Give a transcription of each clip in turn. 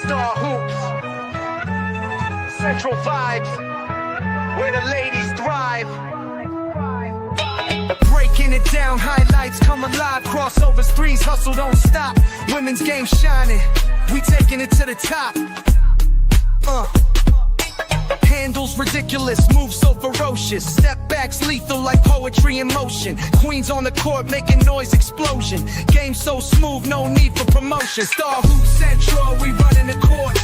Star Hoops, Central Vibes, where the ladies thrive. Breaking it down, highlights come alive, crossovers, threes, hustle don't stop. Women's game shining, we taking it to the top. Handles ridiculous, moves so ferocious. Step backs lethal like poetry in motion. Queens on the court making noise explosion. Game so smooth, no need for promotion. Star Hoop Central, we running the court.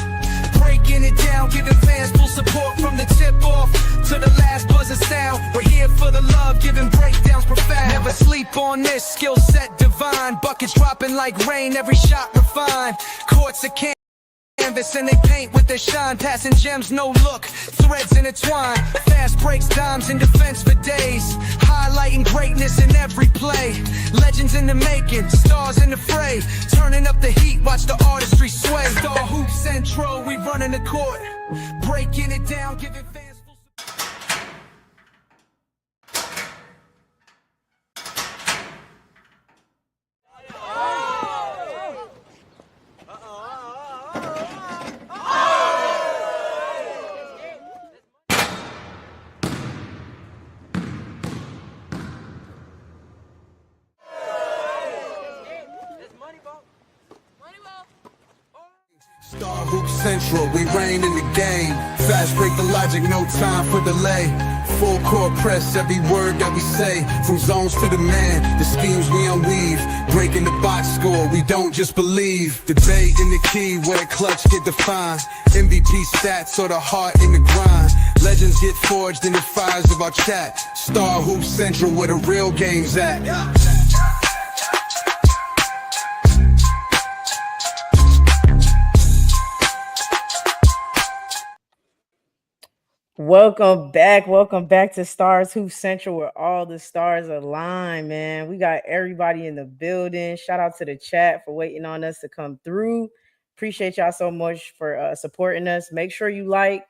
Breaking it down, giving fans full support from the tip off to the last buzzer sound. We're here for the love, giving breakdowns profound. Never sleep on this, skill set divine. Buckets dropping like rain, every shot refined. Courts a canvas and they paint with their shine. Passing gems, no look, threads intertwined. Fast breaks, dimes in defense for days. Highlighting greatness in every play. Legends in the making, stars in the fray. Turning up the heat, watch the artistry sway. Star Hoop Central, we running the court. Breaking it down, giving fans full support. Star Hoop Central, we reign in the game. Fast break the logic, no time for delay. Full court press, every word that we say. From zones to the man, the schemes we unweave. Breaking the box score, we don't just believe. Debate in the key where clutch get defined. MVP stats or the heart in the grind. Legends get forged in the fires of our chat. Star Hoop Central, where the real game's at. Welcome back to Stars Hoop Central, where all the stars align, man. We got everybody in the building. Shout out to the chat for waiting on us to come through. Appreciate y'all so much for supporting us. Make sure you like,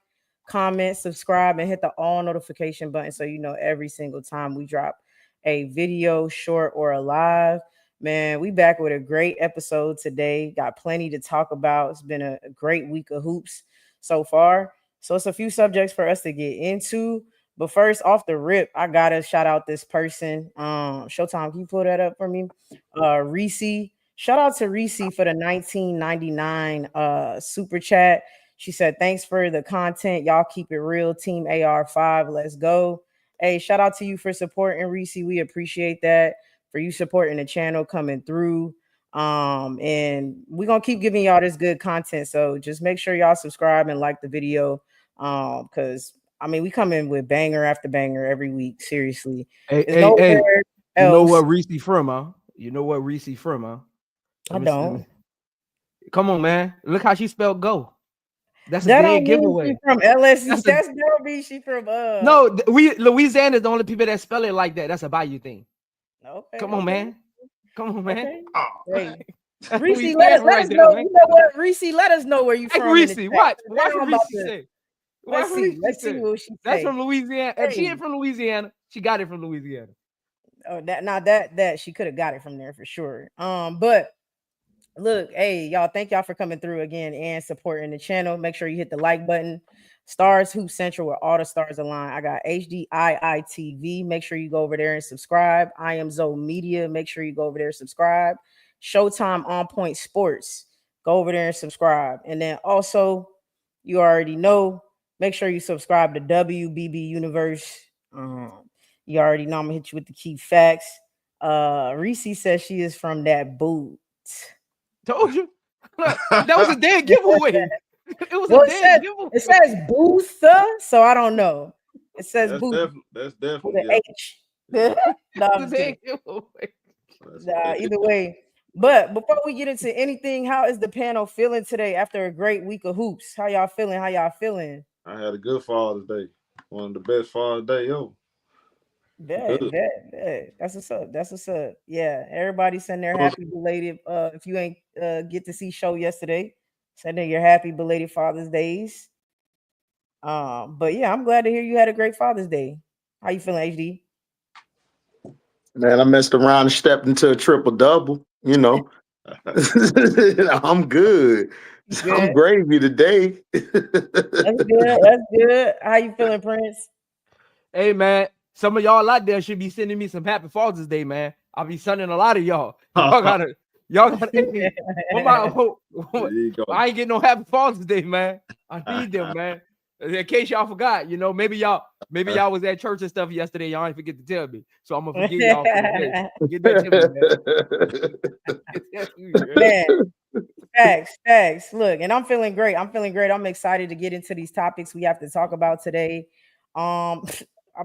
comment, subscribe, and hit the all notification button so you know every single time we drop a video, short or a live. Man, we back with a great episode today. Got plenty to talk about. It's been a great week of hoops so far. So it's a few subjects for us to get into. But first, off the rip, I gotta shout out this person. Showtime, can you pull that up for me? Reese. Shout out to Reese for the 1999 super chat. She said, thanks for the content. Y'all keep it real. Team AR5, let's go. Hey, shout out to you for supporting Reese. We appreciate that. For you supporting the channel, coming through. And we're gonna keep giving y'all this good content. So just make sure y'all subscribe and like the video. Because I mean, we come in with banger after banger every week. Seriously. Hey, you know what Reese from, huh? You know what Reese from, huh? I don't. Come on, man. Look how she spelled go. That's a big giveaway. She from LSU. That's don't mean she from No, Louisiana is the only people that spell it like that. That's a Bayou thing. Okay. Come on, man. Come on, man. Okay. Hey. Reese, let us know. You know what, Reese? Let us know where you from. Reese, watch what Reese say. Let's see what she That's from Louisiana. Hey. If she ain't from Louisiana, she got it from Louisiana. Oh, that she could have got it from there for sure. But look, hey, y'all, thank y'all for coming through again and supporting the channel. Make sure you hit the like button. Stars Hoop Central, where all the stars align. I got HDII TV. Make sure you go over there and subscribe. I Am Zoe Media. Make sure you go over there and subscribe. Showtime On Point Sports. Go over there and subscribe. And then also, you already know, make sure you subscribe to WBB Universe. You already know I'm gonna hit you with the key facts. Reese says she is from that boot. Told you. That was a dead giveaway. It was a dead giveaway. It says booth, so I don't know. It says booth. That's definitely with an H. Either way. But before we get into anything, how is the panel feeling today after a great week of hoops? How y'all feeling? I had a good Father's Day. One of the best Father's Day ever. That's what's up. Yeah, everybody send their happy belated. If you ain't get to see show yesterday, send in your happy belated Father's Days. But yeah, I'm glad to hear you had a great Father's Day. How you feeling, HD? Man, I messed around and stepped into a triple double. You know, I'm good. I'm gravy today. That's good. That's good. How you feeling, Prince? Hey, man, some of y'all out there should be sending me some Happy Father's Day, man. I'll be sending a lot of y'all. Y'all gotta. Hey, There you go. I ain't getting no Happy Father's Day, man. I need them, man. In case y'all forgot, maybe y'all was at church and stuff yesterday. Y'all ain't forget to tell me, so I'm gonna forgive y'all for the day. Get that to me, man. Man, facts. Look, and I'm feeling great. I'm excited to get into these topics we have to talk about today. I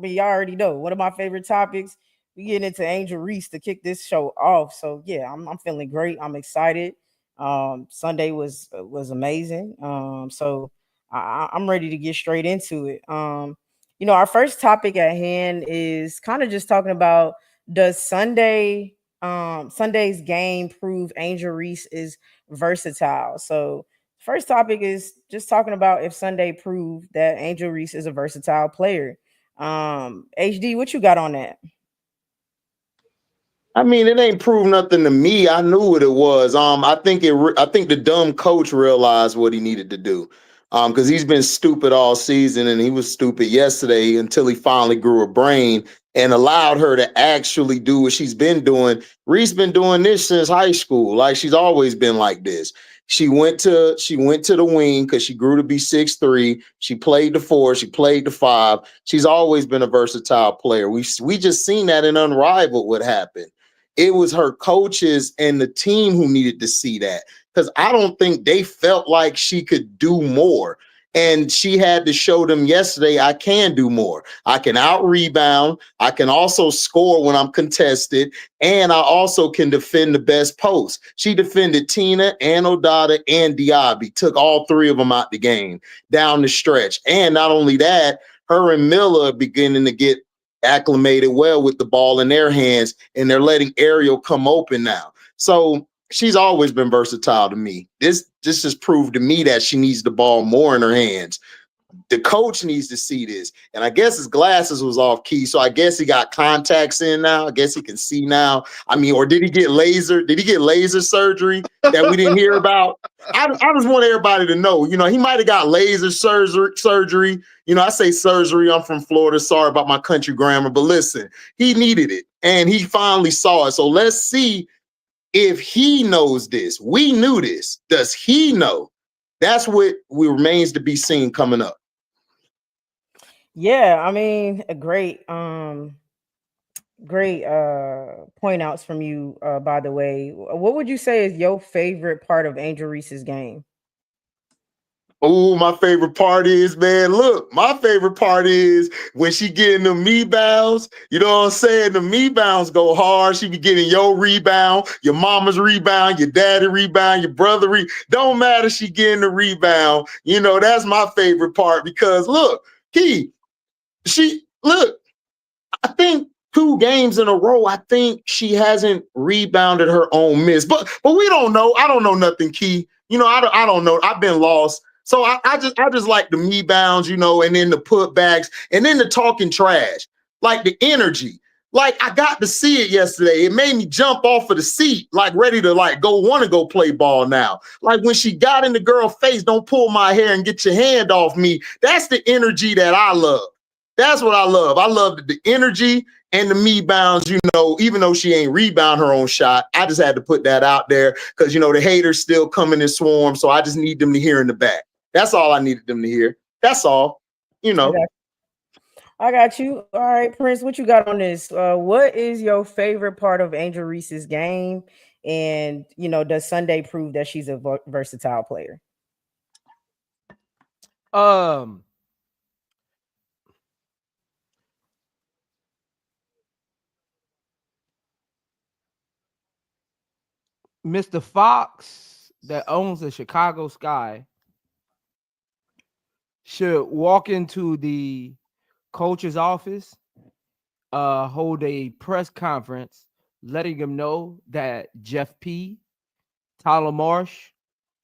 mean, y'all already know one of my favorite topics. We get into Angel Reese to kick this show off. So yeah, I'm feeling great. I'm excited. Sunday was amazing. So I'm ready to get straight into it. Our first topic at hand is kind of just talking about, does Sunday's game prove Angel Reese is versatile? So first topic is just talking about if Sunday proved that Angel Reese is a versatile player. HD, what you got on that? I mean, it ain't proved nothing to me. I knew what it was. I think the dumb coach realized what he needed to do. Because he's been stupid all season, and he was stupid yesterday until he finally grew a brain and allowed her to actually do what she's been doing. Reese been doing this since high school. Like, she's always been like this. She went to the wing because she grew to be 6'3". She played the 4. She played the 5. She's always been a versatile player. We just seen that in Unrivaled what happened. It was her coaches and the team who needed to see that, because I don't think they felt like she could do more. And she had to show them yesterday, I can do more. I can out rebound. I can also score when I'm contested. And I also can defend the best post. She defended Tina and Odada and Diaby, took all 3 of them out the game down the stretch. And not only that, her and Miller are beginning to get acclimated well with the ball in their hands, and they're letting Ariel come open now. So she's always been versatile to me. This just proved to me that she needs the ball more in her hands. The coach needs to see this. And I guess his glasses was off key, so I guess he got contacts in now. I guess he can see now. I mean, or did he get laser surgery that we didn't hear about? I just want everybody to know, he might have got laser surgery. I say surgery. I'm from Florida. Sorry about my country grammar, but listen, he needed it and he finally saw it. So let's see if he knows this. We knew this. Does he know? That's what remains to be seen coming up. Yeah, I mean, great point outs from you, by the way. What would you say is your favorite part of Angel Reese's game? Oh, my favorite part is, man, look, my favorite part is when she getting them rebounds. You know what I'm saying? The rebounds go hard. She be getting your rebound, your mama's rebound, your daddy rebound, your brother don't matter. She getting the rebound. That's my favorite part because look, I think 2 games in a row, I think she hasn't rebounded her own miss. But we don't know. I don't know nothing, Key. I don't know. I've been lost. So I just like the rebounds, and then the putbacks, and then the talking trash, like the energy. Like, I got to see it yesterday. It made me jump off of the seat, like ready to want to go play ball now. Like when she got in the girl's face, don't pull my hair and get your hand off me. That's the energy that I love. That's what I love. I love the energy and the rebounds, even though she ain't rebound her own shot. I just had to put that out there because, the haters still coming in swarm. So I just need them to hear in the back. That's all I needed them to hear. That's all, I got you. All right, Prince, what you got on this? What is your favorite part of Angel Reese's game? And, does Sunday prove that she's a versatile player? Mr. Fox, that owns the Chicago Sky, should walk into the coach's office, hold a press conference, letting them know that Jeff P., Tyler Marsh,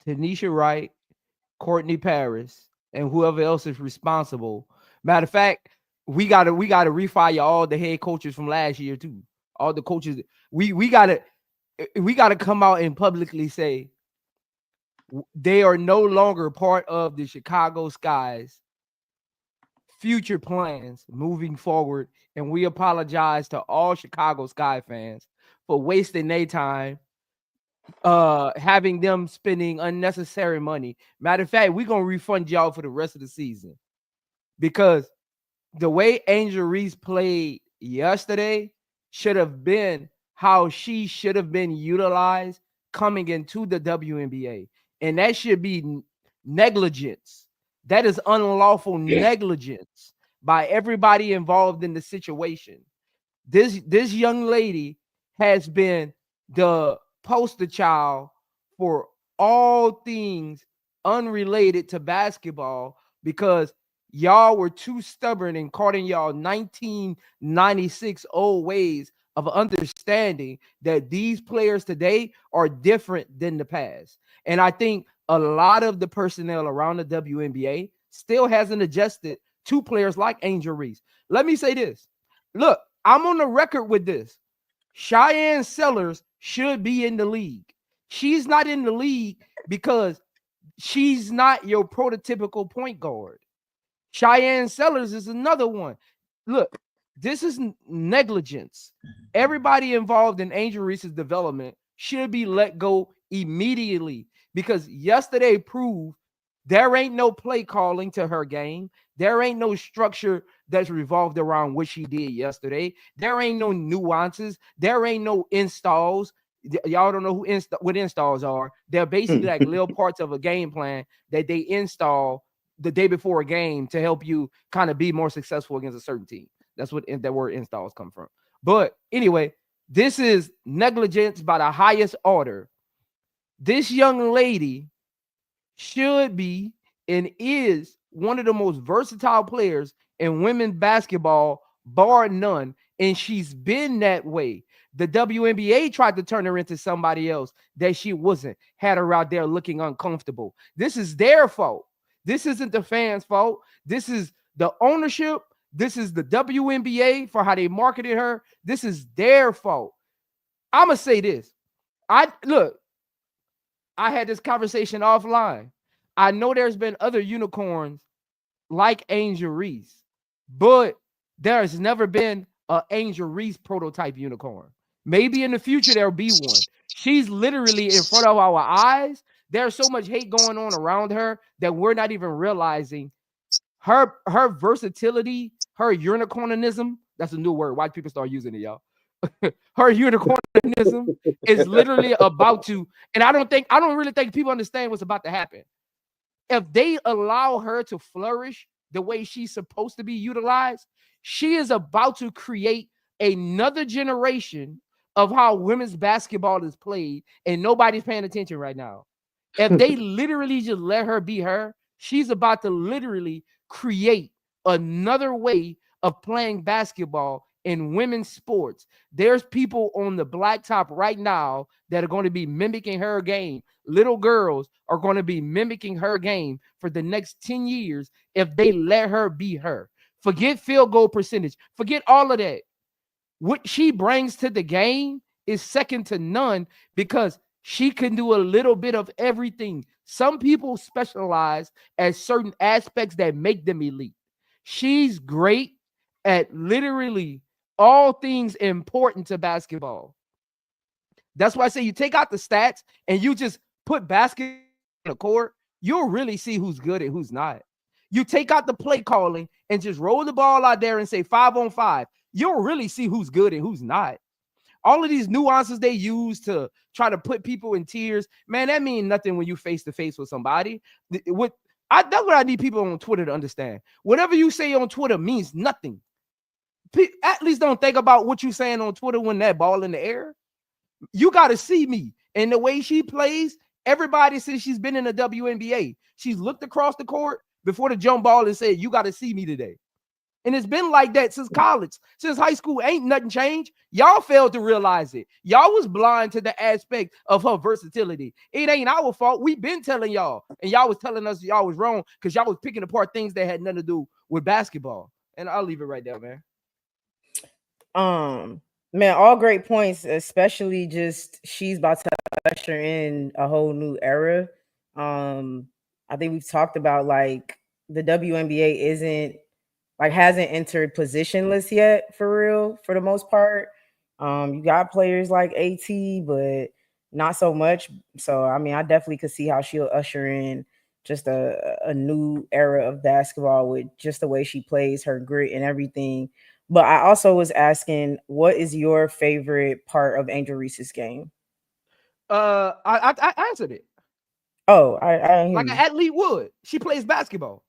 Tanisha Wright, Courtney Paris, and whoever else is responsible. Matter of fact, we gotta refire all the head coaches from last year too. All the coaches, we gotta come out and publicly say They are no longer part of the Chicago Sky's future plans moving forward. And we apologize to all Chicago Sky fans for wasting their time having them spending unnecessary money. Matter of fact, we're gonna refund y'all for the rest of the season because the way Angel Reese played yesterday should have been how she should have been utilized coming into the WNBA. And that should be negligence. That is unlawful negligence by everybody involved in the situation. This young lady has been the poster child for all things unrelated to basketball because y'all were too stubborn and caught in y'all 1996 old ways of understanding that these players today are different than the past. And I think a lot of the personnel around the WNBA still hasn't adjusted to players like Angel Reese. Let me say this. Look, I'm on the record with this. Cheyenne Sellers should be in the league. She's not in the league because she's not your prototypical point guard. Cheyenne Sellers is another one. Look, this is negligence. Everybody involved in Angel Reese's development should be let go immediately because yesterday proved there ain't no play calling to her game. There ain't no structure that's revolved around what she did yesterday. There ain't no nuances. There ain't no installs. Y'all don't know what installs are. They're basically like little parts of a game plan that they install the day before a game to help you kind of be more successful against a certain team. That's what that word installs come from. But anyway, this is negligence by the highest order. This young lady should be and is one of the most versatile players in women's basketball, bar none. And she's been that way. The WNBA tried to turn her into somebody else that she wasn't, had her out there looking uncomfortable. This is their fault. This isn't the fans' fault. This is the ownership. This is the WNBA for how they marketed her. This is their fault. I'm going to say this. I had this conversation offline. I know there's been other unicorns like Angel Reese, but there's never been an Angel Reese prototype unicorn. Maybe in the future there'll be one. She's literally in front of our eyes. There's so much hate going on around her that we're not even realizing her versatility, her unicornism. That's a new word. White people start using it, y'all. Her unicornism is literally about to, and I don't really think people understand what's about to happen. If they allow her to flourish the way she's supposed to be utilized, she is about to create another generation of how women's basketball is played, and nobody's paying attention right now. If they literally just let her be her, she's about to literally create another way of playing basketball in women's sports. There's people on the blacktop right now that are going to be mimicking her game. Little girls are going to be mimicking her game for the next 10 years if they let her be her. Forget field goal percentage. Forget all of that. What she brings to the game is second to none because she can do a little bit of everything. Some people specialize at certain aspects that make them elite. She's great at literally all things important to basketball. That's why I say you take out the stats and you just put basketball on the court, you'll really see who's good and who's not. You take out the play calling and just roll the ball out there and say 5-on-5, you'll really see who's good and who's not. All of these nuances they use to try to put people in tears, man, that means nothing when you face to face with somebody. That's what I need people on Twitter to understand. Whatever you say on Twitter means nothing. At least don't think about what you're saying on Twitter when that ball in the air. You got to see me. And the way she plays, everybody says she's been in the WNBA. She's looked across the court before the jump ball and said, you got to see me today. And it's been like that since college. Since high school, ain't nothing changed. Y'all failed to realize it. Y'all was blind to the aspect of her versatility. It ain't our fault. We've been telling y'all. And y'all was telling us y'all was wrong because y'all was picking apart things that had nothing to do with basketball. And I'll leave it right there, man. Man, all great points, especially just she's about to usher in a whole new era I think we've talked about like the WNBA hasn't entered positionless yet for real for the most part. You got players like AT, but not so much. So I mean, I definitely could see how she'll usher in just a new era of basketball with just the way she plays, her grit and everything. But I also was asking, what is your favorite part of Angel Reese's game? I answered it. Oh, I Like hear an athlete would. She plays basketball.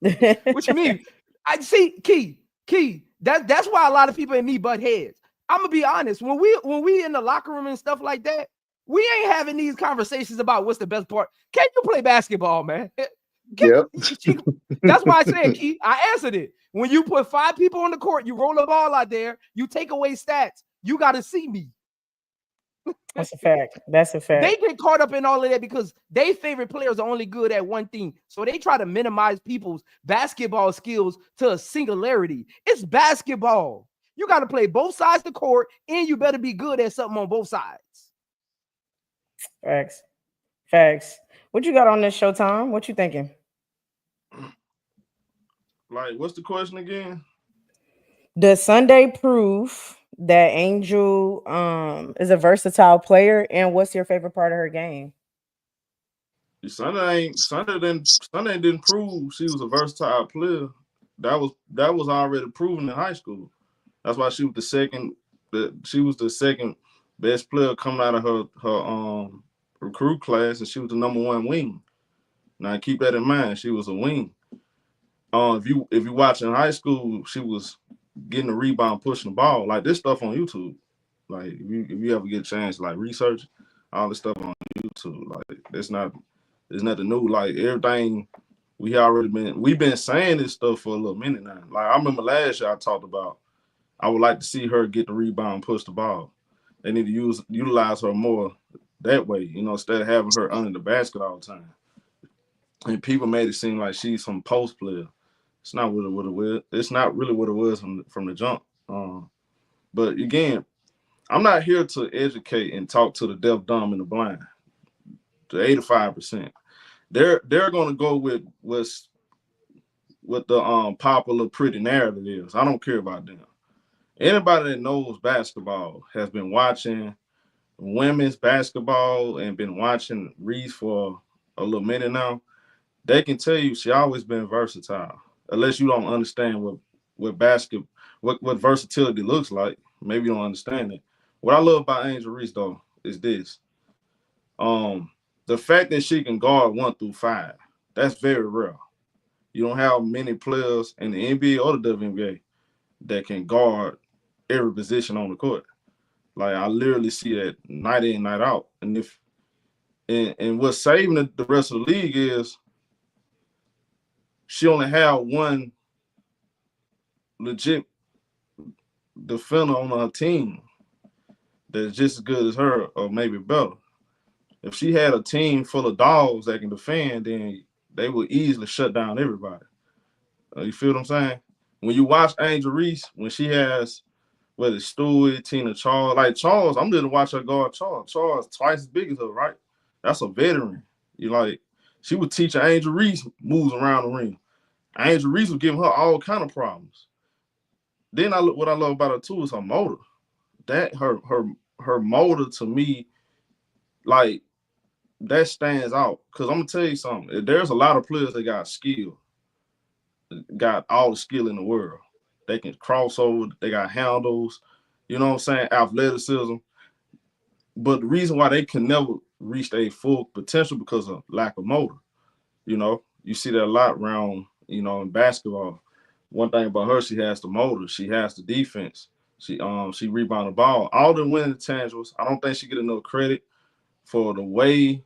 you. What you mean? I see, Key. That's why a lot of people in me butt heads. I'm gonna be honest. When we in the locker room and stuff like that, we ain't having these conversations about what's the best part. Can you play basketball, man? Yep. That's why I said, Key. I answered it. When you put 5 people on the court, you roll the ball out there, you take away stats. You got to see me. That's a fact. That's a fact. They get caught up in all of that because their favorite players are only good at one thing. So they try to minimize people's basketball skills to a singularity. It's basketball. You got to play both sides of the court, and you better be good at something on both sides. Facts. What you got on this Showtime? What you thinking? Like, what's the question again? Does Sunday prove that Angel is a versatile player, and what's your favorite part of her game? Sunday didn't prove she was a versatile player. That was already proven in high school. That's why she was the second best player coming out of her recruit class, and she was the number 1 wing. Now keep that in mind. She was a wing. If you watch in high school, she was getting a rebound, pushing the ball. Like this stuff on YouTube. Like if you ever get a chance, like research all this stuff on YouTube. Like it's nothing new. Like everything we've been saying this stuff for a little minute now. Like I remember last year I talked about I would like to see her get the rebound, push the ball. They need to utilize her more that way, instead of having her under the basket all the time. And people made it seem like she's some post player. It's not really what it was. It's not really what it was from the jump. But again, I'm not here to educate and talk to the deaf, dumb, and the blind. The 85%, they're going to go with what the popular pretty narrative is. I don't care about them. Anybody that knows basketball has been watching women's basketball and been watching Reese for a little minute now. They can tell you she always been versatile. Unless you don't understand what versatility looks like. Maybe you don't understand it. What I love about Angel Reese though is this. The fact that she can guard 1 through 5, that's very rare. You don't have many players in the NBA or the WNBA that can guard every position on the court. Like I literally see that night in, night out. And what's saving the rest of the league is she only had one legit defender on her team that's just as good as her or maybe better. If she had a team full of dogs that can defend, then they would easily shut down everybody. You feel what I'm saying? When you watch Angel Reese, when she has whether it's Stewie, Tina Charles, like Charles, I'm going to watch her guard Charles. Charles twice as big as her, right? That's a veteran. She would teach Angel Reese moves around the ring. Angel Reese was giving her all kind of problems. Then what I love about her too is her motor. That her motor to me, like that stands out. Cause I'm gonna tell you something. There's a lot of players that got skill, got all the skill in the world. They can cross over. They got handles. You know what I'm saying? Athleticism. But the reason why they can never reach their full potential because of lack of motor. You see that a lot around, in basketball. One thing about her, she has the motor. She has the defense. She rebound the ball. All the winning tangibles. I don't think she get enough credit for the way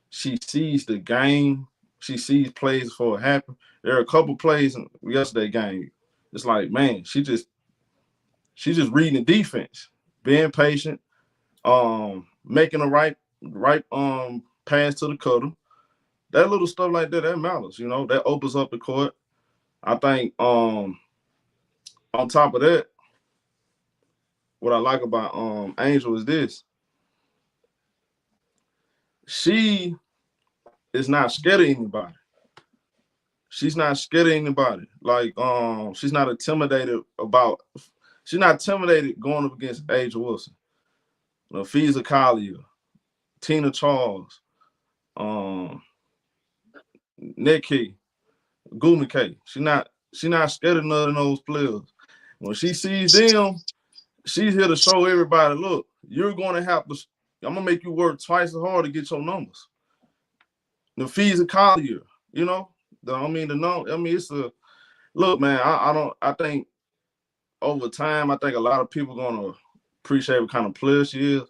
she sees the game. She sees plays before it happen. There are a couple plays in yesterday's game. It's like, man, she's just reading the defense, being patient, making the right pass to the cutter. That little stuff like that matters, that opens up the court. I think on top of that, what I like about Angel is this. She is not scared of anybody. She's not scared of anybody. Like, she's not intimidated going up against Asia Wilson, Naphessa Collier, Tina Charles, Nikki, Gumi K. She not scared of none of those players. When she sees them, she's here to show everybody, look, you're going to have to, I'm going to make you work twice as hard to get your numbers. Naphessa Collier, you know, it's a, look, man, I think over time, I think a lot of people going to appreciate what kind of player she is.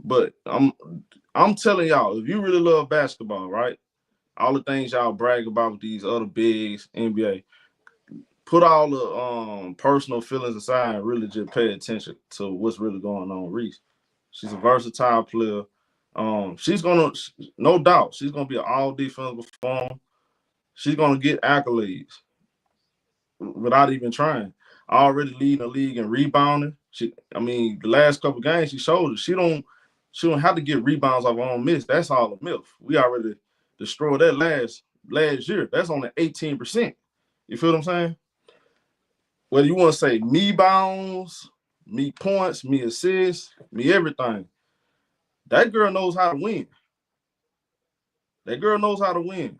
But I'm telling y'all, if you really love basketball, right, all the things y'all brag about with these other bigs, NBA, put all the personal feelings aside and really just pay attention to what's really going on with Reese. She's a versatile player. She's gonna, no doubt, she's gonna be an all defensive performer. She's gonna get accolades without even trying. Already leading the league in rebounding. The last couple games she showed it. She don't have to get rebounds off her own miss. That's all a myth. We already destroyed that last year. That's only 18%. You feel what I'm saying? Whether you want to say me bounds, me points, me assists, me everything, that girl knows how to win. That girl knows how to win.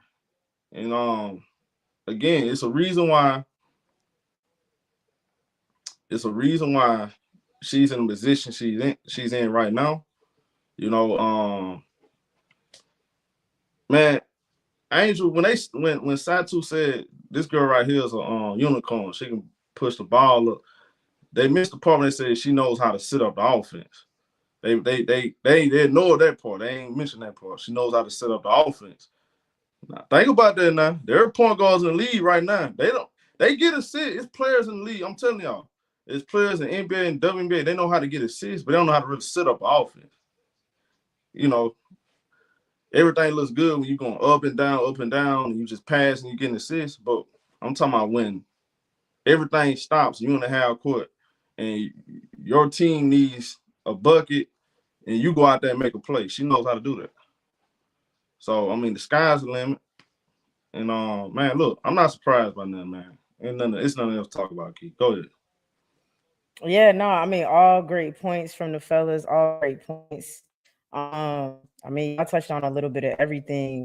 And again, it's a reason why she's in the position she's in right now. You know, man, Angel, when Satu said this girl right here is a unicorn, she can push the ball up, they missed the part when they said she knows how to set up the offense. They ignored that part. They ain't mentioned that part. She knows how to set up the offense. Now, think about that now. There are point guards in the league right now. They get assists. It's players in the league. I'm telling y'all. It's players in NBA and WNBA. They know how to get assists, but they don't know how to really set up an offense. You know, everything looks good when you're going up and down, and you just pass and you getting assists. But I'm talking about when everything stops, you in the half court, and your team needs a bucket, and you go out there and make a play. She knows how to do that. So, the sky's the limit. And, man, look, I'm not surprised by nothing, man. It's nothing else to talk about, Keith. Go ahead. Yeah, no, all great points from the fellas, all great points. I touched on a little bit of everything.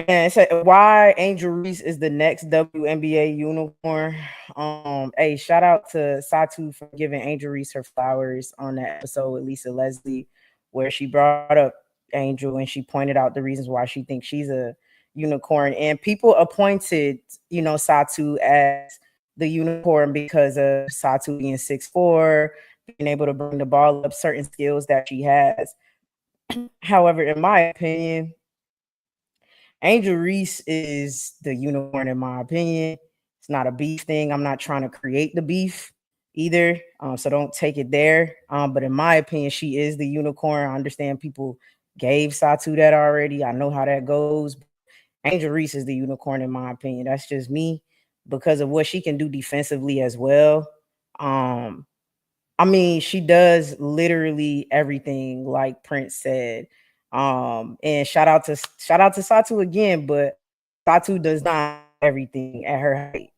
Man, why Angel Reese is the next WNBA unicorn. Hey, shout out to Satu for giving Angel Reese her flowers on that episode with Lisa Leslie, where she brought up Angel and she pointed out the reasons why she thinks she's a unicorn. And people appointed, Satu as the unicorn because of Satu being 6'4", being able to bring the ball up, certain skills that she has. However, in my opinion, Angel Reese is the unicorn in my opinion. It's not a beef thing. I'm not trying to create the beef either. So don't take it there. But in my opinion, she is the unicorn. I understand people gave Satu that already. I know how that goes. Angel Reese is the unicorn in my opinion. That's just me because of what she can do defensively as well. She does literally everything like Prince said. And shout out to Satu again, but Satu does not everything at her height.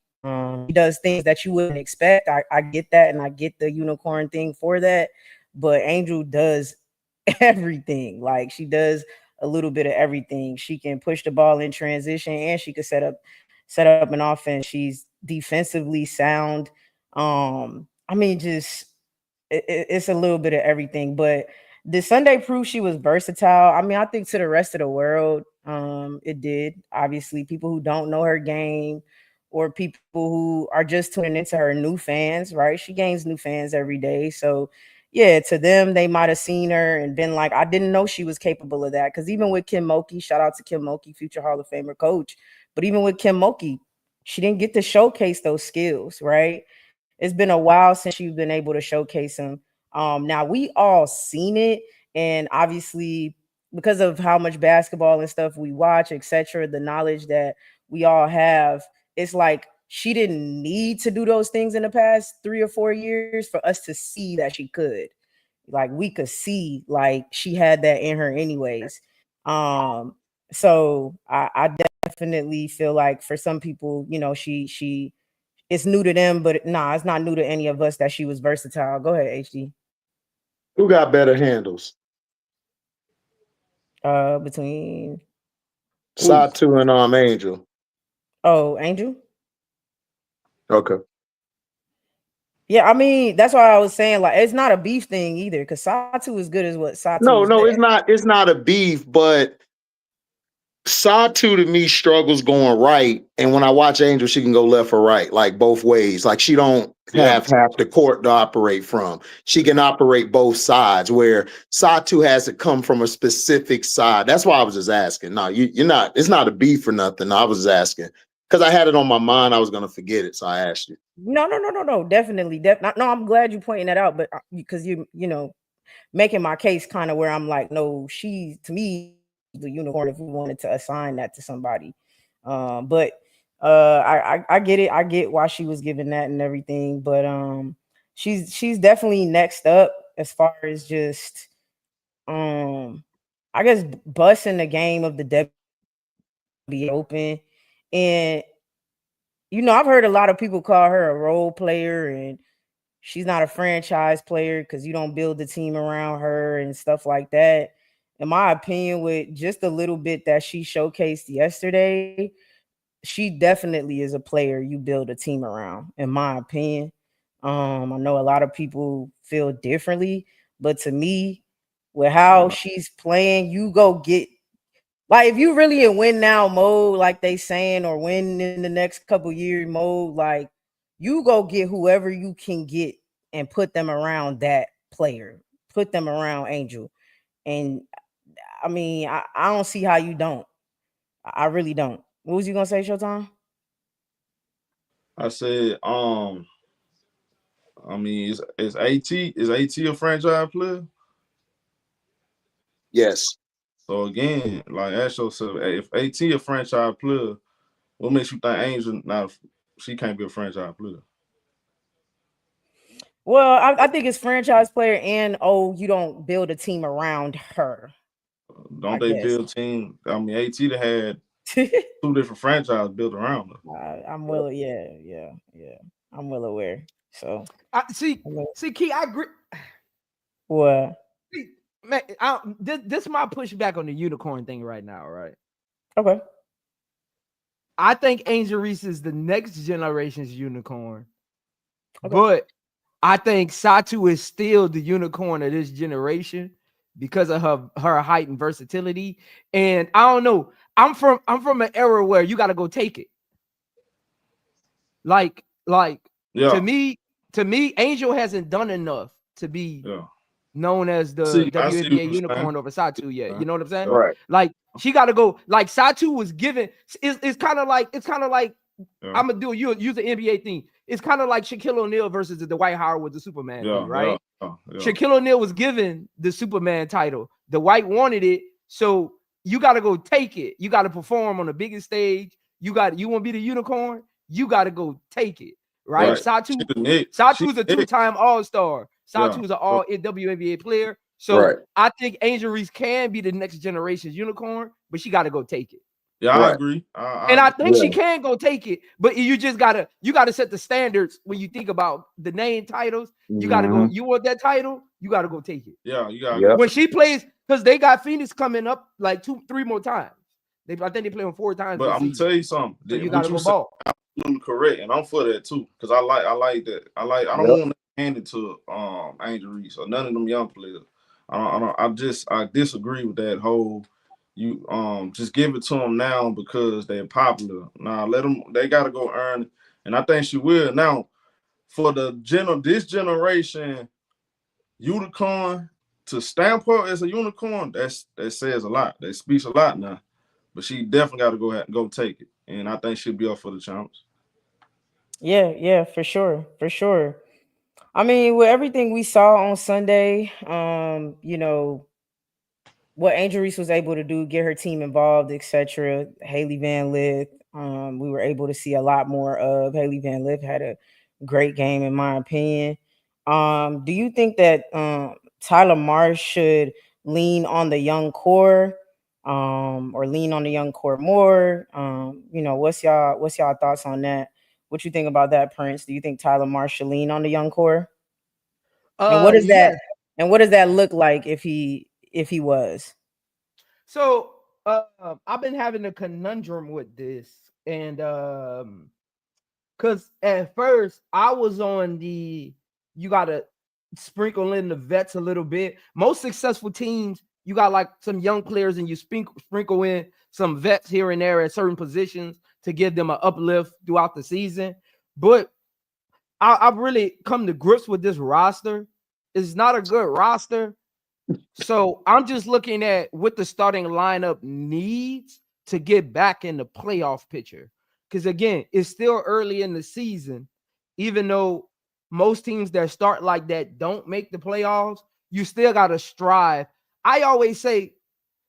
He does things that you wouldn't expect. I get that, and I get the unicorn thing for that. But Angel does everything. Like she does a little bit of everything. She can push the ball in transition, and she can set up an offense. She's defensively sound. It's a little bit of everything, but the Sunday proved she was versatile. I think to the rest of the world, it did. Obviously, people who don't know her game or people who are just tuning into her new fans, right? She gains new fans every day. So, yeah, to them, they might have seen her and been like, I didn't know she was capable of that. Because even with Kim Mulkey, shout out to Kim Mulkey, future Hall of Famer coach. But even with Kim Mulkey, she didn't get to showcase those skills, right? It's been a while since she's been able to showcase them. Now we all seen it, and obviously because of how much basketball and stuff we watch, etc., the knowledge that we all have, it's like she didn't need to do those things in the past 3 or 4 years for us to see that she could. Like we could see, like she had that in her anyways. So I definitely feel like for some people, you know, she it's new to them, but nah, it's not new to any of us that she was versatile. Go ahead, HD. Who got better handles? Between Satu and Angel. Angel. Okay. Yeah, I mean that's why I was saying like it's not a beef thing either because Satu is good as what Satu is No, good at. it's not a beef, but Satu to me struggles going right, and when I watch Angel, she can go left or right, like both ways. Like she don't Yeah. have half the court to operate from. She can operate both sides. Where Satu has to come from a specific side. That's why I was just asking. No, you're not. It's not a beef or nothing. No, I was just asking because I had it on my mind. I was gonna forget it, so I asked you. No, definitely. No, I'm glad you pointing that out, but because you know, making my case kind of where I'm like, no, she to me the unicorn if we wanted to assign that to somebody. But I get it. I get why she was given that and everything, but she's definitely next up as far as just I guess busting the game of the WNBA open. And you know, I've heard a lot of people call her a role player and she's not a franchise player because you don't build the team around her and stuff like that. In my opinion, with just a little bit that she showcased yesterday, she definitely is a player you build a team around, in my opinion. I know a lot of people feel differently, but to me, with how she's playing, you go get like if you really in win now mode, like they saying, or win in the next couple year mode, like you go get whoever you can get and put them around that player, put them around Angel. And I mean, I don't see how you don't. I really don't. What was you gonna say, Showtime? I said, I mean, is AT a franchise player? Yes. So again, like ask yourself, if AT a franchise player, what makes you think Angel not? She can't be a franchise player. Well, I think it's franchise player and you don't build a team around her. Don't I they guess. build team? I mean, AT had two different franchises built around her. I'm well, yeah. I'm well aware. So See, I mean, Key, I agree. what? See, man, this is my pushback on the unicorn thing right now, right? Okay. I think Angel Reese is the next generation's unicorn, Okay. but I think Satu is still the unicorn of this generation because of her height and versatility. And I don't know. I'm from an era where you got to go take it. Like Yeah, to me, Angel hasn't done enough to be yeah. known as the I see what WNBA you're saying. unicorn over Satu yet. You know what I'm saying? Yeah, Right. Like she got to go. Like Satu was given. It's kind of like yeah, I'm gonna use the NBA thing. It's kind of like Shaquille O'Neal versus the Dwight Howard with the Superman thing, right? yeah. Shaquille O'Neal was given the Superman title. The White wanted it, so you got to go take it. You got to perform on the biggest stage. You want to be the unicorn. You got to go take it, right? Right. She the Nick. Satu is a two-time All-Star. Yeah. Satu is an All WNBA player. So Right. I think Angel Reese can be the next generation's unicorn, but she got to go take it. Yeah, I Right. agree. And I think Yeah. she can go take it, but you gotta set the standards when you think about the name titles. You gotta go. Mhm. You want that title? You gotta go take it. Yeah, you gotta Yep. go. When she plays, because they got Phoenix coming up like 2-3 more times. I think they play them 4 times. But I'm gonna tell you something. So you What gotta you go said, ball. absolutely correct, and I'm for that too. Because I like that. I don't Yep. want to hand it to Angel Reese or none of them young players. I disagree with that whole. You just give it to them now because they're popular. Nah, let them. They gotta go earn it, and I think she will. Now, for this generation, unicorn to stamp her as a unicorn, that says a lot. That speaks a lot now. But she definitely got to go take it, and I think she'll be up for the challenge. Yeah, for sure. I mean, with everything we saw on Sunday, you know, what Angel Reese was able to do, get her team involved, etc. Haley Van Lith, we were able to see a lot more of. Haley Van Lith had a great game, in my opinion. Do you think that Tyler Marsh should lean on the young core or lean on the young core more? What's y'all thoughts on that? What you think about that, Prince? Do you think Tyler Marsh should lean on the young core? And what does Yes. that look like if he was? So I've been having a conundrum with this, and because at first I was on the you gotta sprinkle in the vets a little bit. Most successful teams, you got like some young players and you sprinkle in some vets here and there at certain positions to give them an uplift throughout the season. But I've really come to grips with this roster. It's not a good roster. So I'm just looking at what the starting lineup needs to get back in the playoff picture. Because again, it's still early in the season, even though most teams that start like that don't make the playoffs, you still got to strive. I always say,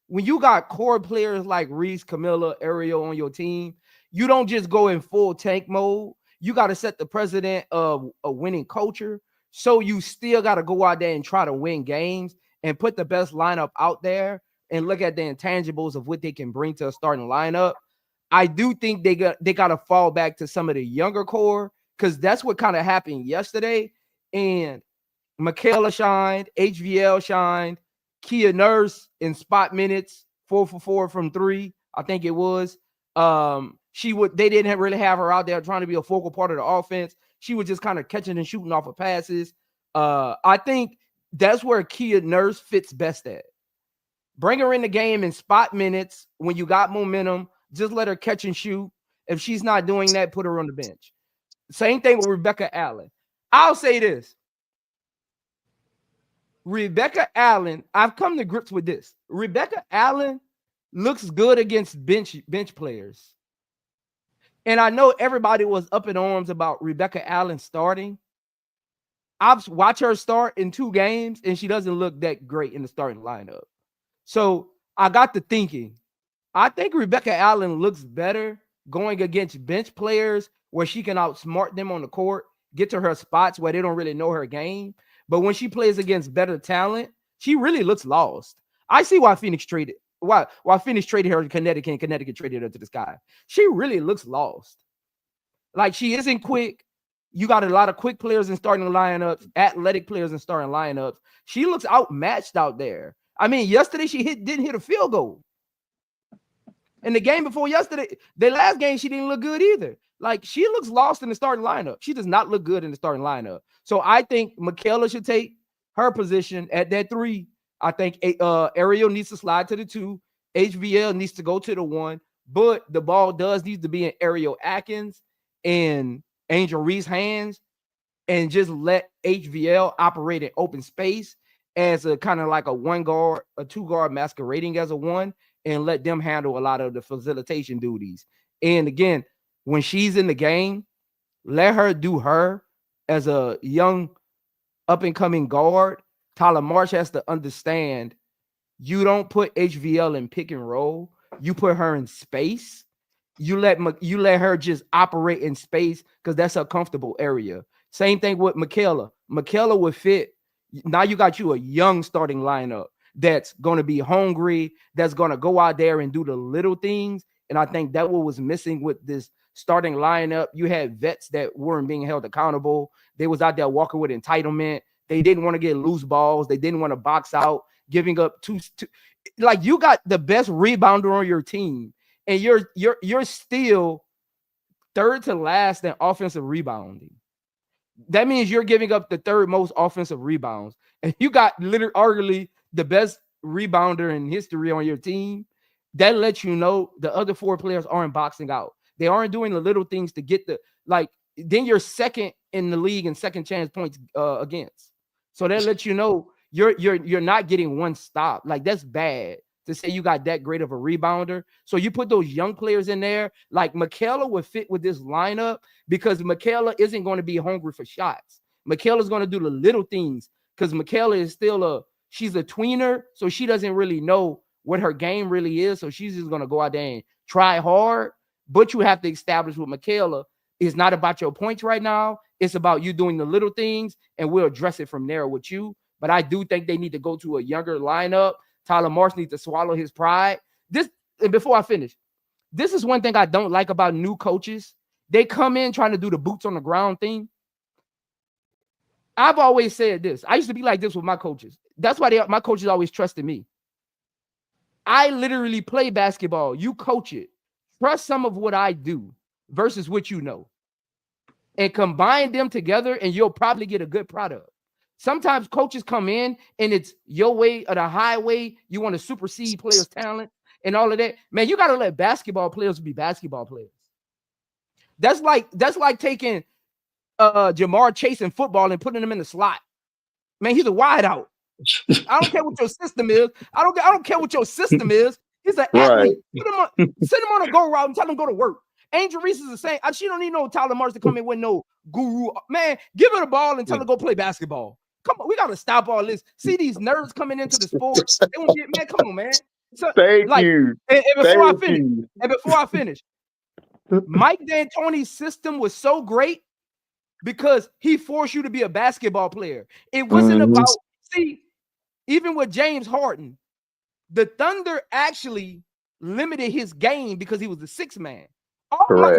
when you got core players like Reese, Camilla, Ariel on your team, you don't just go in full tank mode. You got to set the precedent of a winning culture. So you still got to go out there and try to win games and put the best lineup out there and look at the intangibles of what they can bring to a starting lineup. I do think they got to fall back to some of the younger core, because that's what kind of happened yesterday. And Michaela shined, HVL shined, Kia Nurse in spot minutes, 4 for 4 from 3, I think it was. They didn't really have her out there trying to be a focal part of the offense. She was just kind of catching and shooting off of passes. I think that's where Kia Nurse fits best at. Bring her in the game in spot minutes when you got momentum. Just let her catch and shoot. If she's not doing that, put her on the bench. Same thing with Rebecca Allen. I'll say this. Rebecca Allen, I've come to grips with this. Rebecca Allen looks good against bench players. And I know everybody was up in arms about Rebecca Allen starting. I've watched her start in 2 games, and she doesn't look that great in the starting lineup. So I got to thinking, I think Rebecca Allen looks better going against bench players where she can outsmart them on the court, get to her spots where they don't really know her game. But when she plays against better talent, she really looks lost. I see why Phoenix traded her to Connecticut, and Connecticut traded her to the Sky. She really looks lost. Like, she isn't quick. You got a lot of quick players in starting lineups, athletic players in starting lineups. She looks outmatched out there. I mean, yesterday she didn't hit a field goal. And the game before yesterday, the last game, she didn't look good either. Like, she looks lost in the starting lineup. She does not look good in the starting lineup. So I think Michaela should take her position at that 3. I think Ariel needs to slide to the 2. HVL needs to go to the 1. But the ball does need to be in Ariel Atkins and Angel Reese's hands, and just let HVL operate in open space as a kind of like a 1 guard, a 2 guard masquerading as a 1, and let them handle a lot of the facilitation duties. And again, when she's in the game, let her do her as a young up-and-coming guard. Tyler Marsh has to understand, you don't put HVL in pick and roll. You put her in space. You let her just operate in space, because that's a comfortable area. Same thing with Michaela. Michaela would fit. Now you got you a young starting lineup that's going to be hungry, that's going to go out there and do the little things. And I think that what was missing with this starting lineup. You had vets that weren't being held accountable. They was out there walking with entitlement. They didn't want to get loose balls. They didn't want to box out, giving up two. Like, you got the best rebounder on your team, and you're still 3rd to last in offensive rebounding. That means you're giving up the 3rd most offensive rebounds, and you got literally arguably the best rebounder in history on your team. That lets you know the other 4 players aren't boxing out. They aren't doing the little things to get then you're 2nd in the league in second chance points against. So that lets you know you're not getting 1 stop. Like, that's bad to say you got that great of a rebounder. So you put those young players in there. Like, Michaela would fit with this lineup, because Michaela isn't going to be hungry for shots. Michaela's going to do the little things, because Michaela is still she's a tweener, so she doesn't really know what her game really is. So she's just going to go out there and try hard. But you have to establish with Michaela, it's not about your points right now. It's about you doing the little things, and we'll address it from there with you. But I do think they need to go to a younger lineup. Tyler Marsh needs to swallow his pride. this, and before I finish, this is one thing I don't like about new coaches. They come in trying to do the boots on the ground thing. I've always said this. I used to be like this with my coaches. That's why my coaches always trusted me. I literally play basketball. You coach it. Trust some of what I do versus what you know. And combine them together, and you'll probably get a good product. Sometimes coaches come in, and it's your way or the highway. You want to supersede players' talent and all of that. Man, you got to let basketball players be basketball players. That's like taking Jamar Chase in football and putting him in the slot. Man, he's a wideout. I don't care what your system is. I don't care what your system is. He's an athlete. Send him on a go route and tell him go to work. Angel Reese is the same. She don't need no Tyler Marsh to come in with no guru. Man, give her the ball and tell her go play basketball. Come on, we got to stop all this. See these nerds coming into the sport. They won't get, man, come on, man. So, Thank you. And before I finish, Mike D'Antoni's system was so great because he forced you to be a basketball player. It wasn't about, see, even with James Harden, the Thunder actually limited his game because he was the sixth man.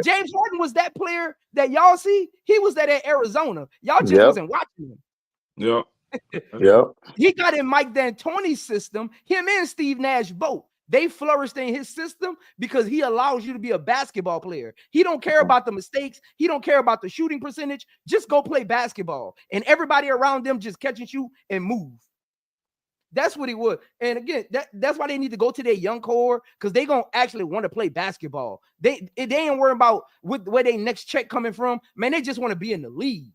James Harden was that player that y'all see. He was that at Arizona. Y'all just wasn't watching him. Yep. He got in Mike D'Antoni's system. Him and Steve Nash both. They flourished in his system because he allows you to be a basketball player. He don't care about the mistakes. He don't care about the shooting percentage. Just go play basketball. And everybody around them just catch and shoot and move. That's what he would. And again, that's why they need to go to their young core, because they gonna actually want to play basketball. They ain't worried about where their next check coming from. Man, they just want to be in the league.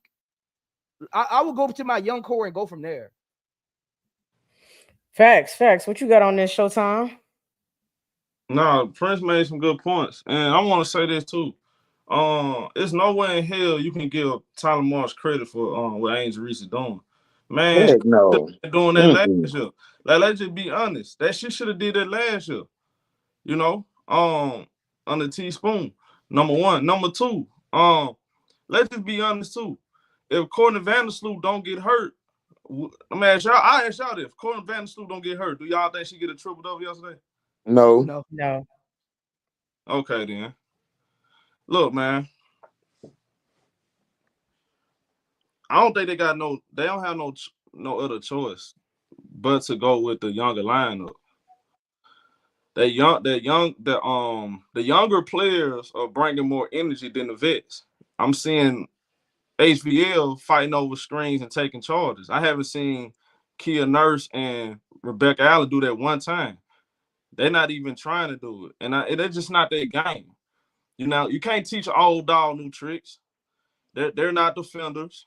I will go to my young core and go from there. Facts. What you got on this, Showtime? No, Prince made some good points. And I want to say this too. It's no way in hell you can give Tyler Marsh credit for what Angel Reese is doing. Man, no. Doing that last year. Like, let's just be honest. That shit should have did that last year. You know, under teaspoon. Number one. Number two, let's just be honest too. If Courtney Vandersloot don't get hurt, I ask y'all this. If Courtney Vandersloot don't get hurt, do y'all think she get a triple double yesterday? No. Okay, then. Look, man. I don't think they don't have no other choice but to go with the younger lineup. The younger players are bringing more energy than the vets. I'm seeing HVL fighting over screens and taking charges. I haven't seen Kia Nurse and Rebecca Allen do that one time. They're not even trying to do it. And it's just not their game. You know, you can't teach an old dog new tricks. They're not defenders.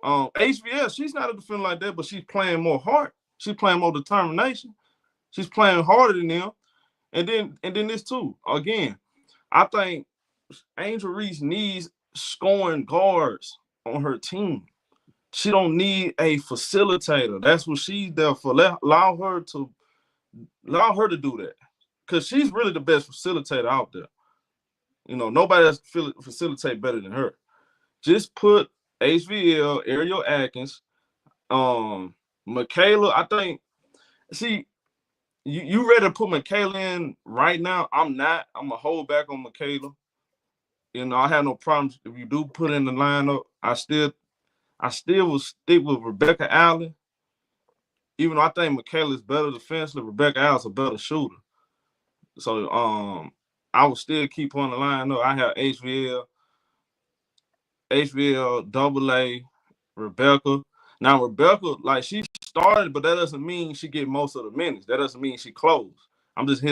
HVL, she's not a defender like that, but she's playing more hard. She's playing more determination. She's playing harder than them. And then this too. Again, I think Angel Reese needs scoring guards on her team. She don't need a facilitator. That's what she's there for. Allow her to do that, because she's really the best facilitator out there. You know, nobody else facilitate better than her. Just put HVL, Ariel Atkins, Michaela. I think. See, you ready to put Michaela in right now? I'm not. I'm gonna hold back on Michaela. You know, I have no problems if you do put in the lineup. I still will stick with Rebecca Allen, even though I think Michaela is better defensively. Rebecca Allen's a better shooter. So I will still keep on the lineup. I have HVL, Double A, Rebecca. Now Rebecca, like, she started, but that doesn't mean she get most of the minutes. That doesn't mean she closed. I'm just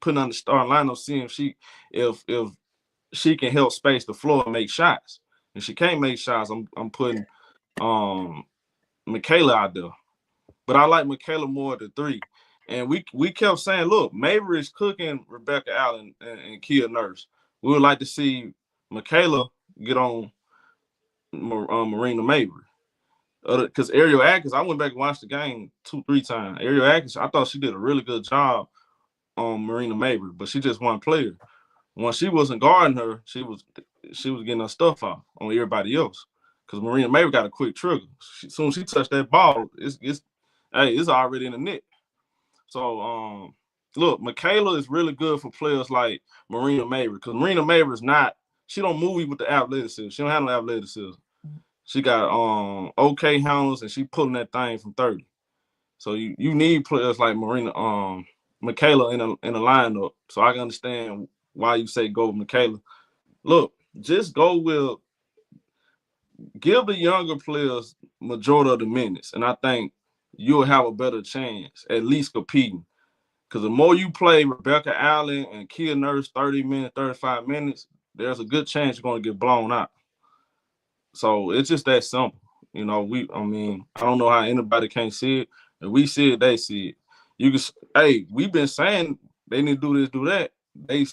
putting on the starting lineup, seeing if she can help space the floor and make shots. If she can't make shots, I'm putting Michaela out there. But I like Michaela more at the three. And we kept saying, look, Mabry is cooking Rebecca Allen and Kia Nurse. We would like to see Michaela get on Marina Mabry. Because Ariel Atkins, I went back and watched the game 2-3 times. Ariel Atkins, I thought she did a really good job on Marina Mabry, but she just one player. When she wasn't guarding her, she was getting her stuff off on everybody else. Because Marina Mabry got a quick trigger. As soon as she touched that ball, it's already in the net. So look, Michaela is really good for players like Marina Mabry, because Marina Mabry is not. She don't move with the athleticism. She don't have no athleticism. She got okay handles, and she pulling that thing from 30. So you need players like Michaela in a lineup. So I can understand why you say go with Michaela. Look, just go with give the younger players majority of the minutes, and I think you'll have a better chance at least competing. Because the more you play Rebecca Allen and Kia Nurse 30 minutes, 35 minutes, there's a good chance you're going to get blown out. So it's just that simple. You know, I don't know how anybody can't see it. If we see it, they see it. You can, we've been saying they need to do this, do that. They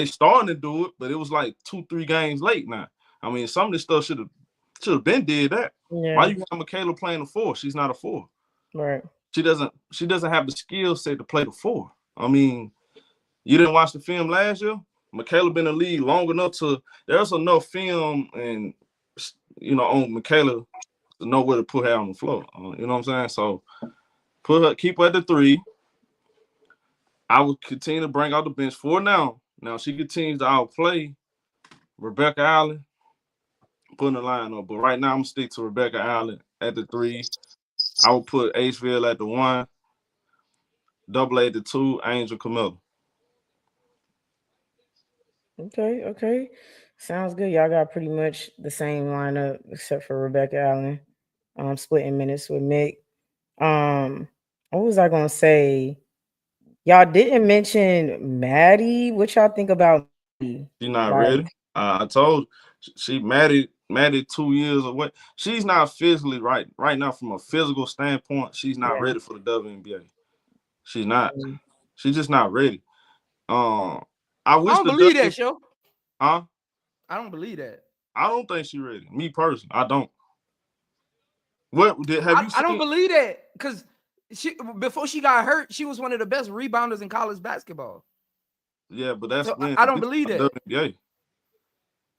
starting to do it, but it was like 2-3 games late now. I mean, some of this stuff should have been did that. Yeah. Why you have Michaela playing the 4? She's not a 4. Right. She doesn't have the skill set to play the 4. I mean, you didn't watch the film last year? Michaela been in the league long enough there's enough film and on Michaela to know where to put her on the floor. You know what I'm saying? So keep her at the 3. I would continue to bring out the bench for now. Now she continues to outplay Rebecca Allen, putting the line up. But right now I'm gonna stick to Rebecca Allen at the 3. I would put HVL at the 1, Double A at the 2, Angel Camilla. Okay. Sounds good. Y'all got pretty much the same lineup except for Rebecca Allen. Splitting minutes with Mick. What was I gonna say? Y'all didn't mention Maddie. What y'all think about Maddie? She's not ready. I told she Maddie 2 years away. She's not physically right now from a physical standpoint. She's not ready for the WNBA. She's not. She's just not ready. I don't believe that, show. Huh? I don't believe that. I don't think she's ready. Me personally, I don't. Have you seen? I don't believe that because before she got hurt, she was one of the best rebounders in college basketball. Yeah, but that's I don't believe that. WNBA.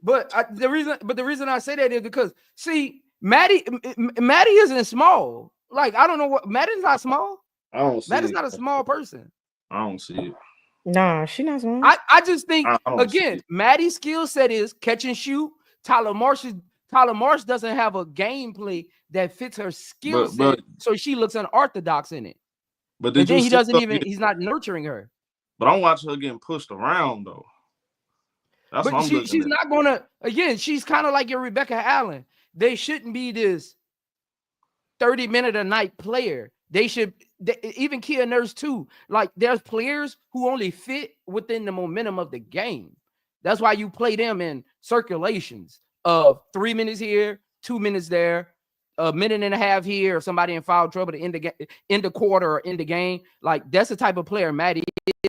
But the reason I say that is because Maddie isn't small. Like I don't know what Maddie's not small. I don't see Maddie's it. not a small person. I don't see it. Nah, she not small. I just think again, Maddie's skill set is catch and shoot. Tyler Marsh doesn't have a gameplay that fits her skill set, so she looks unorthodox in it. But then he's not nurturing her. But I'm watching her getting pushed around though. That's what she's not gonna. Again, she's kind of like your Rebecca Allen. They shouldn't be this 30-minute a night player. Even Kia Nurse too. Like there's players who only fit within the momentum of the game. That's why you play them in circulations of 3 minutes here, 2 minutes there, a minute and a half here, or somebody in foul trouble to end the quarter or end the game. Like that's the type of player Maddie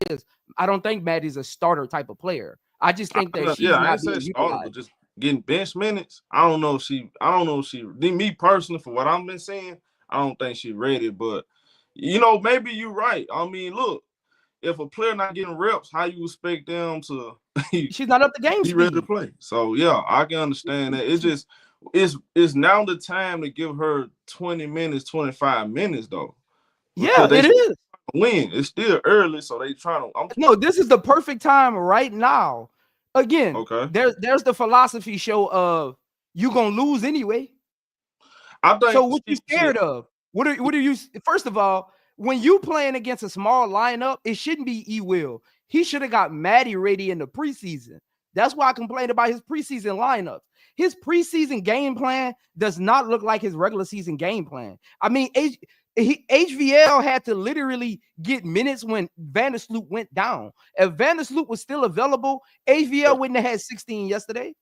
is. I don't think Maddie's a starter type of player. I just think that she's not being utilized. But just getting bench minutes. I don't know if she. Me personally, for what I've been seeing, I don't think she's ready. But maybe you're right. I mean, look, if a player not getting reps, how you expect them to? She's not up the game speed. Ready to play. So yeah, I can understand that. It's just it's now the time to give her 20 minutes, 25 minutes though. Yeah, it is. Win. It's still early, so they trying to. No, this is the perfect time right now. Again, okay. There's the philosophy show of you gonna lose anyway. I think so. What you scared of? What are you? First of all, when you playing against a small lineup, it shouldn't be E-Will. He should have got Maddie ready in the preseason. That's why I complained about his preseason lineups. His preseason game plan does not look like his regular season game plan. I mean, HVL had to literally get minutes when Vandersloot went down. If Vandersloot was still available, HVL wouldn't have had 16 yesterday.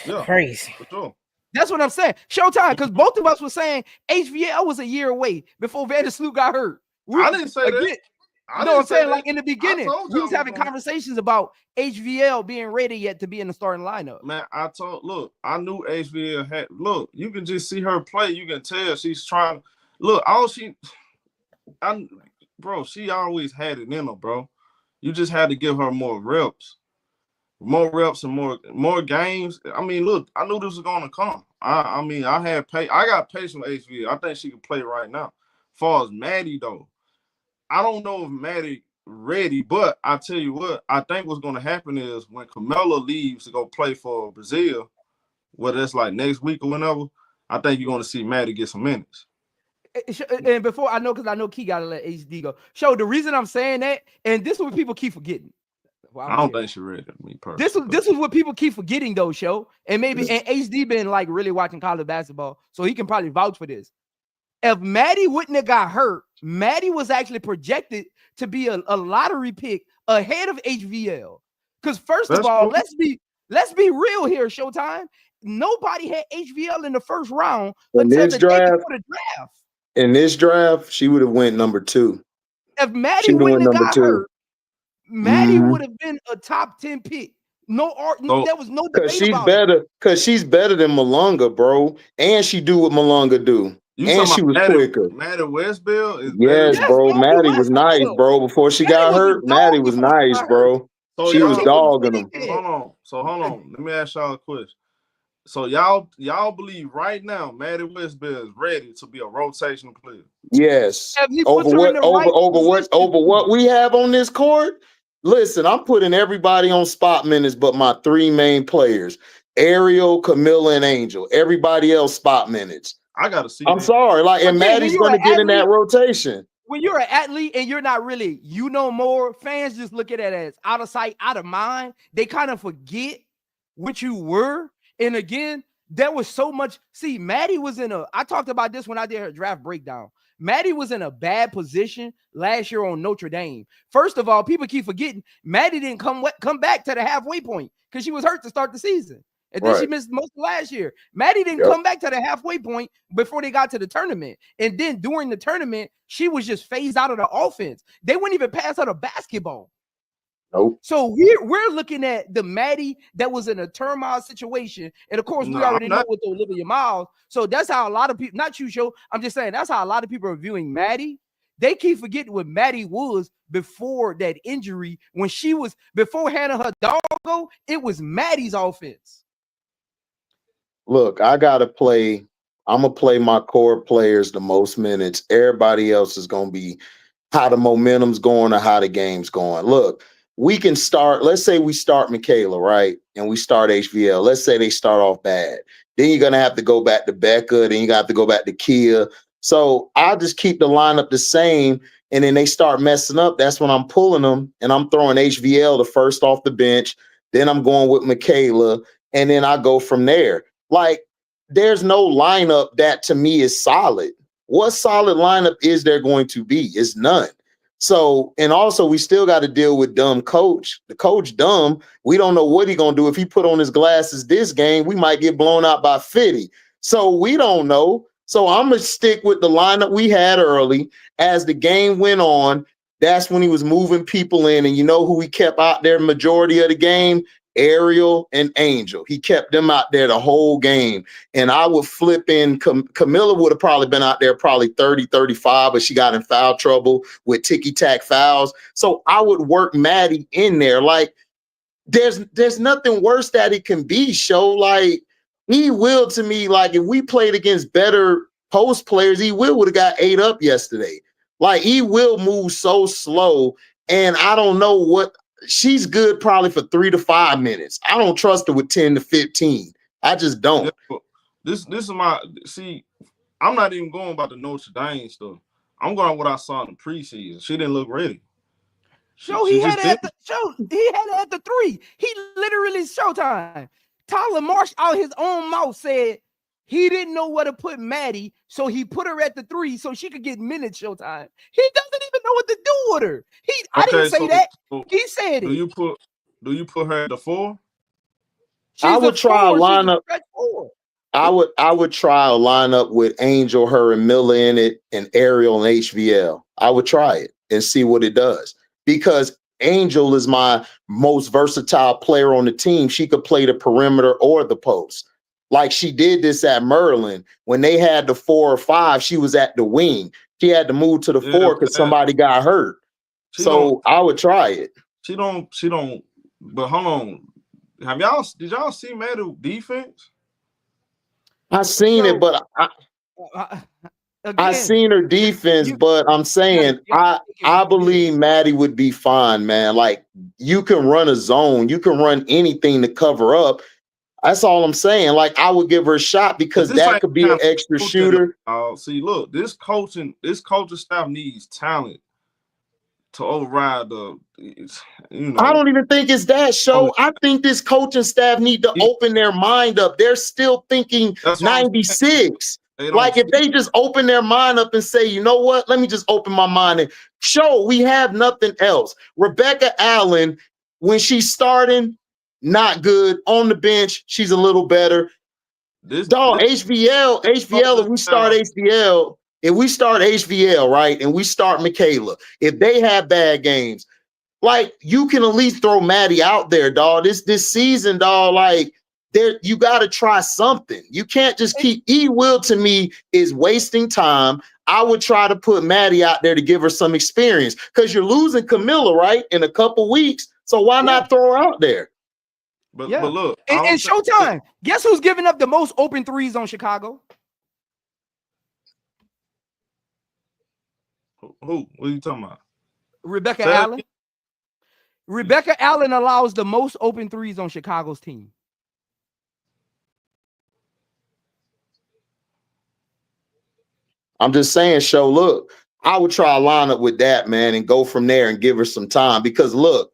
Yeah, crazy. For sure. That's what I'm saying. Showtime, because both of us were saying HVL was a year away before Vandersloot got hurt. I didn't say that. I'm saying like in the beginning, we was having conversations about HVL being ready yet to be in the starting lineup. Man, I knew HVL had. Look, you can just see her play. You can tell she's trying. Look, she always had it in her, bro. You just had to give her more reps and more games. I mean, look, I knew this was gonna come. I got patience with HVL. I think she can play right now. As far as Maddie though, I don't know if Maddie ready. But I tell you what, I think what's going to happen is when Carmelo leaves to go play for Brazil, whether it's like next week or whenever, I think you're going to see Maddie get some minutes. And before I know, because I know Key got to let HD go. So the reason I'm saying that, and this is what people keep forgetting. I don't think she's ready. Me personally. This is what people keep forgetting, though, Show. And maybe and HD been like really watching college basketball, so he can probably vouch for this. If Maddie wouldn't have got hurt, Maddie was actually projected to be a lottery pick ahead of HVL. Because first of all, let's be real here, Showtime. Nobody had HVL in the first round until the day before the draft. In this draft, she would have went number 2. If Maddie wouldn't have got hurt, Maddie would have been a top 10 pick. There was no debate about it. Because she's better than Malunga, bro. And she do what Malunga do. And she was quicker. Maddie Westbell is yes, bro. Maddie was nice, bro. Before she got hurt, Maddie was nice, bro. She was dogging them. Hold on. Let me ask y'all a question. So y'all believe right now Maddie Westbell is ready to be a rotation player? Yes. Over what we have on this court? Listen, I'm putting everybody on spot minutes but my 3 main players. Ariel, Camilla, and Angel. Everybody else spot minutes. I gotta see. I'm sorry. And Maddie's gonna get in that rotation. When you're an athlete and you're not really, more, fans just look at it as out of sight, out of mind. They kind of forget what you were. And again, there was so much. See, Maddie was I talked about this when I did her draft breakdown. Maddie was in a bad position last year on Notre Dame. First of all, people keep forgetting Maddie didn't come back to the halfway point because she was hurt to start the season. And then she missed most of last year. Maddie didn't come back to the halfway point before they got to the tournament. And then during the tournament, she was just phased out of the offense. They wouldn't even pass her the basketball. Nope. So we're looking at the Maddie that was in a turmoil situation. And of course, we already know with Olivia Miles. So that's how a lot of people, not you, Show, I'm just saying that's how a lot of people are viewing Maddie. They keep forgetting what Maddie was before that injury. When she was, before Hannah her dog go, it was Maddie's offense. Look, I'm going to play my core players the most minutes. Everybody else is going to be how the momentum's going or how the game's going. Look, we can start, let's say we start Michaela, right? And we start HVL. Let's say they start off bad. Then you're going to have to go back to Becca. Then you got to go back to Kia. So I'll just keep the lineup the same. And then they start messing up. That's when I'm pulling them and I'm throwing HVL the first off the bench. Then I'm going with Michaela. And then I go from there. There's no lineup that to me is solid. What solid lineup is there going to be? It's none. So, and also we still got to deal with dumb coach. The coach dumb. We don't know what he gonna do. If he put on his glasses this game, we might get blown out by 50. So we don't know. So I'm gonna stick with the lineup we had early. As the game went on, that's when he was moving people in. And you know who he kept out there majority of the game? Ariel and Angel. He kept them out there the whole game. And I would flip in. Camilla would have probably been out there probably 30, 35, but she got in foul trouble with ticky-tack fouls. So I would work Maddie in there. There's nothing worse that it can be, Show. He will, to me, if we played against better post players, he would have got 8 up yesterday. He will move so slow. And I don't know what. She's good probably for 3 to 5 minutes. I don't trust her with 10 to 15. I just don't. This is my I'm not even going about the Notre Dame stuff. I'm going on what I saw in the preseason. She didn't look ready. He had it at the 3. He literally Showtime. Tyler Marsh out his own mouth said he didn't know where to put Maddie, so he put her at the 3 so she could get minutes. Showtime. He doesn't even know what to do with her. I didn't say that. He said it. Do you put her at the 4? I would try a lineup. I would try a lineup with Angel, her, and Miller in it, and Ariel and HVL. I would try it and see what it does, because Angel is my most versatile player on the team. She could play the perimeter or the post. She did this at Maryland. When they had the 4 or 5, she was at the wing. She had to move to the 4 because somebody got hurt. So I would try it. She don't. But hold on. Did y'all see Maddie defense? I seen it, but I seen her defense, but I'm saying I believe Maddie would be fine, man. Like you can run a zone, you can run anything to cover up. That's all I'm saying. Like I would give her a shot because that could be an extra shooter. See, look, this coaching staff needs talent to override the, I don't even think it's that show. I think this coaching staff need to open their mind up. They're still thinking 96. Like if they just open their mind up and say, you know what, let me just open my mind and show we have nothing else. Rebecca Allen, when she's starting, not good. On the bench, she's a little better. HVL, if we start HVL, right, and we start Michaela, if they have bad games, like you can at least throw Maddie out there, dog. This season, dog, like there you got to try something. You can't just keep Will to me is wasting time. I would try to put Maddie out there to give her some experience because you're losing Camilla, right, in a couple weeks. So why not throw her out there? But look, it's showtime. Guess who's giving up the most open threes on Chicago? Who? What are you talking about? Rebecca Allen. Rebecca Allen allows the most open threes on Chicago's team. I'm just saying, show, look, I would try a lineup with that, man, and go from there and give her some time because, look,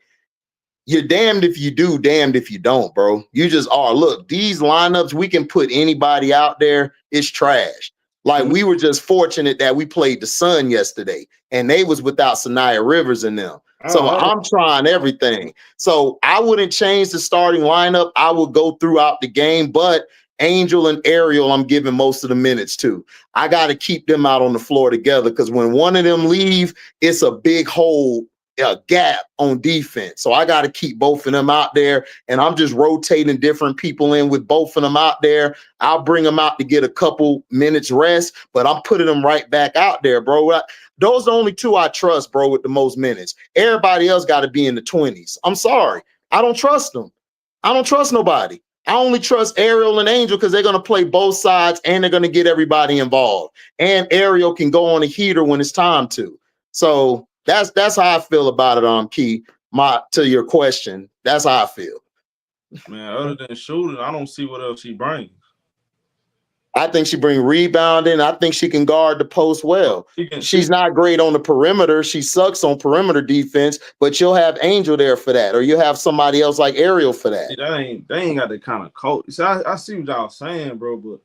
you're damned if you do, damned if you don't, bro. You just are. Look, these lineups, we can put anybody out there. It's trash. Like, we were just fortunate that we played the Sun yesterday, and they was without Sanaya Rivers in them. So I'm trying everything. So I wouldn't change the starting lineup. I would go throughout the game, but Angel and Ariel, I'm giving most of the minutes to. I got to keep them out on the floor together because when one of them leave, it's a big hole, a gap on defense. So I got to keep both of them out there, and I'm just rotating different people in with both of them out there. I'll bring them out to get a couple minutes rest, but I'm putting them right back out there, bro. Those are the only two I trust, bro, with the most minutes. Everybody else got to be in the 20s. I'm sorry. I don't trust them. I don't trust nobody. I only trust Ariel and Angel because they're going to play both sides and they're going to get everybody involved. And Ariel can go on a heater when it's time to. So that's how I feel about it, Key. To your question, that's how I feel. Man, other than shooting, I don't see what else she brings. I think she brings rebounding. I think she can guard the post well. She's not great on the perimeter. She sucks on perimeter defense, but you'll have Angel there for that, or you'll have somebody else like Ariel for that. See, they ain't got the kind of coach. See, I see what y'all saying, bro, but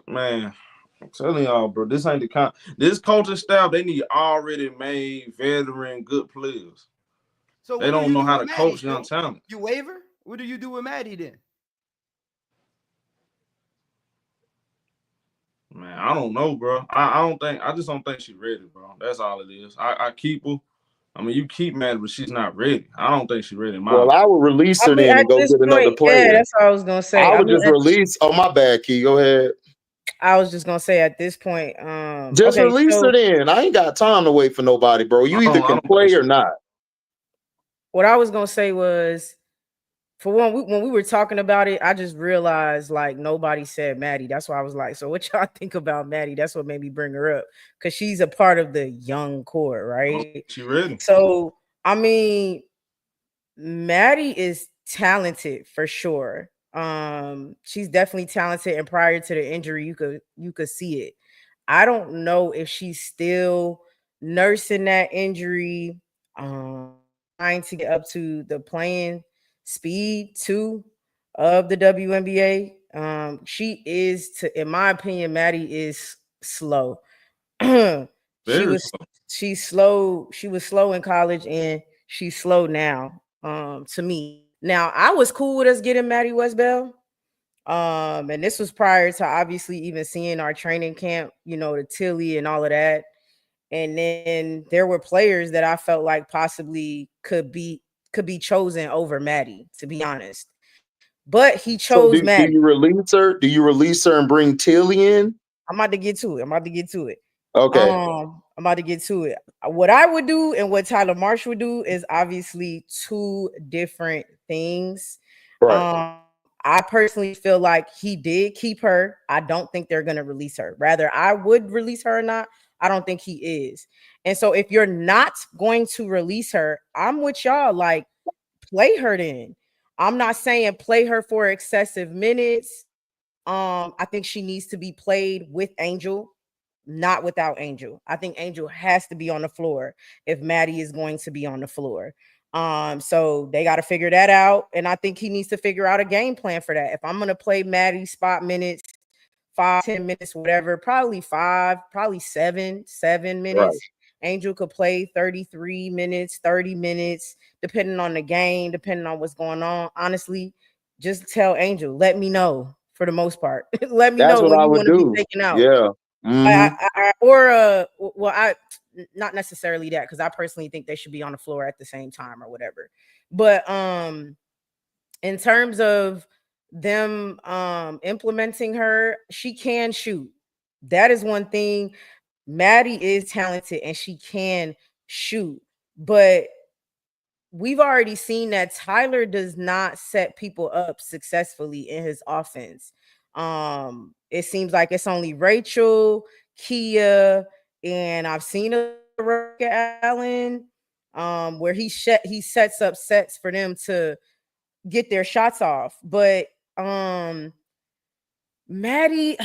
man, I'm telling y'all, bro, this ain't the kind. This coaching staff, they need already made veteran good players. So they don't know how to coach young talent. You waiver? What do you do with Maddie then? Man, I don't know, bro. I just don't think she's ready, bro. That's all it is. I keep her. I mean, you keep Maddie, but she's not ready. I don't think she's ready. Well, I would release her then and go get another player. Yeah, that's what I was gonna say. I would just release. Oh, my bad, Key. Go ahead. I was just gonna say at this point, just release her then. I ain't got time to wait for nobody, bro. You either can play or not. What I was gonna say was, for one, when we were talking about it, I just realized like nobody said Maddie. That's why I was like, so what y'all think about Maddie? That's what made me bring her up because she's a part of the young core, right? She ready. So I mean, Maddie is talented for sure. She's definitely talented, and prior to the injury, you could see it. I don't know if she's still nursing that injury, trying to get up to the playing speed too of the WNBA. She is, in my opinion, Maddie is slow. She's slow. She was slow in college, and she's slow now. To me, now I was cool with us getting Maddie Westbell. And this was prior to obviously even seeing our training camp, the Tilly and all of that. And then there were players that I felt like possibly could be chosen over Maddie, to be honest. But he chose Maddie. Do you release her? Do you release her and bring Tilly in? I'm about to get to it. Okay. I'm about to get to it. What I would do and what Tyler Marsh would do is obviously two different things. Right. I personally feel like he did keep her. I don't think they're going to release her. Rather, I would release her or not. I don't think he is. And so if you're not going to release her, I'm with y'all. Like, play her then. I'm not saying play her for excessive minutes. I think she needs to be played with Angel, not without Angel. I think Angel has to be on the floor if Maddie is going to be on the floor. So they got to figure that out. And I think he needs to figure out a game plan for that. If I'm going to play Maddie spot minutes, 5-10 minutes, whatever, probably 7 minutes. Right. Angel could play 33 minutes, 30 minutes, depending on the game, depending on what's going on. Honestly, just tell Angel, let me know for the most part. Let me That's know what when I you would want to be do. taken out. Yeah. Not necessarily that, because I personally think they should be on the floor at the same time or whatever. But in terms of them implementing her, she can shoot. That is one thing. Maddie is talented and she can shoot, but we've already seen that Tyler does not set people up successfully in his offense. It seems like it's only Rachel, Kia, and I've seen a Allen where he sets up sets for them to get their shots off. But Maddie,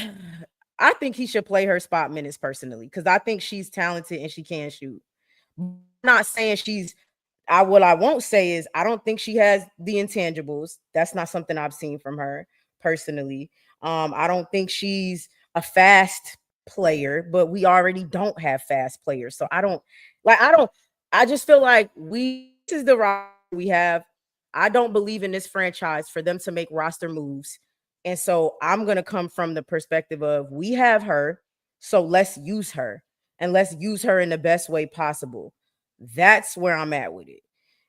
I think he should play her spot minutes personally, because I think she's talented and she can shoot. I'm not saying she's what I won't say is I don't think she has the intangibles. That's not something I've seen from her personally. I don't think she's a fast player, but we already don't have fast players. So I just feel like this is the roster we have. I don't believe in this franchise for them to make roster moves. And so I'm going to come from the perspective of we have her, so let's use her, and let's use her in the best way possible. That's where I'm at with it.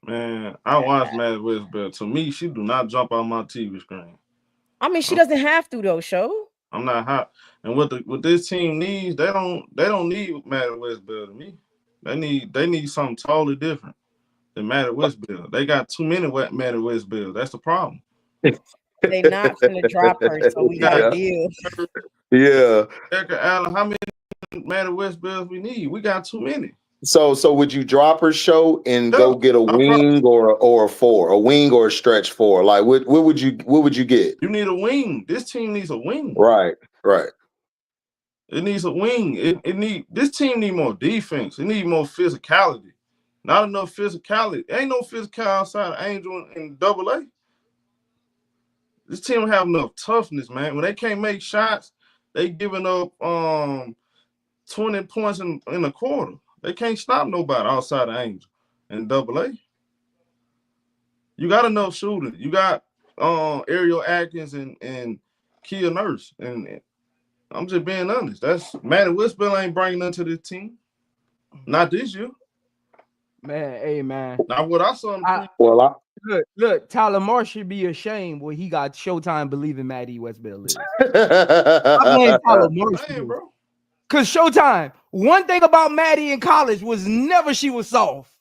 Man, I watch Maddie Westbell. To me, she do not jump on my TV screen. I mean, she doesn't have to though, show. I'm not hot. And what this team needs, they don't need Maddie Westbell to me. They need something totally different than Maddie Westbell. They got too many Maddie Westbell. That's the problem. They not gonna drop her, so we got to deal. Yeah. Erica Allen, how many Maddie Westbells we need? We got too many. So would you drop her show and go get a wing or a four, a wing or a stretch four? Like what would you get? You need a wing. This team needs a wing. Right. It needs a wing. This team need more defense. It need more physicality. Not enough physicality. Ain't no physical outside of Angel and AA. This team don't have enough toughness, man. When they can't make shots, they giving up 20 points in a quarter. They can't stop nobody outside of Angel and AA. You got enough shooting. You got Ariel Atkins and Kia Nurse. And I'm just being honest. That's Maddie Westbell ain't bringing nothing to this team. Not this year. Man, hey man. Not what I saw. Look, Tyler Marsh should be ashamed when he got Showtime believing Maddie Westbell is. I blame Tyler Marsh, bro. Because Showtime, one thing about Maddie in college was never she was soft.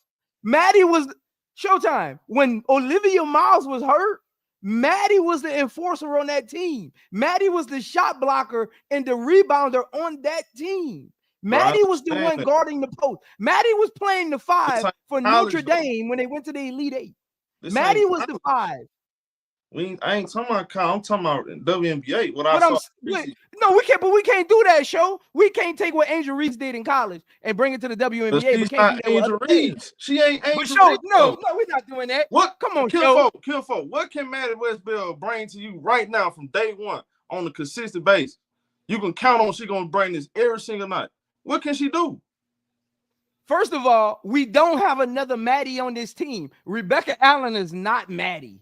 Maddie was Showtime. When Olivia Miles was hurt, Maddie was the enforcer on that team. Maddie was the shot blocker and the rebounder on that team. Maddie was the one guarding the post. Maddie was playing the 5 for Notre Dame when they went to the Elite 8. Maddie was the 5. I ain't talking about Kyle. I'm talking about WNBA. We can't do that, show. We can't take what Angel Reese did in college and bring it to the WNBA. She's not Angel Reese. She ain't Angel Reese. No, we're not doing that. What? Come on, Kill What can Maddie Westbell bring to you right now from day one on a consistent basis? You can count on she gonna bring this every single night. What can she do? First of all, we don't have another Maddie on this team. Rebecca Allen is not Maddie.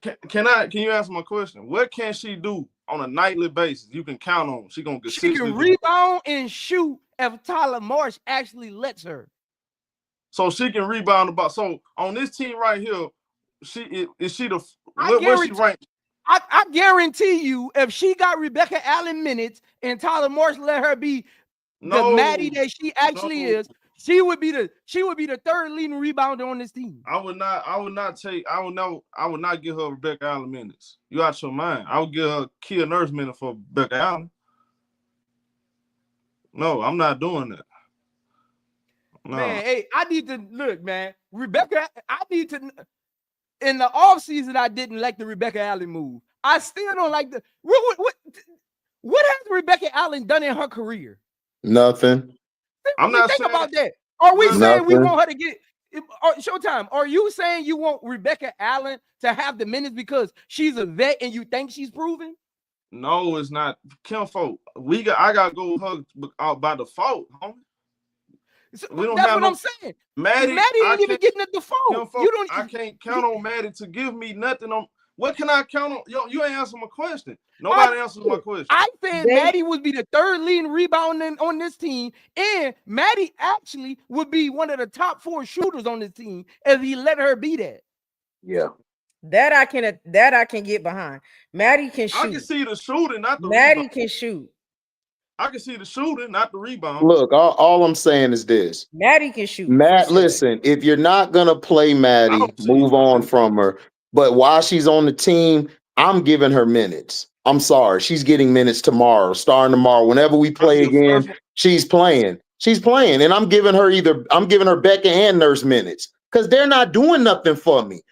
Can you answer my question? What can she do on a nightly basis? You can count on. She can rebound and shoot if Tyler Marsh actually lets her. So she can rebound the ball. So on this team right here, where's she ranked? I guarantee you, if she got Rebecca Allen minutes and Tyler Marsh let her be the Maddie that she actually is, She would be the third leading rebounder on this team. I would not give her Rebecca Allen minutes. You out your mind. I would give her Kia Nurse minutes for Rebecca Allen. No, I'm not doing that. No. Man, hey, I need to look, man. Rebecca, I need to. In the offseason, I didn't like the Rebecca Allen move. I still don't like the. What has Rebecca Allen done in her career? Nothing. I'm not think saying about that. Are we saying we Nothing. want her to get Showtime? Are you saying you want Rebecca Allen to have the minutes because she's a vet and you think she's proven? No, it's not. Kim Folk, I gotta go with her by default, homie. So We don't that's have what I'm saying. Maddie ain't even getting the default. Folk, I can't count on Maddie to give me nothing on. What can I count on? Yo, you ain't answering my question. Nobody answers my question. I think Maddie would be the third leading rebounder on this team, and Maddie actually would be one of the top 4 shooters on this team if he let her be that. Yeah. That I can get behind. Maddie can shoot. I can see the shooting, not the Maddie rebound. can shoot. I can see the shooting, not the rebound. Look, all I'm saying is this. Maddie can shoot. Matt, listen, if you're not gonna play Maddie, move on from her. But while she's on the team, I'm giving her minutes. I'm sorry. She's getting minutes tomorrow, starting tomorrow. Whenever we play again, she's playing. She's playing. And I'm giving her Becca and Nurse minutes because they're not doing nothing for me.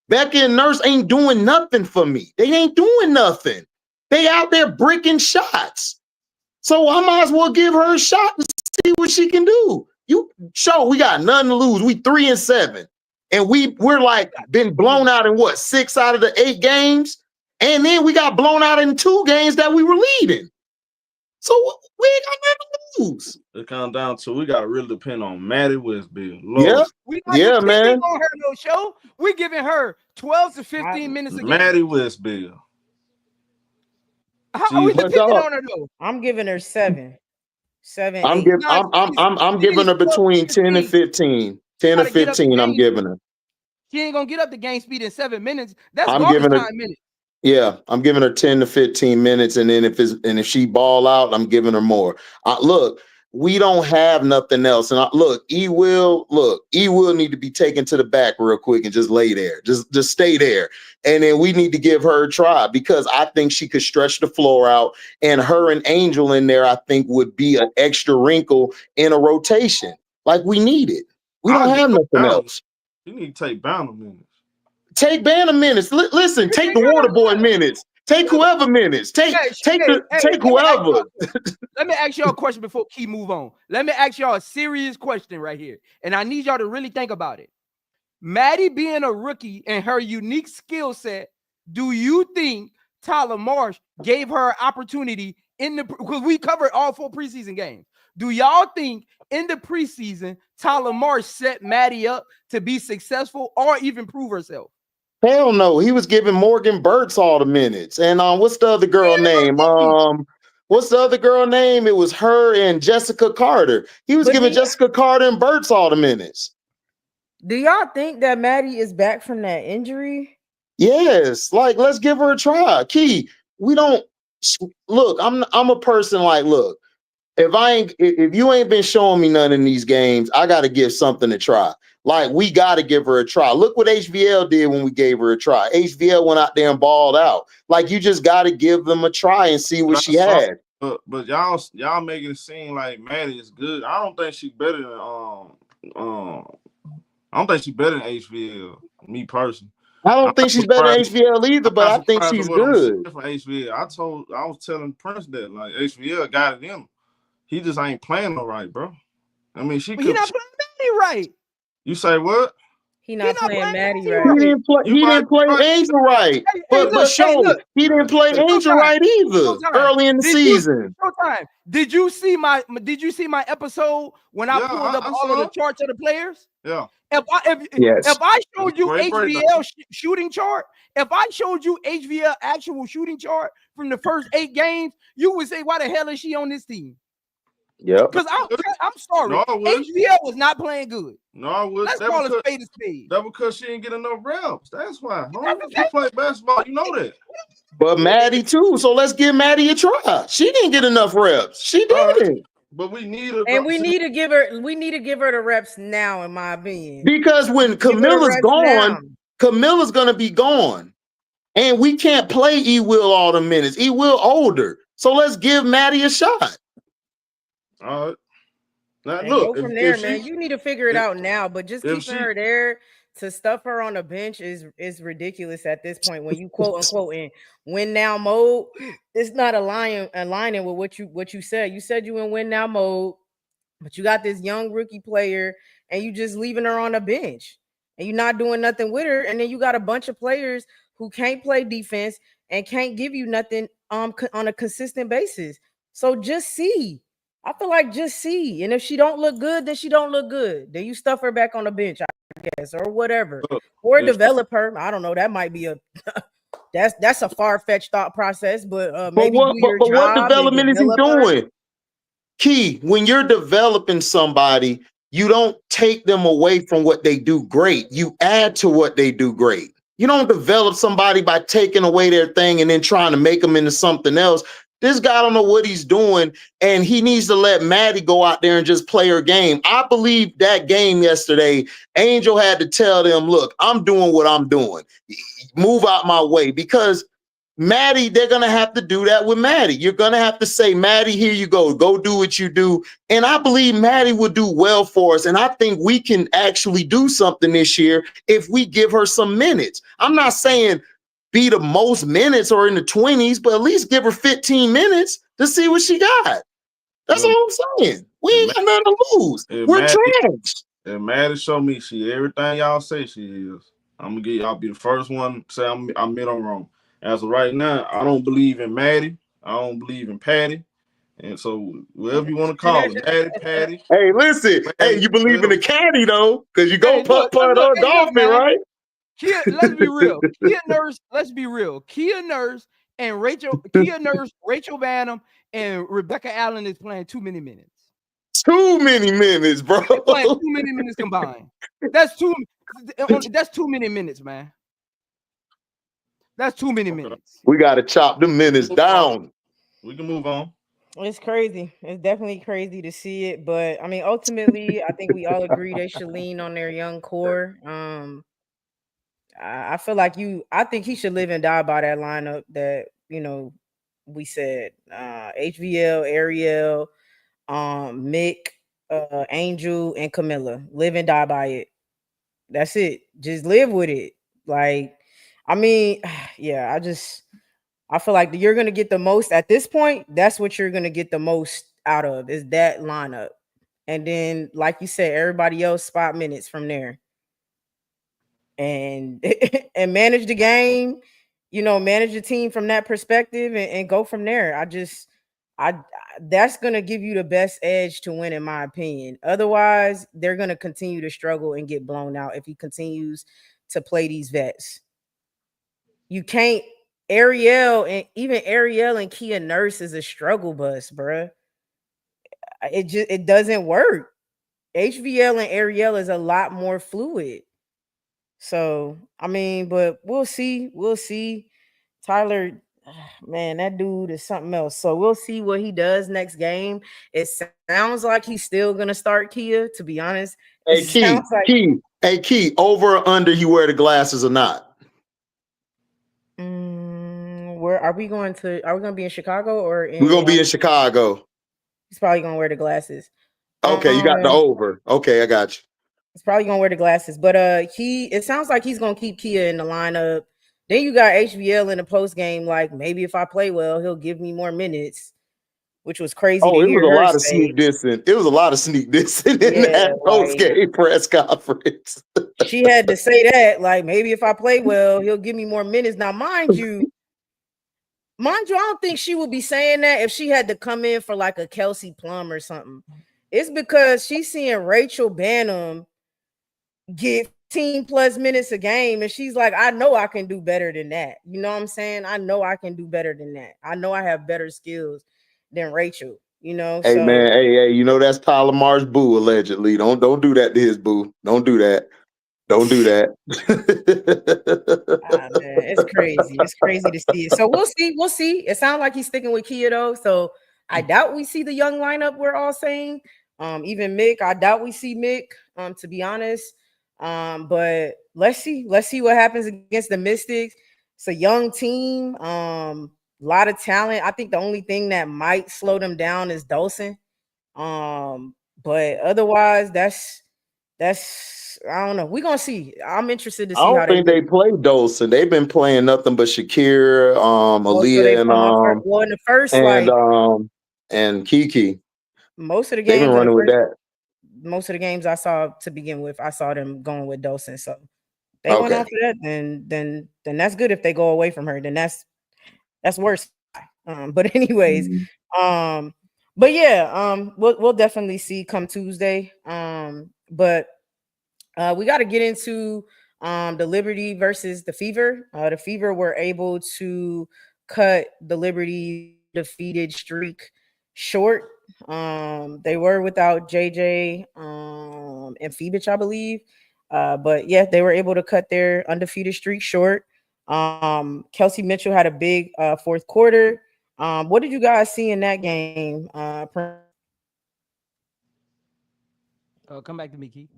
Becca and Nurse ain't doing nothing for me. They ain't doing nothing. They out there bricking shots. So I might as well give her a shot and see what she can do. We got nothing to lose. We 3-7. And we're like been blown out in what, 6 out of the 8 games? And then we got blown out in 2 games that we were leading. So we ain't got nothing to lose. It comes down to we gotta really depend on Maddie Westbill. Yeah. We not Yeah, man. on her no show. We're giving her 12 to 15 minutes a game. Maddie Westbill. How are we depending on her though? I'm giving her 7. 7. I'm giving her between 10 and 15. 10 or 15, I'm giving her. She ain't gonna get up to game speed in 7 minutes. That's I'm garbage giving her time minutes. Yeah, I'm giving her 10 to 15 minutes, and then if she ball out, I'm giving her more. Look, we don't have nothing else, and E will need to be taken to the back real quick and just lay there, just stay there, and then we need to give her a try because I think she could stretch the floor out, and her and Angel in there, I think would be an extra wrinkle in a rotation like we need it. We don't have nothing else. You need to take Banner minutes. Take Banner minutes. Listen, take the Water Boy minutes. Take whoever minutes. Take whoever. Let me ask y'all a question before Key move on. Let me ask y'all a serious question right here. And I need y'all to really think about it. Maddie being a rookie and her unique skill set, do you think Tyler Marsh gave her an opportunity because we covered all 4 preseason games. Do y'all think in the preseason, Tyler Marsh set Maddie up to be successful or even prove herself? Hell no. He was giving Morgan Burt's all the minutes. And what's the other girl name? What's the other girl name? It was her and Jessica Carter. He was giving Jessica Carter and Burt's all the minutes. Do y'all think that Maddie is back from that injury? Yes. Like, let's give her a try. Key, we don't look, I'm a person like, look, if you ain't been showing me none in these games, I got to give something to try. Like, we got to give her a try. Look what HVL did when we gave her a try. HVL went out there and balled out. Like, you just got to give them a try and see what she had. But y'all making it seem like Maddie is good. I don't think she's better than HVL. Me personally. I don't think she's better than HVL either, but I think she's good. From HVL, I was telling Prince that like HVL got it in him. He just ain't playing no right, bro. I mean, he not playing Maddie right. You say what? He not playing Maddie right. He didn't play Angel right. He didn't play Angel right either early in the season. Did you see my episode when I pulled up all of the charts of the players? Yeah. If I showed you HVL shooting chart, if I showed you HVL actual shooting chart from the first 8 games, you would say, why the hell is she on this team? Yeah. Because I'm sorry. No, HVL was not playing good. No, I would. Let's call it spade a spade. That's because she didn't get enough reps. That's why. She played basketball. You know that. But Maddie too. So let's give Maddie a try. She didn't get enough reps. She didn't. But we need a And we need to give her the reps now, in my opinion. Because when Give her the Camilla's reps gone, now. Camilla's gonna be gone. And we can't play E Will all the minutes. E Will older. So let's give Maddie a shot. All right. Now And look, go from if there, she, man. You need to figure it out now, but just if keeping she, her there to stuff her on the bench is ridiculous at this point. When you quote unquote in win now mode, it's not aligning with what you said. You said you in win now mode, but you got this young rookie player and you just leaving her on the bench and you're not doing nothing with her. And then you got a bunch of players who can't play defense and can't give you nothing on a consistent basis. So just see. I feel like just see. And if she don't look good, then she don't look good. Then you stuff her back on the bench, I guess, or whatever. look, Or if- develop her. I don't know. That might be a that's a far-fetched thought process, but But maybe what do your but what job and development is he develop her. doing? Key, when you're developing somebody, you don't take them away from what they do great. You add to what they do great. You don't develop somebody by taking away their thing and then trying to make them into something else. This guy don't know what he's doing, and he needs to let Maddie go out there and just play her game. I believe that game yesterday, Angel had to tell them, look, I'm doing what I'm doing. Move out my way, because Maddie, they're going to have to do that with Maddie. You're going to have to say, Maddie, here you go. Go do what you do. And I believe Maddie will do well for us. And I think we can actually do something this year if we give her some minutes. I'm not saying be the most minutes or in the 20s, but at least give her 15 minutes to see what she got. That's all I'm saying. We ain't got nothing to lose. We're trash. If Maddie show me she everything y'all say she is, I'll be the first one to say I'm wrong. As of right now, I don't believe in Maddie. I don't believe in Patty. And so whatever you want to call it, Maddie, Patty. Hey, listen. Maddie, Hey, you believe in the caddy, though, because you go putt or golfing, right? Kia, let's be real. Kia Nurse, let's be real. Kia Nurse and Rachel Banham, and Rebecca Allen is playing too many minutes. Too many minutes, bro. They're playing too many minutes combined. That's too many minutes, man. That's too many minutes. We got to chop the minutes down. We can move on. It's crazy. It's definitely crazy to see it, but I mean, ultimately, I think we all agree they should lean on their young core. I feel like I think he should live and die by that lineup that we said. HVL, Ariel, Mick, Angel, and Camilla. Live and die by it. That's it. Just live with it. Like, I mean, yeah, I feel like you're gonna get the most at this point. That's what you're gonna get the most out of, is that lineup. And then, like you said, everybody else spot minutes from there. And and manage the game, manage the team from that perspective and go from there. That's gonna give you the best edge to win, in my opinion. Otherwise, they're gonna continue to struggle and get blown out if he continues to play these vets. You can't. Ariel and Kia Nurse is a struggle bus, bruh. It doesn't work. HVL and Ariel is a lot more fluid. So, I mean, but we'll see. We'll see. Tyler, man, that dude is something else. So we'll see what he does next game. It sounds like he's still gonna start Kia, to be honest. Hey, Key, over or under, you wear the glasses or not? Where are we going to? Are we going to be in Chicago or we're going to be in Chicago? He's probably going to wear the glasses. Okay, you got the over. Okay, I got you. He's probably going to wear the glasses, but it sounds like he's going to keep Kia in the lineup. Then you got HVL in the post game. Like, maybe if I play well, he'll give me more minutes, which was crazy. Oh, it was a lot of sneak dissing. It was a lot of sneak dissing in that post game press conference. She had to say that, like, maybe if I play well, he'll give me more minutes. Now, mind you, I don't think she would be saying that if she had to come in for like a Kelsey Plum or something. It's because she's seeing Rachel Banham get 15+ minutes a game, and she's like, I know I can do better than that. You know what I'm saying? I know I can do better than that. I know I have better skills than Rachel. Hey, man, hey, that's Tyler Mar's boo, allegedly. Don't do that to his boo. Don't do that. Don't do that. Man, it's crazy. It's crazy to see it. So we'll see. It sounds like he's sticking with Kia though. So I doubt we see the young lineup we're all saying. Even Mick, I doubt we see Mick, to be honest. But let's see what happens against the Mystics. It's a young team, a lot of talent. I think the only thing that might slow them down is Dolson. But otherwise, that's I don't know. We're gonna see. I'm interested to I see don't how they think do. they play Dolson. They've been playing nothing but Shakira, So they Aliyah, from my first, well, in the first, like and Kiki. most of the They've been games in the running with first, that. most of the games I saw to begin with, I saw them going with Dolson. So they went Okay. off of that, then that's good. If they go away from her, then that's worse. But anyways, Mhm. but yeah, we'll definitely see come Tuesday. But we got to get into the Liberty versus the Fever. The Fever were able to cut the Liberty defeated streak short. They were without JJ and Phoebich, I believe. But yeah, they were able to cut their undefeated streak short. Kelsey Mitchell had a big fourth quarter. What did you guys see in that game? Come back to me, Keith.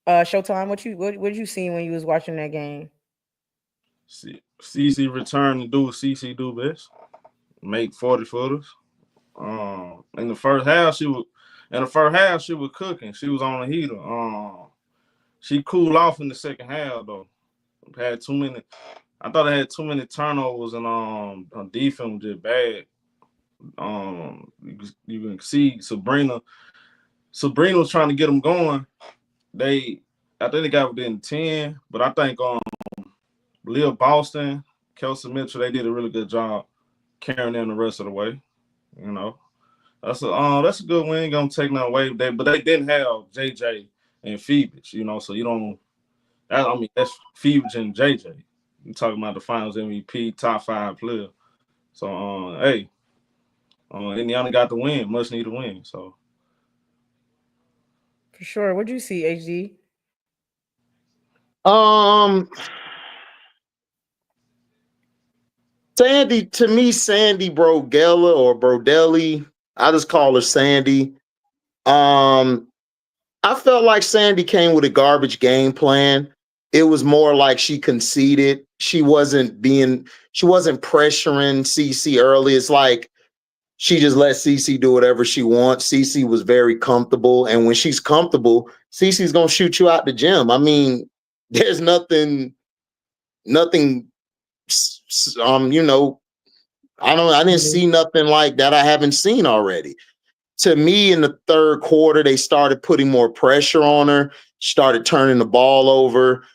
Showtime, what did you see when you was watching that game? CC return to do what CC do best, make 40-footers. In the first half, she was cooking. She was on the heater. She cooled off in the second half though. Had too many. I thought I had too many turnovers and her defense was just bad. You can see Sabrina was trying to get them going. I think they got within 10, but I think Leah Boston, Kelsey Mitchell, they did a really good job carrying them the rest of the way. You know, that's a good win. Gonna take nothing away. But they didn't have JJ and Phoebich, so you don't. That's Phoebich and JJ. You talking about the Finals MVP, top 5 player. So hey, Indiana got the win, much needed win. So For sure. What'd you see, HD? Sandy, to me, Sandy Brogella or Brodelli, I just call her Sandy. I felt like Sandy came with a garbage game plan. It was more like she conceded. She wasn't pressuring CC early. It's like she just let CC do whatever she wants. CC was very comfortable. And when she's comfortable, CC's gonna shoot you out the gym. I mean, there's nothing, I didn't see nothing like that I haven't seen already. To me, in the third quarter, they started putting more pressure on her, started turning the ball over.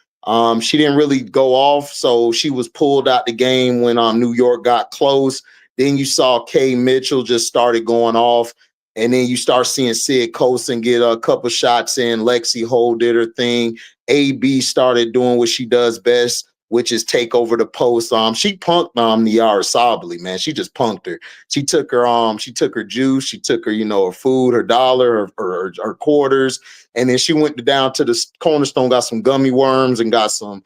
She didn't really go off, so she was pulled out the game when New York got close. Then you saw Kay Mitchell just started going off, and then you start seeing Sid Colson get a couple shots in. Lexi Holt did her thing. AB started doing what she does best, which is take over the post. She punked Niara Sabally, man. She just punked her. She took her juice, she took her, her food, her dollar, her quarters, and then she went down to the Cornerstone, got some gummy worms and got some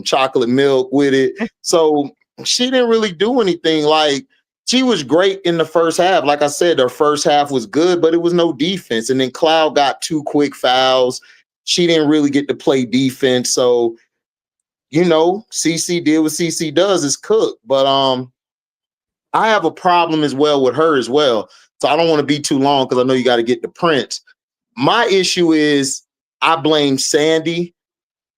chocolate milk with it. So she didn't really do anything. Like, she was great in the first half. Like I said, her first half was good, but it was no defense. And then Cloud got 2 quick fouls. She didn't really get to play defense. So, CC did what CC does, is cook. But I have a problem as well with her as well. So I don't want to be too long because I know you got to get the Prince. My issue is I blame Sandy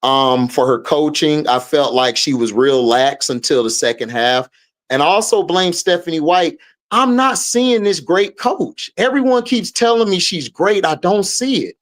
for her coaching. I felt like she was real lax until the second half. And I also blame Stephanie White. I'm not seeing this great coach. Everyone keeps telling me she's great. I don't see it.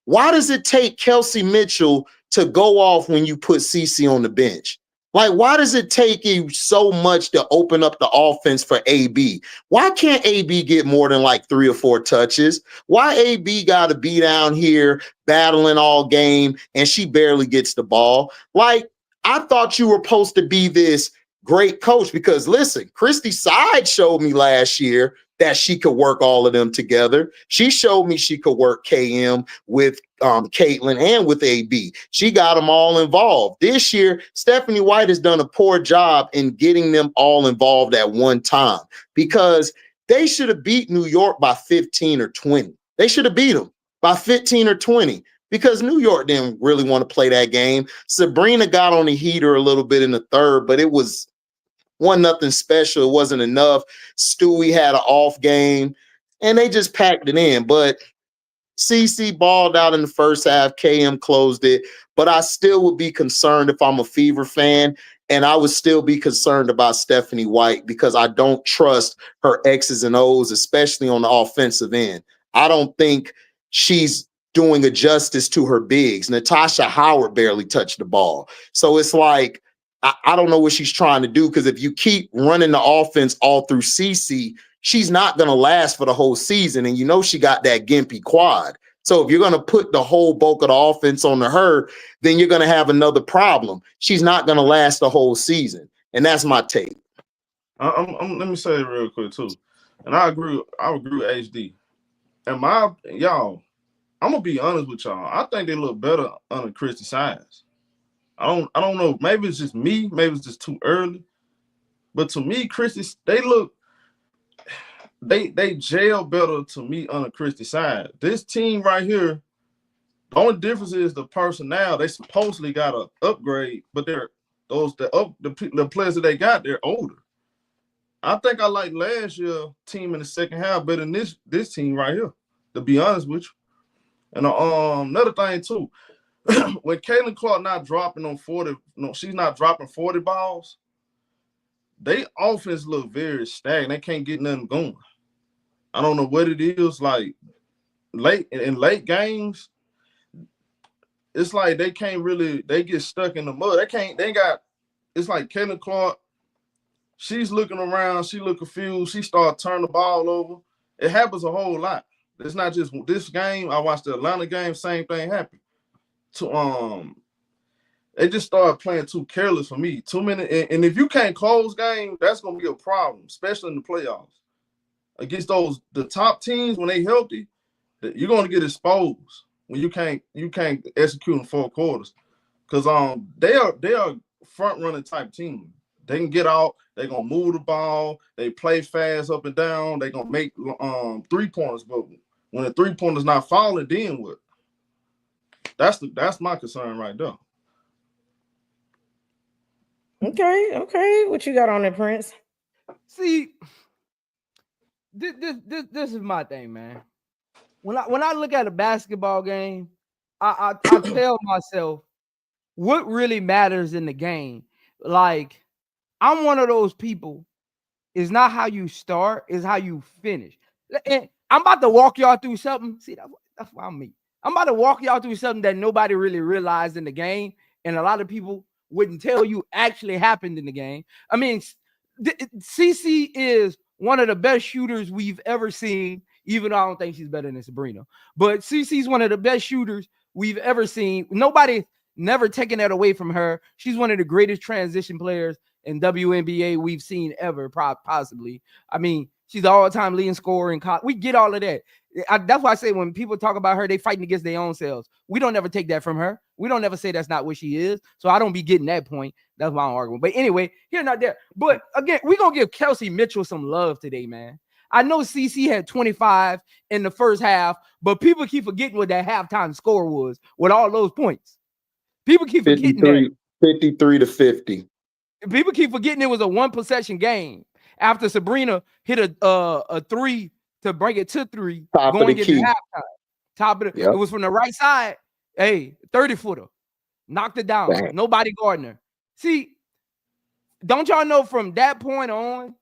Why does it take Kelsey Mitchell to go off when you put CC on the bench? Like, why does it take you so much to open up the offense for AB? Why can't AB get more than like 3 or 4 touches? Why AB got to be down here battling all game and she barely gets the ball? Like, I thought you were supposed to be this great coach because, listen, Christy Side showed me last year that she could work all of them together. She showed me she could work KM with Caitlin and with AB. She got them all involved. This year, Stephanie White has done a poor job in getting them all involved at one time because they should have beat New York by 15 or 20. They should have beat them by 15 or 20 because New York didn't really want to play that game. Sabrina got on the heater a little bit in the third, but it was nothing special. It wasn't enough. Stewie had an off game, and they just packed it in. But CC balled out in the first half. KM closed it. But I still would be concerned if I'm a Fever fan, and I would still be concerned about Stephanie White because I don't trust her X's and O's, especially on the offensive end. I don't think she's doing a justice to her bigs. Natasha Howard barely touched the ball. So it's like, I don't know what she's trying to do, because if you keep running the offense all through CC, she's not going to last for the whole season. And you know she got that gimpy quad. So if you're going to put the whole bulk of the offense on her, then you're going to have another problem. She's not going to last the whole season. And that's my take. Let me say it real quick, too. And I agree with HD. And y'all, I'm going to be honest with y'all. I think they look better under Christy size. I don't know. Maybe it's just me. Maybe it's just too early. But to me, Christy, they gel better to me under Christy side. This team right here, the only difference is the personnel. They supposedly got an upgrade, but the players that they got, they're older. I think I like last year team in the second half better than this team right here, to be honest with you. And another thing too, when Caitlin Clark not dropping on 40, she's not dropping 40 balls, they offense look very stagnant. They can't get nothing going. I don't know what it is. Like late games, it's like they get stuck in the mud. It's like Caitlin Clark, she's looking around, she look confused, she start turning the ball over. It happens a whole lot. It's not just this game. I watched the Atlanta game, same thing happened. They just started playing too careless for me. Too many, and if you can't close games, that's gonna be a problem, especially in the playoffs. Against the top teams, when they healthy, you're gonna get exposed when you can't execute in 4 quarters. Because they are front running type team. They can get out, they're gonna move the ball, they play fast up and down, they're gonna make 3-pointers, but when the 3-pointer's not falling, then what? That's my concern right there. Okay. What you got on there, Prince? See, this is my thing, man. When I look at a basketball game, I tell myself what really matters in the game. Like, I'm one of those people. It's not how you start, it's how you finish. And I'm about to walk y'all through something. See, that's why I'm me. I'm about to walk y'all through something that nobody really realized in the game, and a lot of people wouldn't tell you actually happened in the game. I mean, CC is one of the best shooters we've ever seen, even though I don't think she's better than Sabrina. But CC's one of the best shooters we've ever seen. Nobody never taken that away from her. She's one of the greatest transition players in WNBA we've seen ever, possibly. I mean, she's the all-time leading scorer in college. We get all of that. That's why I say when people talk about her, they fighting against their own selves. We don't ever take that from her. We don't ever say that's not what she is. So I don't be getting that point. That's why I'm arguing. But anyway, here, not there. But again, we're going to give Kelsey Mitchell some love today, man. I know CC had 25 in the first half, but people keep forgetting what that halftime score was with all those points. People keep forgetting that. 53 to 50. People keep forgetting it was a 1-possession game after Sabrina hit a 3 to bring it to 3 going into halftime. Top of the, It was from the right side. Hey, 30-footer. Knocked it down. Damn. Nobody guarding her. See, don't y'all know from that point on,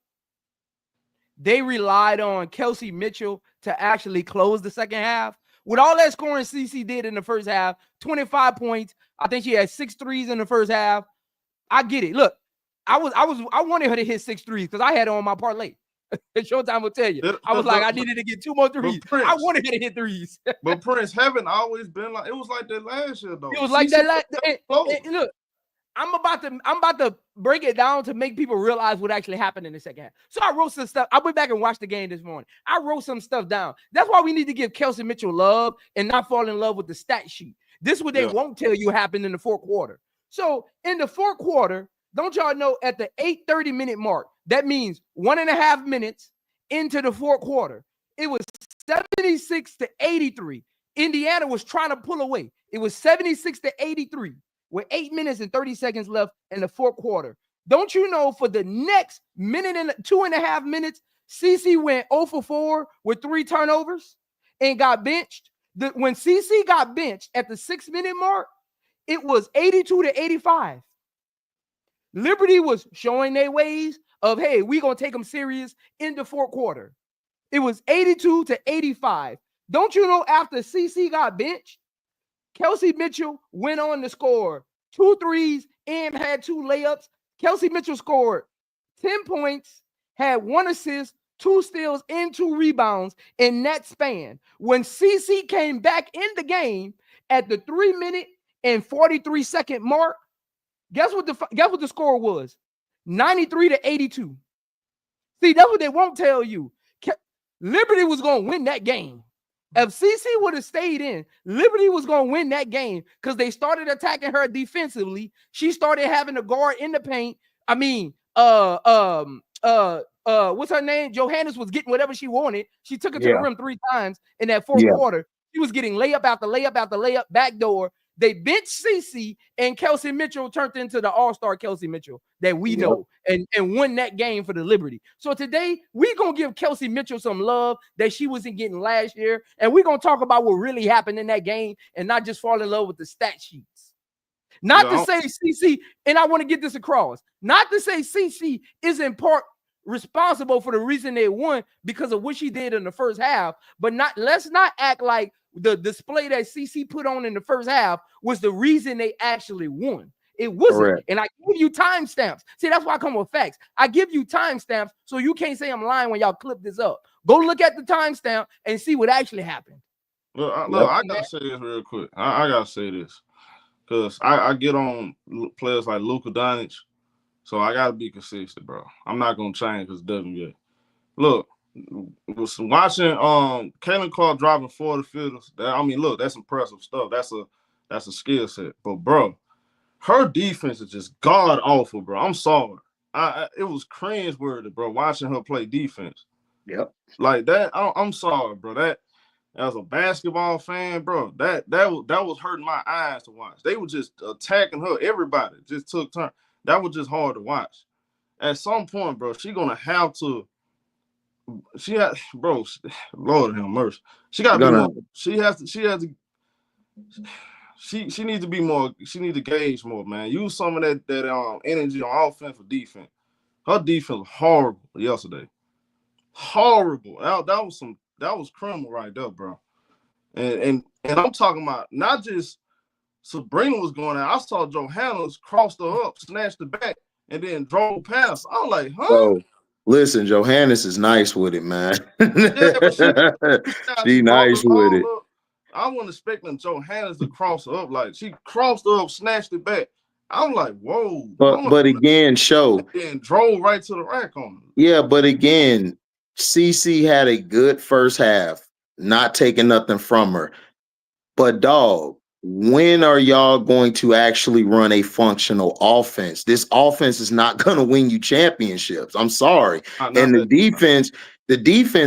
they relied on Kelsey Mitchell to actually close the second half. With all that scoring CC did in the first half, 25 points. I think she had 6 threes in the first half. I get it. Look, I wanted her to hit 6 threes because I had it on my parlay. Showtime will tell you. I was like, I needed to get 2 more threes. Prince, I wanted her to hit threes. But Prince, haven't always been like, it was like that last year though. It was like that look, I'm about to break it down to make people realize what actually happened in the second half. So I wrote some stuff. I went back and watched the game this morning. I wrote some stuff down. That's why we need to give Kelsey Mitchell love and not fall in love with the stat sheet. This is what they won't tell you happened in the fourth quarter. So in the fourth quarter, don't y'all know at the 8:30 minute mark, that means 1.5 minutes into the fourth quarter. It was 76-83. Indiana was trying to pull away. It was 76-83 with 8 minutes and 30 seconds left in the fourth quarter. Don't you know for the next minute and 2.5 minutes, CC went 0 for 4 with 3 turnovers and got benched. When CC got benched at the 6-minute mark, it was 82-85. Liberty was showing their ways of, hey, we're going to take them serious in the fourth quarter. It was 82-85. Don't you know after CC got benched, Kelsey Mitchell went on to score 2 threes and had 2 layups. Kelsey Mitchell scored 10 points, had 1 assist, 2 steals, and 2 rebounds in that span. When CC came back in the game at the 3-minute and 43-second mark, guess what the score was? 93-82. See, that's what they won't tell you. Liberty was going to win that game. If CC would have stayed in, Liberty was going to win that game because they started attacking her defensively. She started having a guard in the paint. I mean, what's her name? Johannes was getting whatever she wanted. She took it to the rim 3 times in that fourth quarter. She was getting layup after layup after layup, backdoor. They benched CC, and Kelsey Mitchell turned into the all-star Kelsey Mitchell that we know and won that game for the Liberty. So today, we're going to give Kelsey Mitchell some love that she wasn't getting last year, and we're going to talk about what really happened in that game and not just fall in love with the stat sheets. Not to say CC, and I want to get this across, not to say CC is in part responsible for the reason they won because of what she did in the first half, but let's not act like the display that CC put on in the first half was the reason they actually won. It wasn't. Correct. And I give you timestamps. See, that's why I come with facts. I give you timestamps so you can't say I'm lying when y'all clip this up. Go look at the timestamp and see what actually happened. Look, I gotta say this real quick. I gotta say this because I get on players like Luka Doncic, so I gotta be consistent, bro. I'm not gonna change because WNBA. Look, was watching Caitlin Clark driving 40 fitters. Look, that's impressive stuff. That's a skill set. But bro, her defense is just god awful, bro. I'm sorry. It was cringeworthy, bro, watching her play defense. Yep. Like that. I'm sorry, bro. That as a basketball fan, bro, that was hurting my eyes to watch. They were just attacking her. Everybody just took turn. That was just hard to watch. At some point, bro, she gonna have to. Lord have mercy. She got to be more. She needs to be more. She needs to gauge more, man. Use some of that energy on offense for defense. Her defense was horrible yesterday. Horrible. That was criminal right there, bro. And I'm talking about not just Sabrina was going out. I saw Johannes crossed her up, snatched the back, and then drove past. I was like, huh? Oh. Listen, Johannes is nice with it, man. She nice with it. I wasn't expecting Johannes to cross her up. Like, she crossed her up, snatched it back. I'm like, whoa. But again, and drove right to the rack on her. Yeah, but again, CC had a good first half, not taking nothing from her. But dog, when are y'all going to actually run a functional offense? This offense is not going to win you championships. I'm sorry. And the defense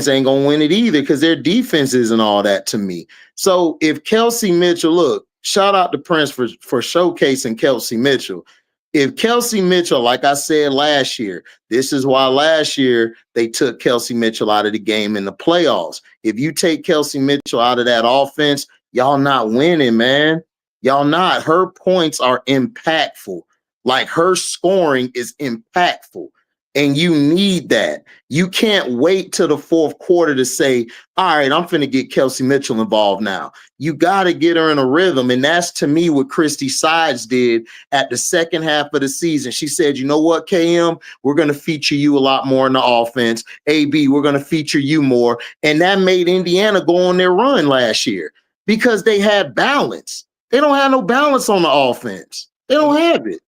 ain't going to win it either because their defense isn't all that to me. So if Kelsey Mitchell, look, shout out to Prince for showcasing Kelsey Mitchell. If Kelsey Mitchell, like I said last year, this is why last year they took Kelsey Mitchell out of the game in the playoffs. If you take Kelsey Mitchell out of that offense, y'all not winning, man. Y'all not. Her points are impactful. Like her scoring is impactful. And you need that. You can't wait till the fourth quarter to say, all right, I'm finna get Kelsey Mitchell involved now. You got to get her in a rhythm. And that's, to me, what Christy Sides did at the second half of the season. She said, you know what, KM, we're going to feature you a lot more in the offense. AB, we're going to feature you more. And that made Indiana go on their run last year because they had balance. They don't have no balance on the offense. They don't have it.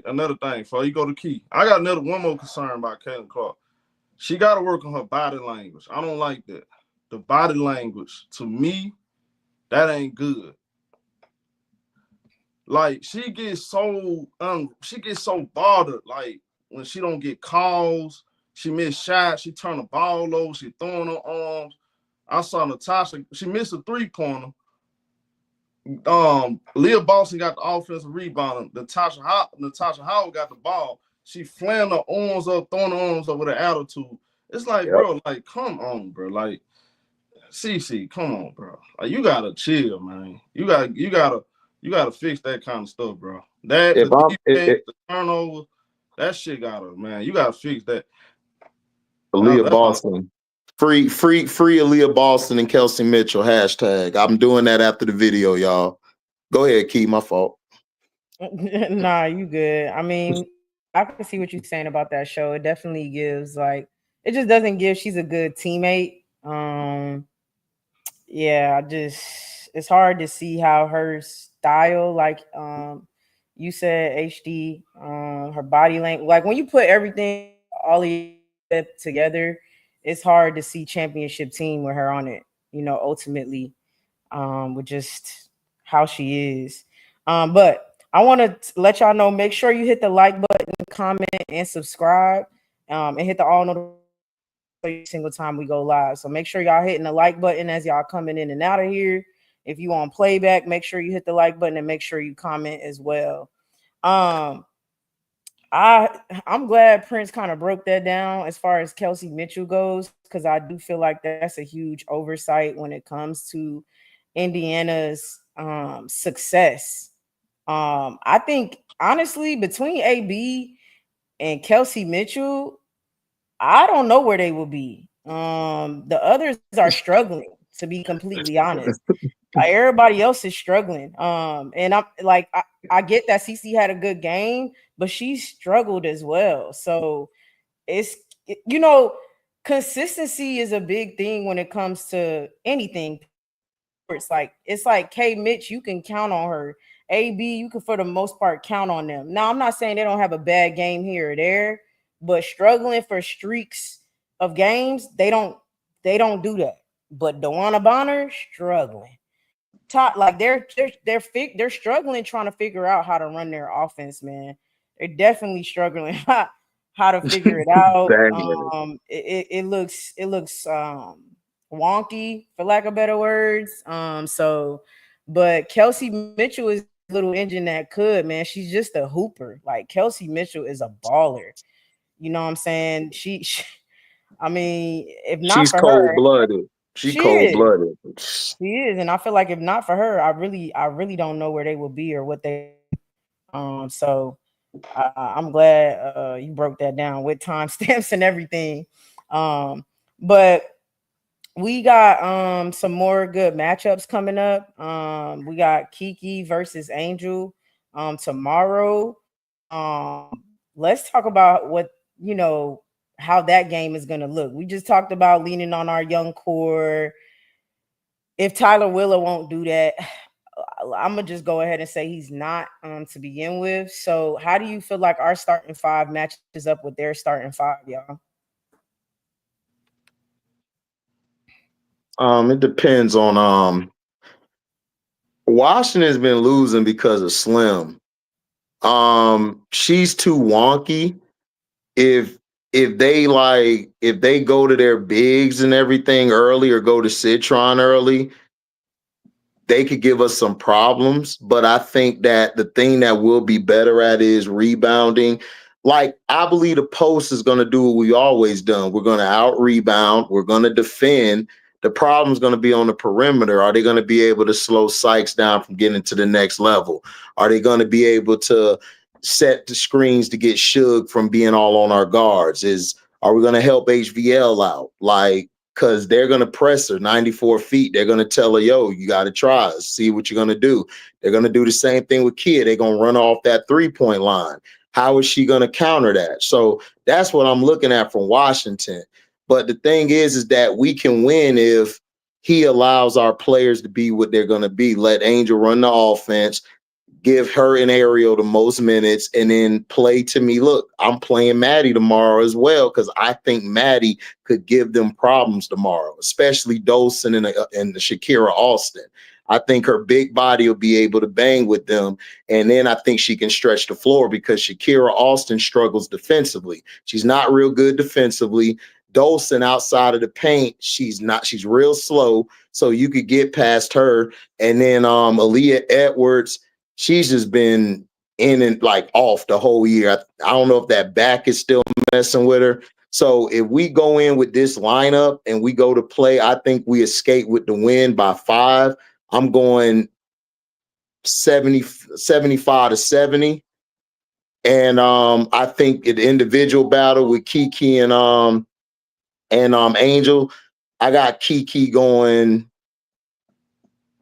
Another thing, before you go to Key, I got one more concern about Caitlin Clark. She got to work on her body language. I don't like that. The body language, to me, that ain't good. Like, she gets so bothered, like, when she don't get calls. She missed shots. She turned the ball over. She throwing her arms. I saw Natasha. She missed a 3-pointer. Leah Boston got the offensive rebound. Natasha Howard got the ball. She flaring her arms up, throwing her arms up with an attitude. It's like, bro, like, come on, bro. Like, CC, come on, bro. Like, you gotta chill, man. You gotta fix that kind of stuff, bro. That the defense, the turnover, that shit gotta, man. You gotta fix that. Aliyah Boston. Free Aliyah Boston and Kelsey Mitchell hashtag. I'm doing that after the video, y'all. Go ahead, Key. My fault. Nah, you good. I mean, I can see what you're saying about that show. It definitely gives it just doesn't give she's a good teammate. Yeah, it's hard to see how her style, like you said, HD, her body language, like when you put everything all together, it's hard to see championship team with her on it, ultimately, with just how she is. But I want to let y'all know, make sure you hit the like button, comment, and subscribe, and hit the all notifications every single time we go live. So make sure y'all hitting the like button as y'all coming in and out of here. If you on playback, make sure you hit the like button and make sure you comment as well. I'm glad Prince kind of broke that down as far as Kelsey Mitchell goes, because I do feel like that's a huge oversight when it comes to Indiana's success. I think honestly, between AB and Kelsey Mitchell, I don't know where they will be. The others are struggling, to be completely honest. Everybody else is struggling. And I'm like, I get that CC had a good game, but she struggled as well. So it's, consistency is a big thing when it comes to anything. It's like K Mitch, you can count on her. AB, you can for the most part count on them. Now, I'm not saying they don't have a bad game here or there, but struggling for streaks of games, they don't do that. But Dewana Bonner struggling. Like they're struggling trying to figure out how to run their offense, man. They're definitely struggling how to figure it out. It looks wonky, for lack of better words. But Kelsey Mitchell is a little engine that could, man. She's just a hooper. Like Kelsey Mitchell is a baller. You know what I'm saying? I mean, if not she's for cold-blooded. Her, She's cold-blooded. She is, and I feel like if not for her, I really don't know where they will be or what they. So I'm glad you broke that down with timestamps and everything. But we got some more good matchups coming up. We got Kiki versus Angel tomorrow. Let's talk about what how that game is going to look. We just talked about leaning on our young core. If Tyler Wheeler won't do that, I'm gonna just go ahead and say he's not to begin with. So how do you feel like our starting five matches up with their starting five, y'all? It depends on Washington's been losing because of Slim. She's too wonky. If they go to their bigs and everything early or go to Citron early, they could give us some problems. But I think that the thing that we'll be better at is rebounding. Like, I believe the post is going to do what we always done. We're going to out rebound. We're going to defend. The problem is going to be on the perimeter. Are they going to be able to slow Sykes down from getting to the next level? Are they going to be able to set the screens to get Suge from being all on our guards? Are we going to help HVL out? Like, because they're going to press her 94 feet. They're going to tell her, yo, you got to try us, see what you're going to do. They're going to do the same thing with Kia. They're going to run off that 3-point line. How is she going to counter that? So that's what I'm looking at from Washington. But the thing is that we can win if he allows our players to be what they're going to be. Let Angel run the offense, give her and Ariel the most minutes, and then play to me. Look, I'm playing Maddie tomorrow as well because I think Maddie could give them problems tomorrow, especially Dolson and the Shakira Austin. I think her big body will be able to bang with them. And then I think she can stretch the floor because Shakira Austin struggles defensively. She's not real good defensively. Dolson outside of the paint, she's real slow. So you could get past her. And then Aliyah Edwards, she's just been in and like off the whole year. I don't know if that back is still messing with her. So if we go in with this lineup and we go to play, I think we escape with the win by 5. I'm going 75 to 70. And I think the individual battle with Kiki and Angel, I got Kiki going,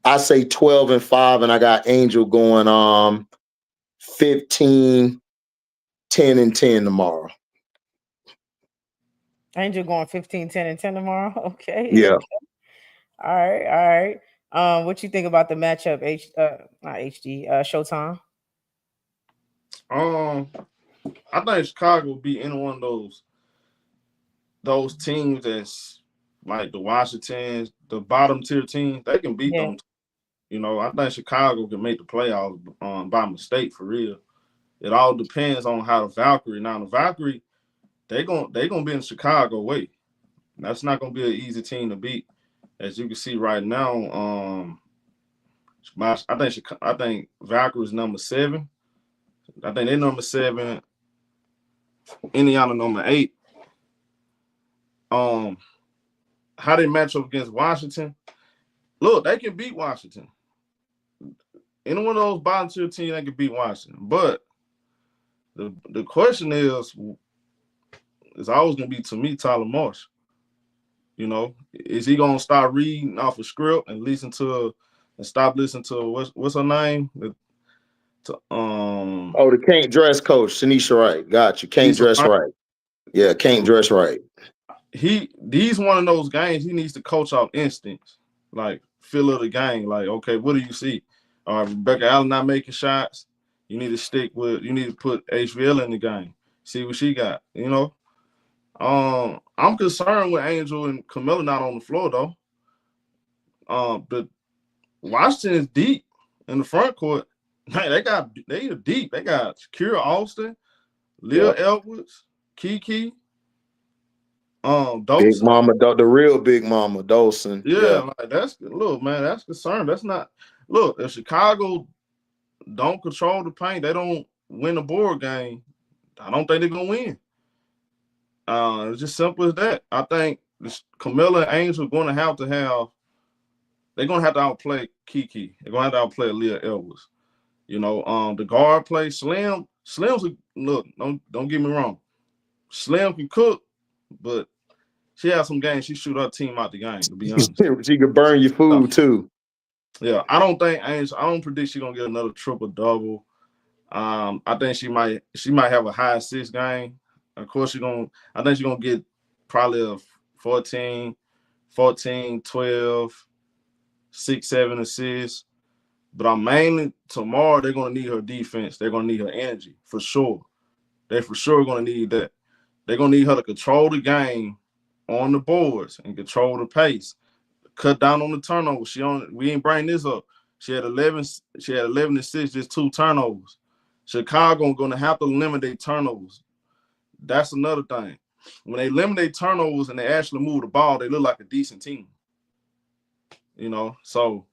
I say 12-5, and I got Angel going 15, 10 and 10 tomorrow. Angel going 15, 10, and 10 tomorrow. Okay. Yeah. Okay. All right. What you think about the matchup? Not HD. Showtime. I think Chicago will be in one of those teams that's like the Washingtons, the bottom tier teams. They can beat them. You know, I think Chicago can make the playoffs by mistake for real. It all depends on how the Valkyrie. Now the Valkyrie, they gonna be in Chicago way. That's not gonna be an easy team to beat, as you can see right now. I think Valkyrie's number 7. I think they're number 7. Indiana number 8. How they match up against Washington? Look, they can beat Washington. Any one of those bottom tier teams, they can beat Washington. But the question is always gonna be, to me, Tyler Marsh. You know, is he gonna start reading off a script and stop listening to what's her name? The can't dress coach, Tanisha Wright. Got you. Can't dress right. Yeah, can't dress right. These one of those games he needs to coach off instincts, like feel of the game. Like, okay, what do you see? Rebecca Allen not making shots. You need to put HVL in the game. See what she got. You know. I'm concerned with Angel and Camilla not on the floor though. But Washington is deep in the front court. They are deep. They got Shakira Austin, Leah Edwards, Kiki, Dolson. Big Mama, the real Big Mama, Dolson. Yeah, like that's concerned. That's not if Chicago don't control the paint, they don't win the board game. I don't think they're gonna win. It's just simple as that. I think Camilla and Angel are going to have to outplay Kiki. They're going to have to outplay Aliyah Edwards. You know, the guard play, Slim's don't get me wrong. Slim can cook, but she has some games she shoot her team out the game, to be honest. She could burn your food too. Yeah, I don't predict she's gonna get another triple-double. I think she might have a high assist game. Of course, I think she's going to get probably a 14, 12, 6, 7 assists. But tomorrow, they're going to need her defense. They're going to need her energy, for sure. They're for sure going to need that. They're going to need her to control the game on the boards and control the pace. Cut down on the turnovers. We ain't bring this up. She had 11 assists, just 2 turnovers. Chicago going to have to eliminate turnovers. That's another thing. When they eliminate turnovers and they actually move the ball, they look like a decent team. You know, so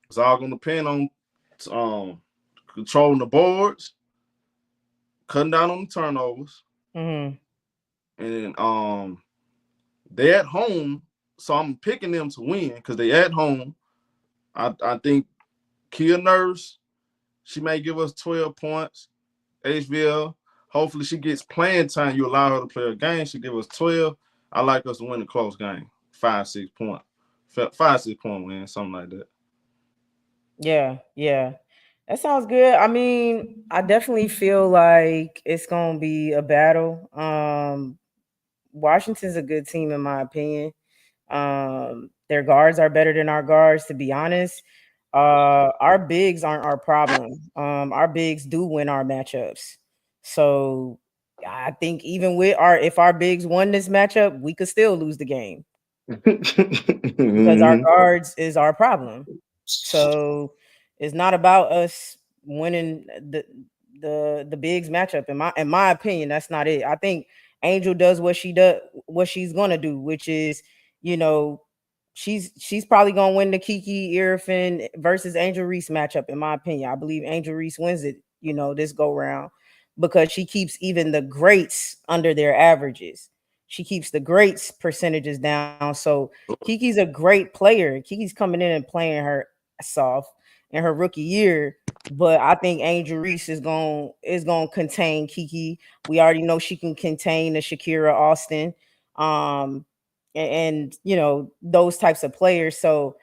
it's all going to depend on controlling the boards, cutting down on the turnovers, and they're at home, so I'm picking them to win because they're at home. I think Kia Nurse, she may give us 12 points. HVL. Hopefully she gets playing time. You allow her to play a game. She give us 12. I like us to win a close game. 5-6 point win, something like that. Yeah. That sounds good. I mean, I definitely feel like it's gonna be a battle. Washington's a good team in my opinion. Their guards are better than our guards, to be honest. Our bigs aren't our problem. Our bigs do win our matchups. So I think even if our bigs won this matchup, we could still lose the game because our guards is our problem. So it's not about us winning the bigs matchup. In my opinion, that's not it. I think Angel does what she's gonna do, which is, you know, she's probably gonna win the Kiki Irfin versus Angel Reese matchup. In my opinion, I believe Angel Reese wins it, you know, this go round, because she keeps even the greats under their averages. She keeps the greats percentages down. So Kiki's a great player. Kiki's coming in and playing her soft in her rookie year, but I think Angel Reese is going to contain Kiki. We already know she can contain the Shakira Austin, and you know, those types of players. So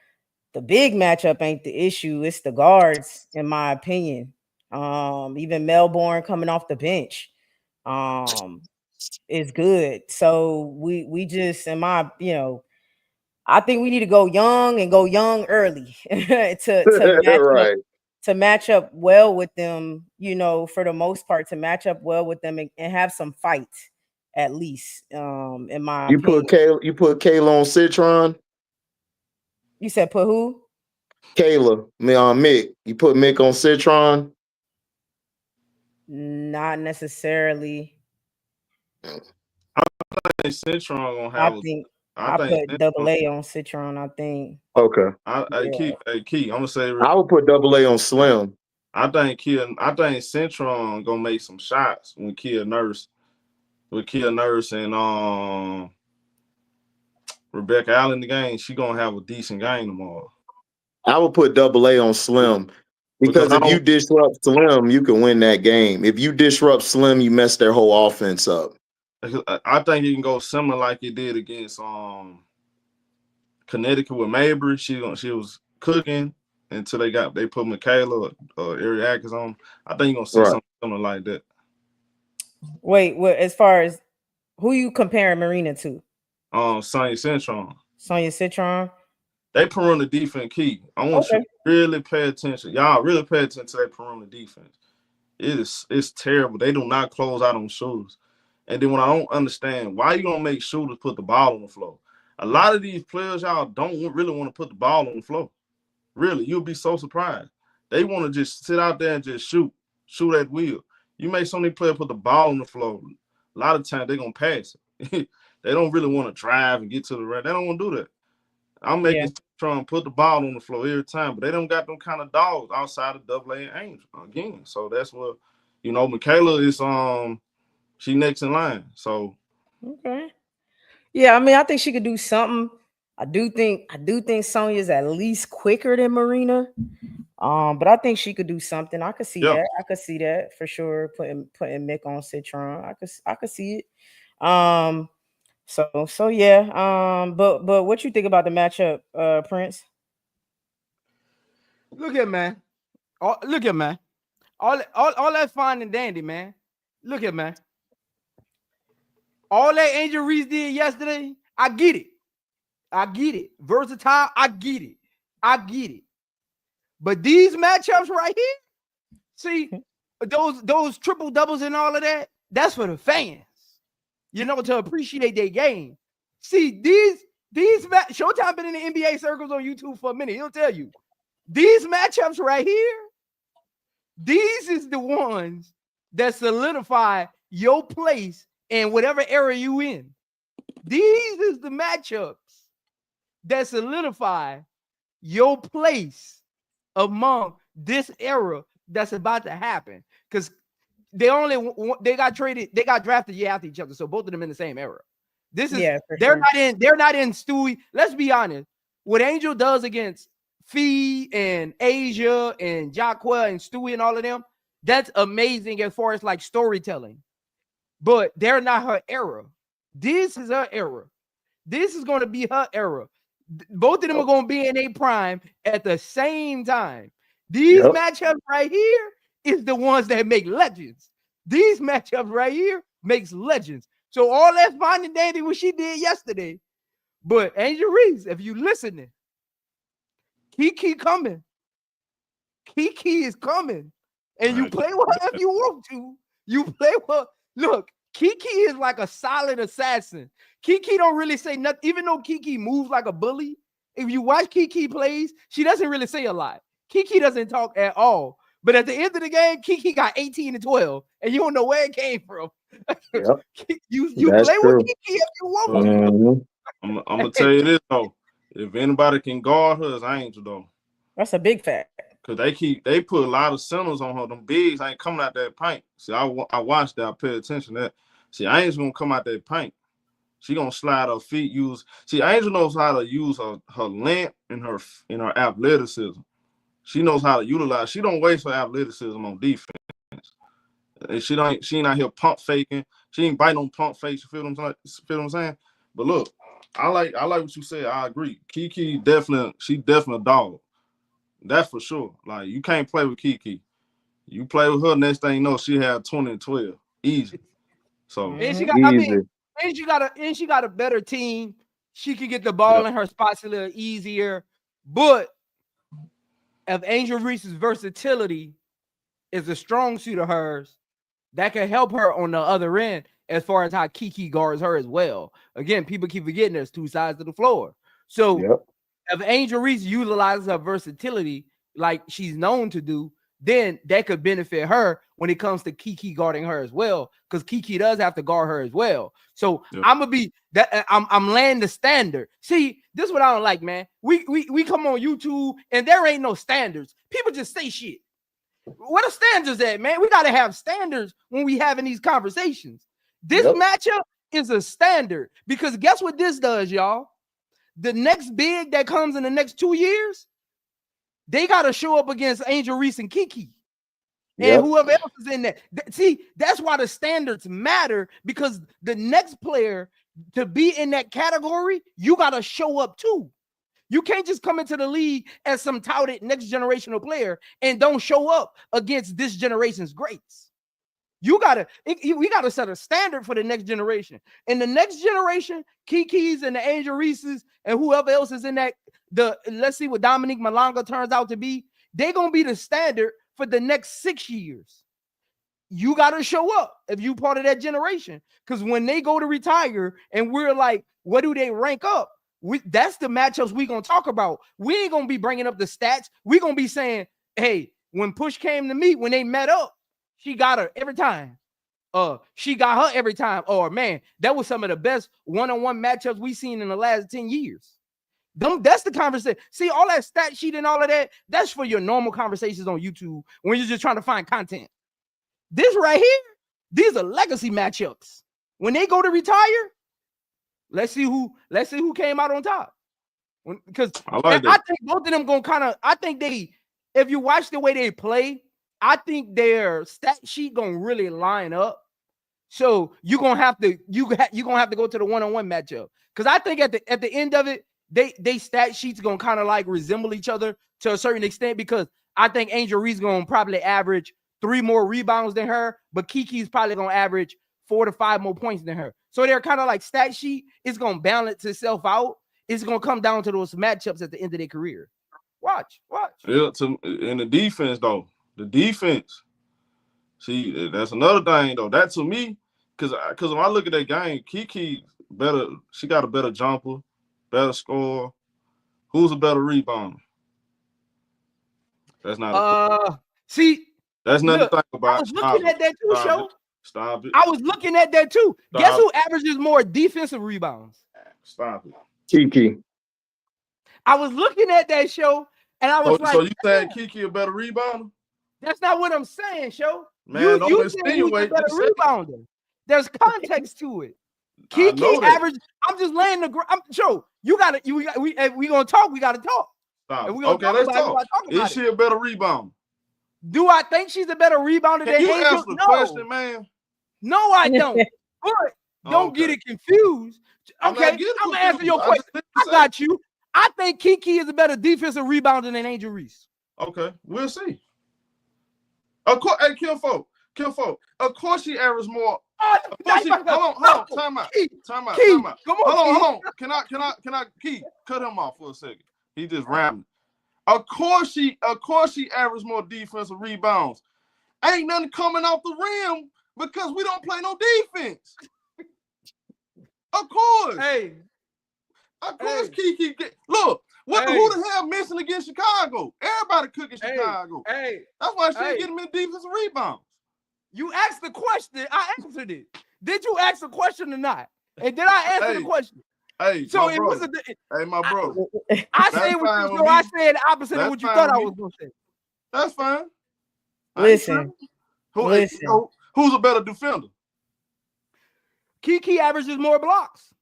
the big matchup ain't the issue; it's the guards, in my opinion. Even Melbourne coming off the bench, is good. So we just, in my, you know, I think we need to go young and go young early Right. to match up well with them, you know, for the most part, to match up well with them and have some fight, at least, in my opinion. You put Kayla on Citron. You said put who? Kayla, Mick. You put Mick on Citron. Not necessarily. I think Citron gonna I have. think I I think put double A on Citron, I think. Okay. Yeah. Key. I'm gonna say. I would put double A on Slim. I think Citron gonna make some shots when Kia Nurse and Rebecca Allen in the game. She gonna have a decent game tomorrow. I would put double A on Slim. Because if you disrupt Slim, you can win that game. If you disrupt Slim, you mess their whole offense up. I think you can go similar like it did against Connecticut with Mabry. She was cooking until they put Michaela or Ari Atkins on. I think you're gonna see something similar like that. Wait, as far as who you comparing Marina to? Sonya Citron. Sonya Citron. They perimeter defense key. I want you to really pay attention. Y'all really pay attention to that perimeter defense. It's terrible. They do not close out on shooters. And then when I don't understand, why you gonna make shooters put the ball on the floor? A lot of these players, y'all don't really want to put the ball on the floor. Really, you'll be so surprised. They want to just sit out there and just shoot at will. You make so many players put the ball on the floor, a lot of times they're gonna pass it. They don't really want to drive and get to the rim. They don't want to do that. I'm making trying to put the ball on the floor every time, but they don't got them kind of dogs outside of double A and Angel again. So that's what, you know, Michaela is she next in line. So okay. Yeah, I mean, I think she could do something. I do think Sonya's at least quicker than Marina. But I think she could do something. I could see that. I could see that for sure. Putting Mick on Citron. I could see it. So yeah. But what you think about the matchup, Prince? Look at man. All that fine and dandy, man. Look at man. All that Angel Reese did yesterday, I get it. Versatile, I get it. But these matchups right here, see, those triple doubles and all of that, that's for the fans. You know, to appreciate their game. See, these Showtime been in the NBA circles on YouTube for a minute. He'll tell you. These matchups right here, these is the ones that solidify your place in whatever era you in. These is the matchups that solidify your place among this era that's about to happen. Because they got drafted year after each other, so both of them in the same era. They're not in Stewie. Let's be honest. What Angel does against Fee and Asia and Jacquel and Stewie and all of them, that's amazing as far as like storytelling. But they're not her era. This is her era. This is going to be her era. Both of them are going to be in a prime at the same time. These matchups right here is the ones that make legends. These matchups right here makes legends. So all that fine and dandy what she did yesterday. But Angel Reese, if you listening, Kiki coming. Kiki is coming. And you play with her if you want to. You play with her. Look, Kiki is like a solid assassin. Kiki don't really say nothing. Even though Kiki moves like a bully if you watch Kiki plays, she doesn't really say a lot. Kiki doesn't talk at all. But at the end of the game, Kiki got 18 and 12, and you don't know where it came from. Yep. you That's play true. with Kiki if you want Look, to. Mhm. I'm gonna tell you this though. If anybody can guard her, it's Angel though. That's a big fact. Cause they put a lot of centers on her. Them bigs ain't coming out that paint. See, I watched that. I pay attention to that. See, Angel gonna come out that paint. She gonna slide her feet. Angel knows how to use her length and her athleticism. She knows how to utilize. She don't waste her athleticism on defense. And she ain't out here pump faking. She ain't biting on pump fakes. You feel what I'm saying? But look, I like what you said. I agree. Kiki definitely a dog. That's for sure. Like, you can't play with Kiki. You play with her, next thing you know, she had 20 and 12. Easy. So And she got a better team. She could get the ball in her spots a little easier. But if Angel Reese's versatility is a strong suit of hers, that can help her on the other end as far as how Kiki guards her as well. Again, people keep forgetting there's two sides of the floor. So if Angel Reese utilizes her versatility like she's known to do, then that could benefit her when it comes to Kiki guarding her as well, because Kiki does have to guard her as well. So I'm gonna be that I'm laying the standard. See, this is what I don't like, man. We come on YouTube and there ain't no standards. People just say shit. What are standards at, man? We gotta have standards when we having these conversations. This matchup is a standard, because guess what this does, y'all? The next big that comes in the next 2 years, they got to show up against Angel Reese and Kiki and whoever else is in there. See, that's why the standards matter, because the next player to be in that category, you got to show up too. You can't just come into the league as some touted next generational player and don't show up against this generation's greats. We gotta set a standard for the next generation. In the next generation, Kiki's and the Angel Reese's and whoever else is in that, let's see what Dominique Malanga turns out to be. They're gonna be the standard for the next 6 years. You gotta show up if you part of that generation, because when they go to retire and we're like, what do they rank up? That's the matchups we're gonna talk about. We ain't gonna be bringing up the stats. We're gonna be saying, hey, when push came to meet, when they met up, she got her every time. She got her every time. Or man, that was some of the best one-on-one matchups we've seen in the last 10 years. That's the conversation. See, all that stat sheet and all of that, that's for your normal conversations on YouTube when you're just trying to find content. This right here, these are legacy matchups. When they go to retire, let's see who came out on top. Because I think both of them gonna kind of, if you watch the way they play, I think their stat sheet gonna really line up. So you're gonna have to go to the one-on-one matchup, because I think at the end of it, they stat sheets gonna kind of like resemble each other to a certain extent, because I think Angel Reese gonna probably average 3 more rebounds than her, but Kiki's probably gonna average 4 to 5 more points than her. So they're kind of like stat sheet. It's gonna balance itself out. It's gonna come down to those matchups at the end of their career. Watch. Yeah, in the defense though. The defense, see, that's another thing though. That to me, because when I look at that game, Kiki better. She got a better jumper, better scorer. Who's a better rebounder? That's not. See, that's nothing to think about. I was looking at that too, show. Stop it. I was looking at that too. Guess who averages more defensive rebounds? Stop it. Kiki. I was looking at that show, and I was like, so you saying Kiki a better rebounder? That's not what I'm saying, show. Man, you saying who's a better rebounder. There's context to it. Kiki average. I'm just laying the ground. Show you got it. We gonna talk. We gotta talk. Stop. Okay, let's talk. Is she a better rebounder? Do I think she's a better rebounder than Angel? Answer the question, man? No, I don't. But don't get it confused. Okay, I'm gonna answer your question. I got you. I think Kiki is a better defensive rebounder than Angel Reese. Okay, we'll see. Of course, hey, Kinfolk. Of course, she averages more. Hold on. Time out. Come on. Hold on. Can I Key, cut him off for a second? He just rambling. Of course, she averages more defensive rebounds. Ain't nothing coming off the rim because we don't play no defense. Of course. Hey. Of course, Kiki. Look, Who the hell missing against Chicago? Everybody cooking Chicago. That's why she ain't getting many defensive rebounds. You asked the question. I answered it. Did you ask the question or not? And did I answer the question? So it wasn't. My brother. I said what you. So I said the opposite of what you thought I was gonna say. That's fine. Listen. Who's a better defender? Kiki averages more blocks.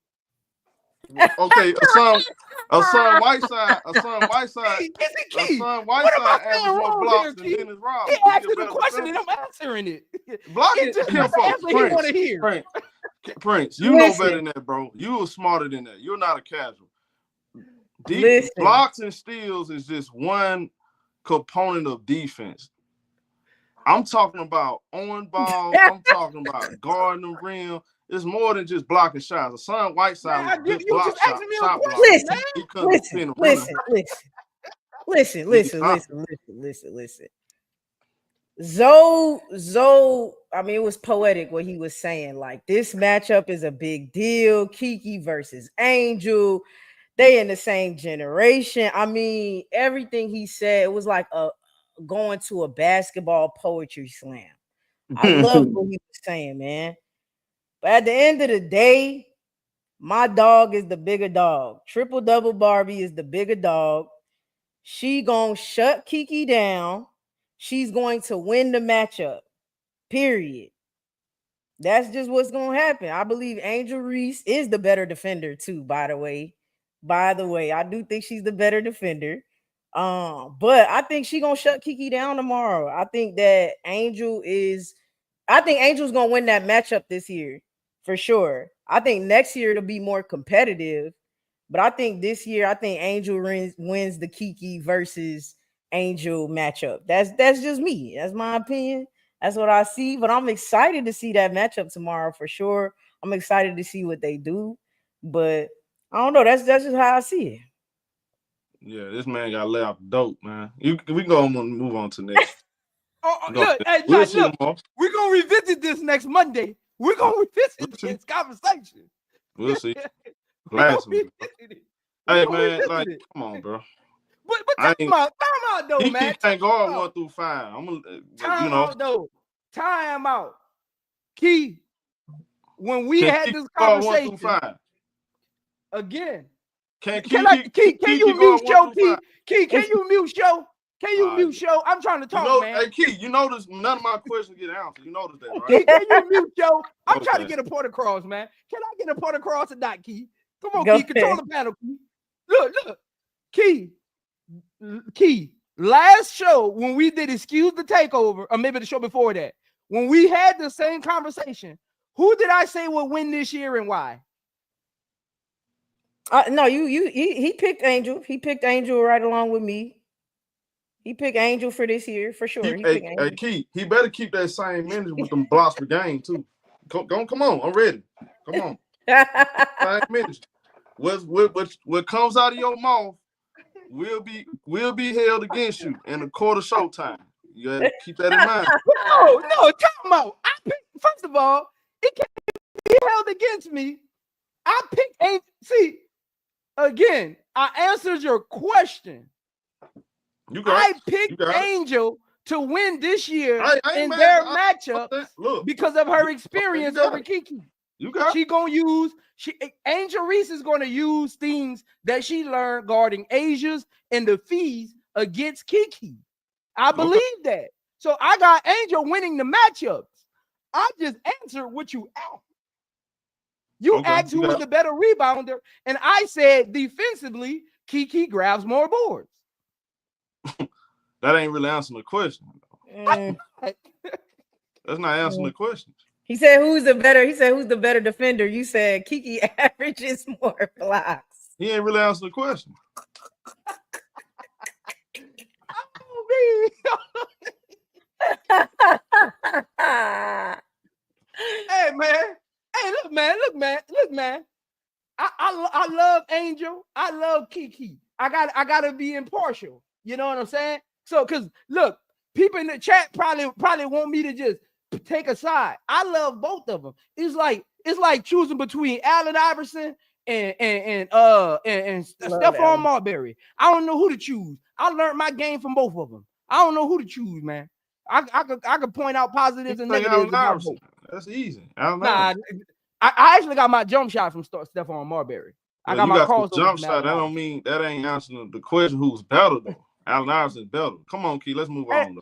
Okay, a son Whiteside averages more blocks than Dennis Rodman. He asked the question and I'm answering it. Blocking just Prince, you know better than that, bro. You were smarter than that. You're not a casual. Blocks and steals is just one component of defense. I'm talking about on ball. I'm talking about guarding the rim. It's more than just blocking shots. A son Whiteside was a good block shot blocker. Listen. Zoe, I mean, it was poetic what he was saying. Like, this matchup is a big deal. Kiki versus Angel. They in the same generation. I mean, everything he said, it was like going to a basketball poetry slam. I love what he was saying, man. But at the end of the day, my dog is the bigger dog. Triple double Barbie is the bigger dog. She gonna shut Kiki down. She's going to win the matchup. Period. That's just what's gonna happen. I believe Angel Reese is the better defender too. By the way, I do think she's the better defender. But I think she's gonna shut Kiki down tomorrow. I think Angel's gonna win that matchup this year for sure. I think next year it'll be more competitive, but I think this year Angel wins the Kiki versus Angel matchup. That's just me. That's my opinion. That's what I see. But I'm excited to see that matchup tomorrow for sure. I'm excited to see what they do, but I don't know. That's just how I see it. Yeah, this man got laid off dope, man. We gonna move on to next. Look, we're gonna revisit this next Monday. We're gonna revisit this conversation. We'll see. Hey man, like, come on, bro. But time out though, man. He can't guard 1 through 5. I'm gonna, Time out. Key, when we had this conversation, 1 through 5. Again. Can you mute show, Key? Key, can you mute show? Can you mute show? I'm trying to talk, man. Hey, Key, you notice none of my questions get answered. You notice that, right? Key, can you mute show? I'm trying to get a point across, man. Can I get a point across or not, Key? Come on, Key. Control the panel, Key. Look. Key. Last show, when we did Excuse the Takeover, or maybe the show before that, when we had the same conversation, who did I say will win this year and why? No, he picked Angel. He picked Angel right along with me. He picked Angel for this year for sure. Hey, Key, he better keep that same energy with them blocks per game too. Come on, I'm ready. Come on, same energy. What comes out of your mouth will be held against you in the court of showtime. You gotta keep that in mind. No, time out. First of all, it can't be held against me. I picked Angel. See, again, I answered your question. I picked Angel to win this year in their matchup because of her experience over Kiki. Angel Reese is going to use things that she learned guarding Asia's and the fees against Kiki. I believe that. So I got Angel winning the matchups. I just answered what you asked. You asked who was the better rebounder, and I said defensively, Kiki grabs more boards. That ain't really answering the question. That's not answering the question. He said who's the better defender? You said Kiki averages more blocks. He ain't really answering the question. Hey man. Hey, look, man. I love Angel. I love Kiki. I gotta be impartial. You know what I'm saying? So, cause look, people in the chat probably want me to just take a side. I love both of them. It's like choosing between Allen Iverson and Love Stephon Allen. Marbury. I don't know who to choose. I learned my game from both of them. I don't know who to choose, man. I could point out positives and negatives about both. That's easy. Allen Nah, Iverson. I actually got my jump shot from Stephon Marbury. I got You my got crossover jump from shot. Allen That don't Iverson. mean that ain't answering the question. Who's better though? Allen Iverson better. Come on, Key. Let's move on.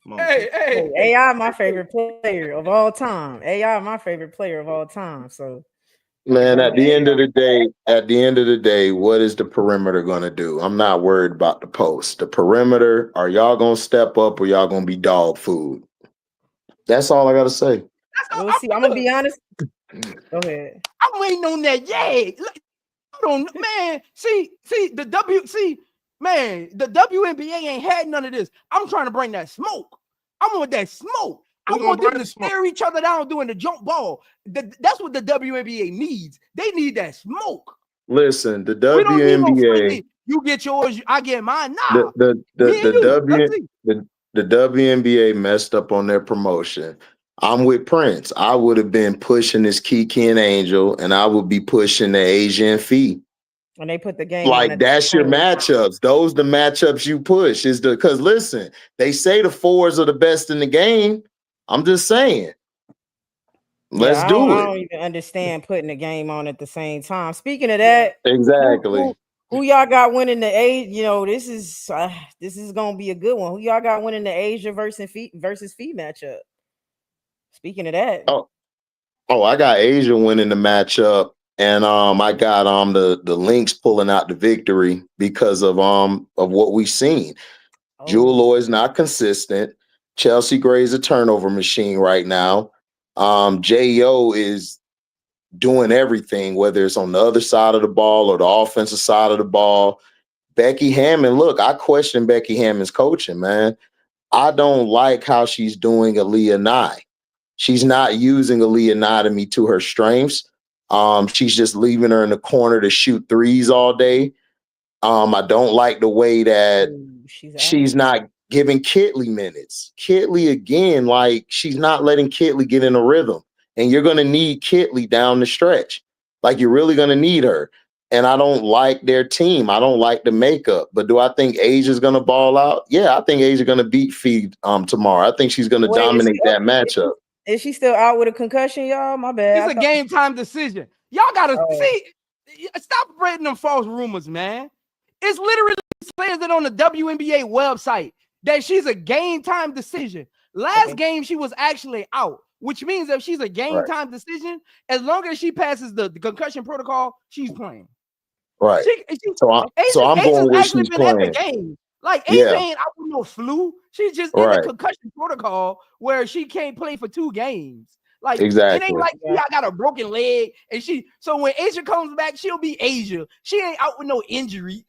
Come on, Key. Hey, AI my favorite player of all time. AI my favorite player of all time. So Man, vote at the end of AI. the day, what is the perimeter gonna do? I'm not worried about the post. The perimeter, are y'all gonna step up or y'all gonna be dog food? That's all I gotta say. We'll see. I'm gonna be honest. Go ahead. I'm waiting on that. Yeah, man. See the WNBA ain't had none of this. I'm trying to bring that smoke. I want that smoke. I want them to stare each other down doing the jump ball. That's what the WNBA needs. They need that smoke. Listen, the We don't need no WNBA, friendly. You get yours, I get mine. Nah, the WNBA messed up on their promotion. I'm with Prince. I would have been pushing this Kiki and Angel, and I would be pushing the Asian Fee. When they put the game on Like at that's the your same time. matchups. Those the matchups you push. Is the because listen, they say the fours are the best in the game. I'm just saying. Let's I do it. don't even understand putting the game on at the same time. Speaking of that, Exactly. who y'all got winning the Asia? You know, this is gonna be a good one. Who y'all got winning the Asia versus Fee matchup? Speaking of that, I got Asia winning the matchup, and I got the Lynx pulling out the victory because of what we've seen. Jewel Lloyd's not consistent. Chelsea Gray's a turnover machine right now. Jo is doing everything, whether it's on the other side of the ball or the offensive side of the ball. Becky Hammond, look, I question Becky Hammond's coaching, man. I don't like how she's doing Aliyah Nye. She's not using Aliyah Nye to her strengths. She's just leaving her in the corner to shoot threes all day. I don't like the way that she's not giving Kitley minutes. Kitley, again, like she's not letting Kitley get in a rhythm. And you're going to need Kitley down the stretch. Like you're really going to need her. And I don't like their team. I don't like the makeup. But do I think Asia's going to ball out? Yeah, I think Asia's going to beat Fee tomorrow. I think she's going to dominate that matchup. Is she still out with a concussion, y'all? My bad. It's a game time decision. Y'all gotta see. Stop spreading them false rumors, man. It's literally says it on the WNBA website that she's a game time decision. Last game she was actually out, which means if she's a game time decision, as long as she passes the concussion protocol, she's playing. Right. So I'm going with she's playing. At the game. Like Asia ain't out with no flu. She's just in the concussion protocol where she can't play for 2 games. Like it ain't like I got a broken leg and so when Asia comes back, she'll be Asia. She ain't out with no injury.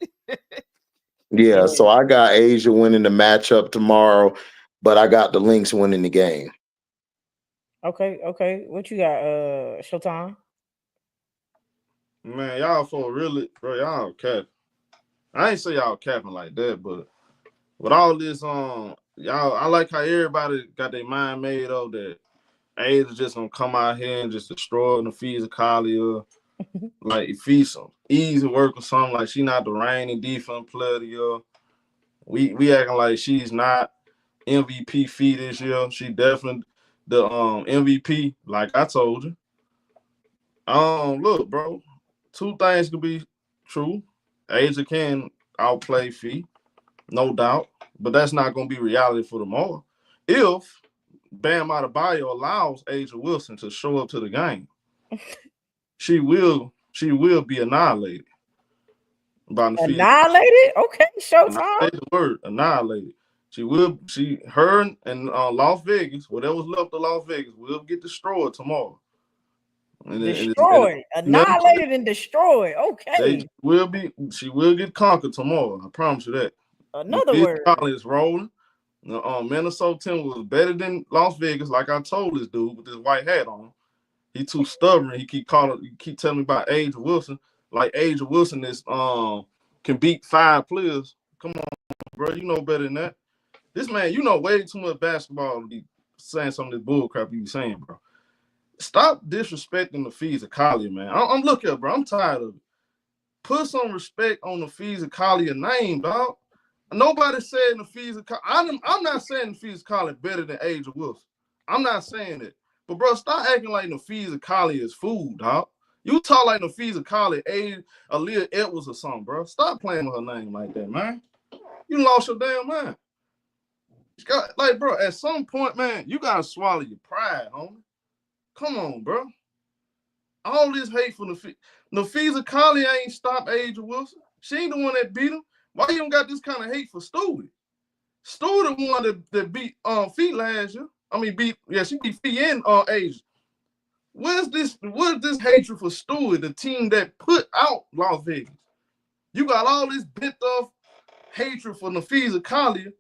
So I got Asia winning the matchup tomorrow, but I got the Lynx winning the game. Okay. What you got, Showtime? Man, y'all for really, bro, y'all capping. I ain't say y'all capping like that, but with all this y'all, I like how everybody got their mind made up that A's just gonna come out here and just destroy the fees of Collier. Like feed some easy work or something. Like she not the reigning defense player of the year. We acting like she's not MVP fee this year. She definitely the MVP, like I told you. Look, bro, 2 things could be true. Asia can outplay Fee, no doubt, but that's not going to be reality for tomorrow. If Bam Adebayo allows Asia Wilson to show up to the game, she will be annihilated. Annihilated? Okay, Showtime. The word annihilated. Her and Las Vegas, whatever's left of Las Vegas, will get destroyed tomorrow. Destroyed, annihilated, and destroyed. Okay. She will get conquered tomorrow. I promise you that. Another word. Is rolling. Minnesota team was better than Las Vegas, like I told this dude with this white hat on. He too stubborn. He keep telling me about Asia Wilson. Like Asia Wilson is can beat 5 players. Come on, bro. You know better than that. This man, you know way too much basketball to be saying some of this bull crap you be saying, bro. Stop disrespecting the fees of Collier, man. I'm looking up, bro. I'm tired of it. Put some respect on the fees of Collier name, dog. Nobody said the fees of Collier. I'm not saying the fees of Collier better than Asia Wilson. I'm not saying that. But, bro, stop acting like the fees of Collier is food, dog. You talk like the fees of Collier, Aliyah Edwards or something, bro. Stop playing with her name like that, man. You lost your damn mind. Like, bro, at some point, man, you got to swallow your pride, homie. Come on, bro. All this hate for Naphessa Collier ain't stopped Asia Wilson. She ain't the one that beat him. Why you don't got this kind of hate for Stewie? Stewie the one that beat Fee last year. I mean, she beat Fee and Asia. What is this hatred for Stewie, the team that put out Las Vegas? You got all this bent off hatred for Naphessa Collier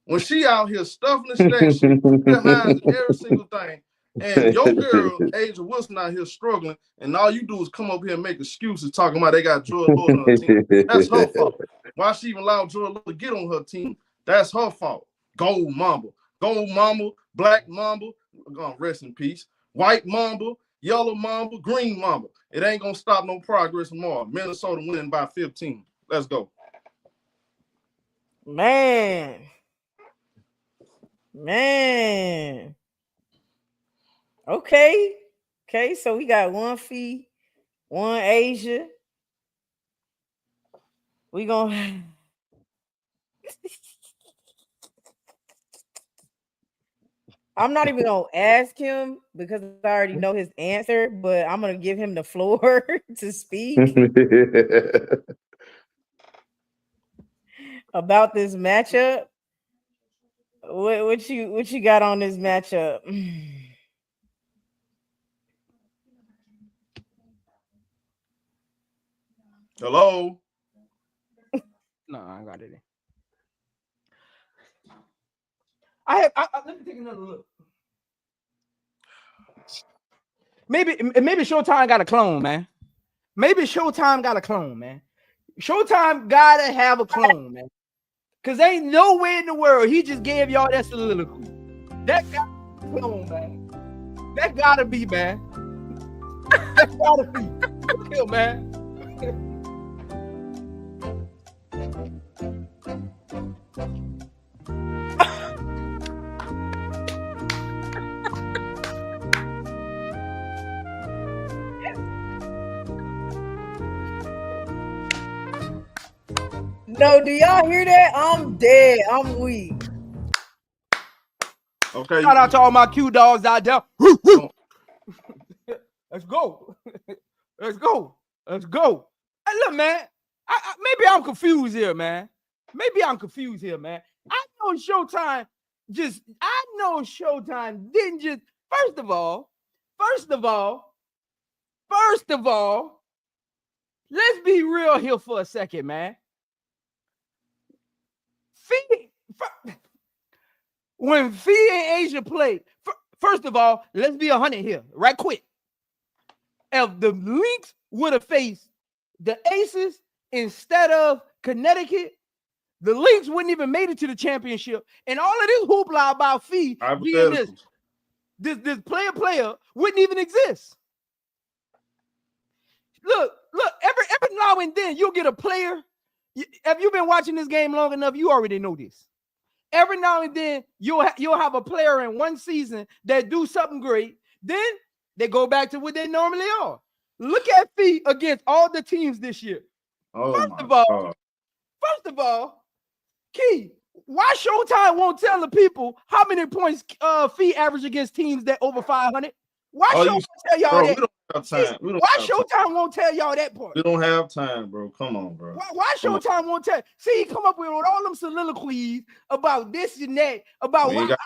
when she out here stuffing the station behind every single thing. And your girl, Asia Wilson, out here struggling, and all you do is come up here and make excuses talking about they got Joy Lord on her team. That's her fault. Why she even allowed Joy Lord to get on her team? That's her fault. Gold Mamba, Black Mamba, rest in peace. White Mamba, Yellow Mamba, Green Mamba. It ain't gonna stop no progress tomorrow. Minnesota winning by 15. Let's go. Man. Okay, so we got one Fee, one Asia. We gonna I'm not even gonna ask him because I already know his answer, but I'm gonna give him the floor to speak about this matchup. What you got on this matchup? Hello. No, I got it. Let me take another look. Maybe Showtime got a clone, man. Showtime gotta have a clone, man. Cause ain't nowhere in the world he just gave y'all that soliloquy. That got a clone, man. That gotta be, man. That gotta be. Kill, man. No, do y'all hear that? I'm dead. I'm weak. Okay. Shout out to all my Q dogs out there. Let's go. Let's go. Hey, look, man. Maybe I'm confused here, man. I know Showtime didn't just. First of all, let's be real here for a second, man. When Fee and Asia played, first of all, let's be 100 here, right quick. If the Lynx would have faced the Aces instead of Connecticut, the Lynx wouldn't even made it to the championship. And all of this hoopla about Fee being this player wouldn't even exist. Look, every now and then you'll get a player. If you've been watching this game long enough, you already know this. Every now and then you'll have a player in one season that do something great. Then they go back to what they normally are. Look at Fee against all the teams this year. First of all, Key, why Showtime won't tell the people how many points Fee average against teams that over 500? Why Showtime tell y'all that? We don't have time. Showtime won't tell y'all that part? We don't have time, bro. Come on, bro. Why Showtime won't tell? See, he come up with all them soliloquies about this and that, about why. Look,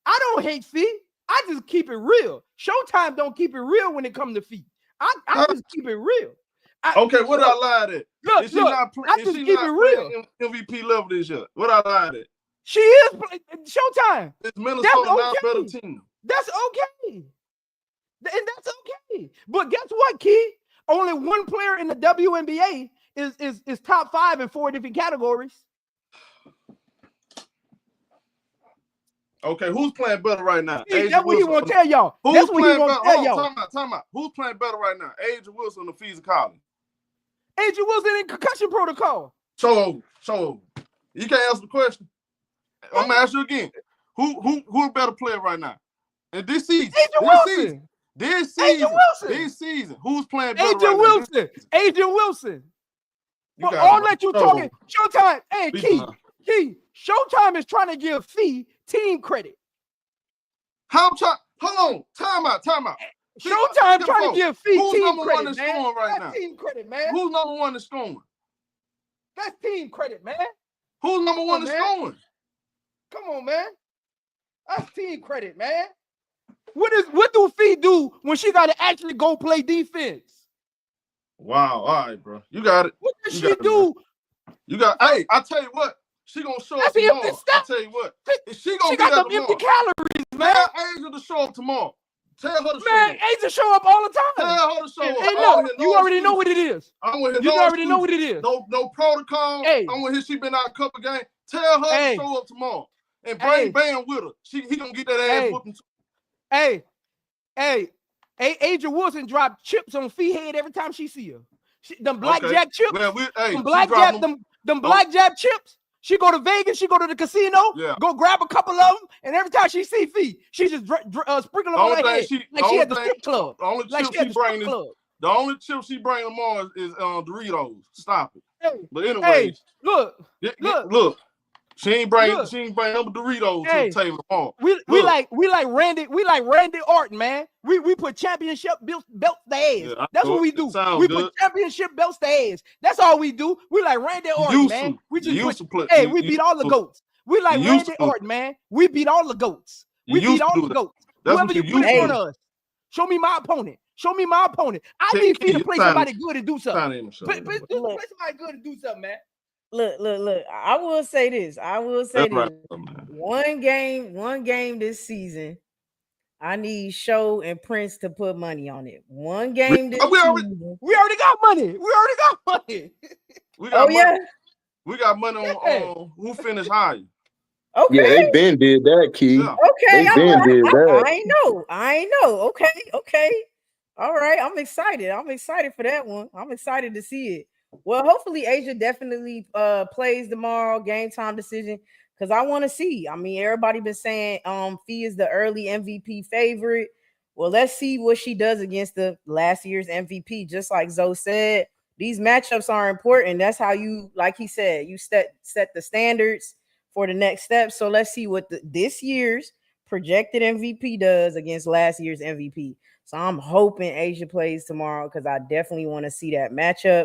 I don't hate Fee. I just keep it real. Showtime don't keep it real when it comes to Fee. I just keep it real. Okay, what I lied at? Look, I just keep it real. MVP level this year. What I lied at? She is Showtime. It's Minnesota now better team. That's okay. And that's okay. But guess what, Key? Only one player in the WNBA is top 5 in 4 different categories. Okay, who's playing better right now? See, that's what he want to tell y'all. Who's That's what he playing want better? to tell y'all. Time out. Who's playing better right now? Asia Wilson or Naphessa Collier? Asia Wilson in concussion protocol. Show over. You can't answer the question. I'm gonna ask you again. Who a better player right now? And this season. This season. Who's playing better right now? Asia Wilson. For all that you talking, Showtime. Hey, Key. Showtime is trying to give Fee team credit. Hold on. Time out. Showtime trying to give Fee who's team number credit, one in scoring right now? Team credit, man. Who's number one in scoring? That's team credit, man. Who's number one in scoring? Come on, man. That's team credit, man. What do Fee do when she got to actually go play defense? Wow. All right, bro. You got it. What does she do? Hey, I tell you what. She gonna show up tomorrow. I tell you what. She got them empty calories, man. Tell Asia to show up tomorrow. Tell her to show up. Man, Asia show up all the time. Tell her to show up. Hey, look, you already know what it is. You already know what it is. No protocol. Hey. I'm with her. She been out a couple games. Tell her to show up tomorrow. And bring Bam with her. He gonna get that ass whooping. Hey, Asia Wilson dropped chips on Fee head every time she see her. Them blackjack chips. Well, them blackjack chips. She go to Vegas, she go to the casino, go grab a couple of them, and every time she see Fee, she just sprinkle them on her head like she at the strip club. The only chip she bring tomorrow is Doritos. Stop it. Hey, but anyways, look. She ain't bring them Doritos to the table tomorrow. We like Randy Orton, man. We put championship belts to ass. Yeah, that's what we do. We put championship belts to ass. That's all we do. We like Randy Orton, man. We just we beat all the goats. We like Randy Orton, man. We beat all the goats. We beat all the goats. Whoever you put in front of us. Show me my opponent. I need Fee to play somebody good and do something. Play somebody good and do something, man. Look. I will say this. Right. One game this season. I need Show and Prince to put money on it. One game this season. We already got money. We got money on who finished higher. Okay. Yeah, they been did that, Key. Yeah. Okay. Did that. I know. Okay. All right. I'm excited for that one. I'm excited to see it. Well, hopefully Asia definitely plays tomorrow, game time decision, because I want to see. I mean, everybody been saying Fee is the early MVP favorite. Well, let's see what she does against the last year's MVP. Just like Zoe said, these matchups are important. That's how you, like he said, you set the standards for the next step. So let's see what this year's projected MVP does against last year's MVP. So I'm hoping Asia plays tomorrow because I definitely want to see that matchup.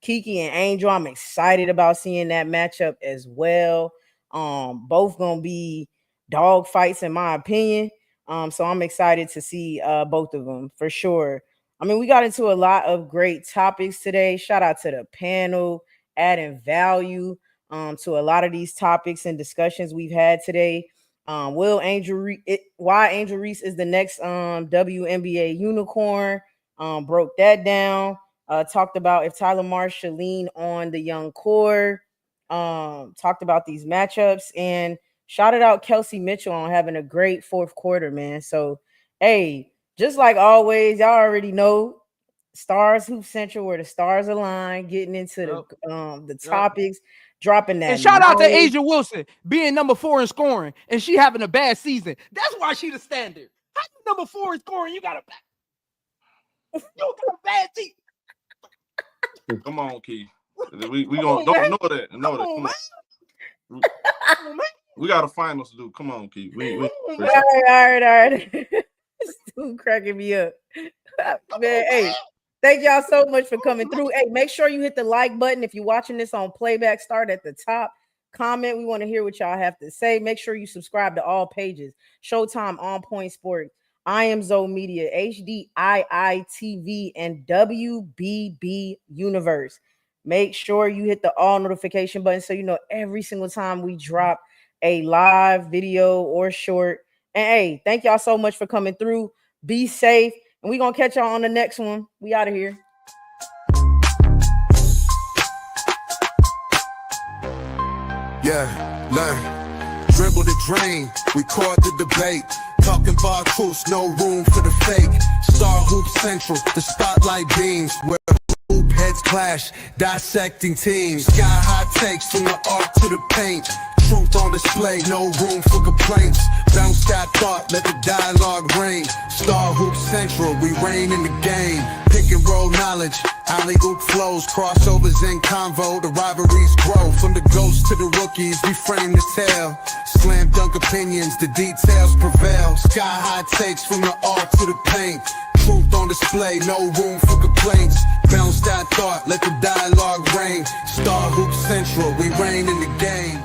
Kiki and Angel, I'm excited about seeing that matchup as well. Both gonna be dog fights in my opinion. So I'm excited to see both of them for sure. I mean, we got into a lot of great topics today. Shout out to the panel, adding value to a lot of these topics and discussions we've had today. Why Angel Reese is the next WNBA unicorn. Broke that down. Talked about if Tyler Marsh should lean on the young core. Talked about these matchups and shouted out Kelsey Mitchell on having a great fourth quarter, man. So, hey, just like always, y'all already know Stars Hoop Central where the stars align, getting into the topics, dropping that. And shout out to Asia Wilson being number 4 in scoring and she having a bad season. That's why she the standard. How you number 4 in scoring? You got a bad team. Come on, Key. We gonna don't ignore that. Come on. We got a finals to do. Come on, Key. All right. It's too cracking me up. Man, hey, thank y'all so much for coming through. Hey, make sure you hit the like button if you're watching this on playback. Start at the top. Comment. We want to hear what y'all have to say. Make sure you subscribe to all pages. Showtime, On Point Sport, I Am Zoe Media, HDII TV, and WBB Universe. Make sure you hit the all notification button so you know every single time we drop a live video or short. And hey, thank y'all so much for coming through. Be safe. And we're going to catch y'all on the next one. We out of here. Yeah, learn. dribble the drain. Record the debate. Talking bar truths, no room for the fake. Star Hoop Central, the spotlight beams. Where hoop heads clash, dissecting teams. Sky high takes from the arc to the paint. Truth on display, no room for complaints. Bounce that thought, let the dialogue reign. Star Hoop Central, we reign in the game. Pick and roll knowledge, alley-oop flows, crossovers and convo, the rivalries grow. From the ghosts to the rookies, we frame the tale. Slam dunk opinions, the details prevail. Sky high takes from the art to the paint. Truth on display, no room for complaints. Bounce that thought, let the dialogue reign. Star Hoop Central, we reign in the game.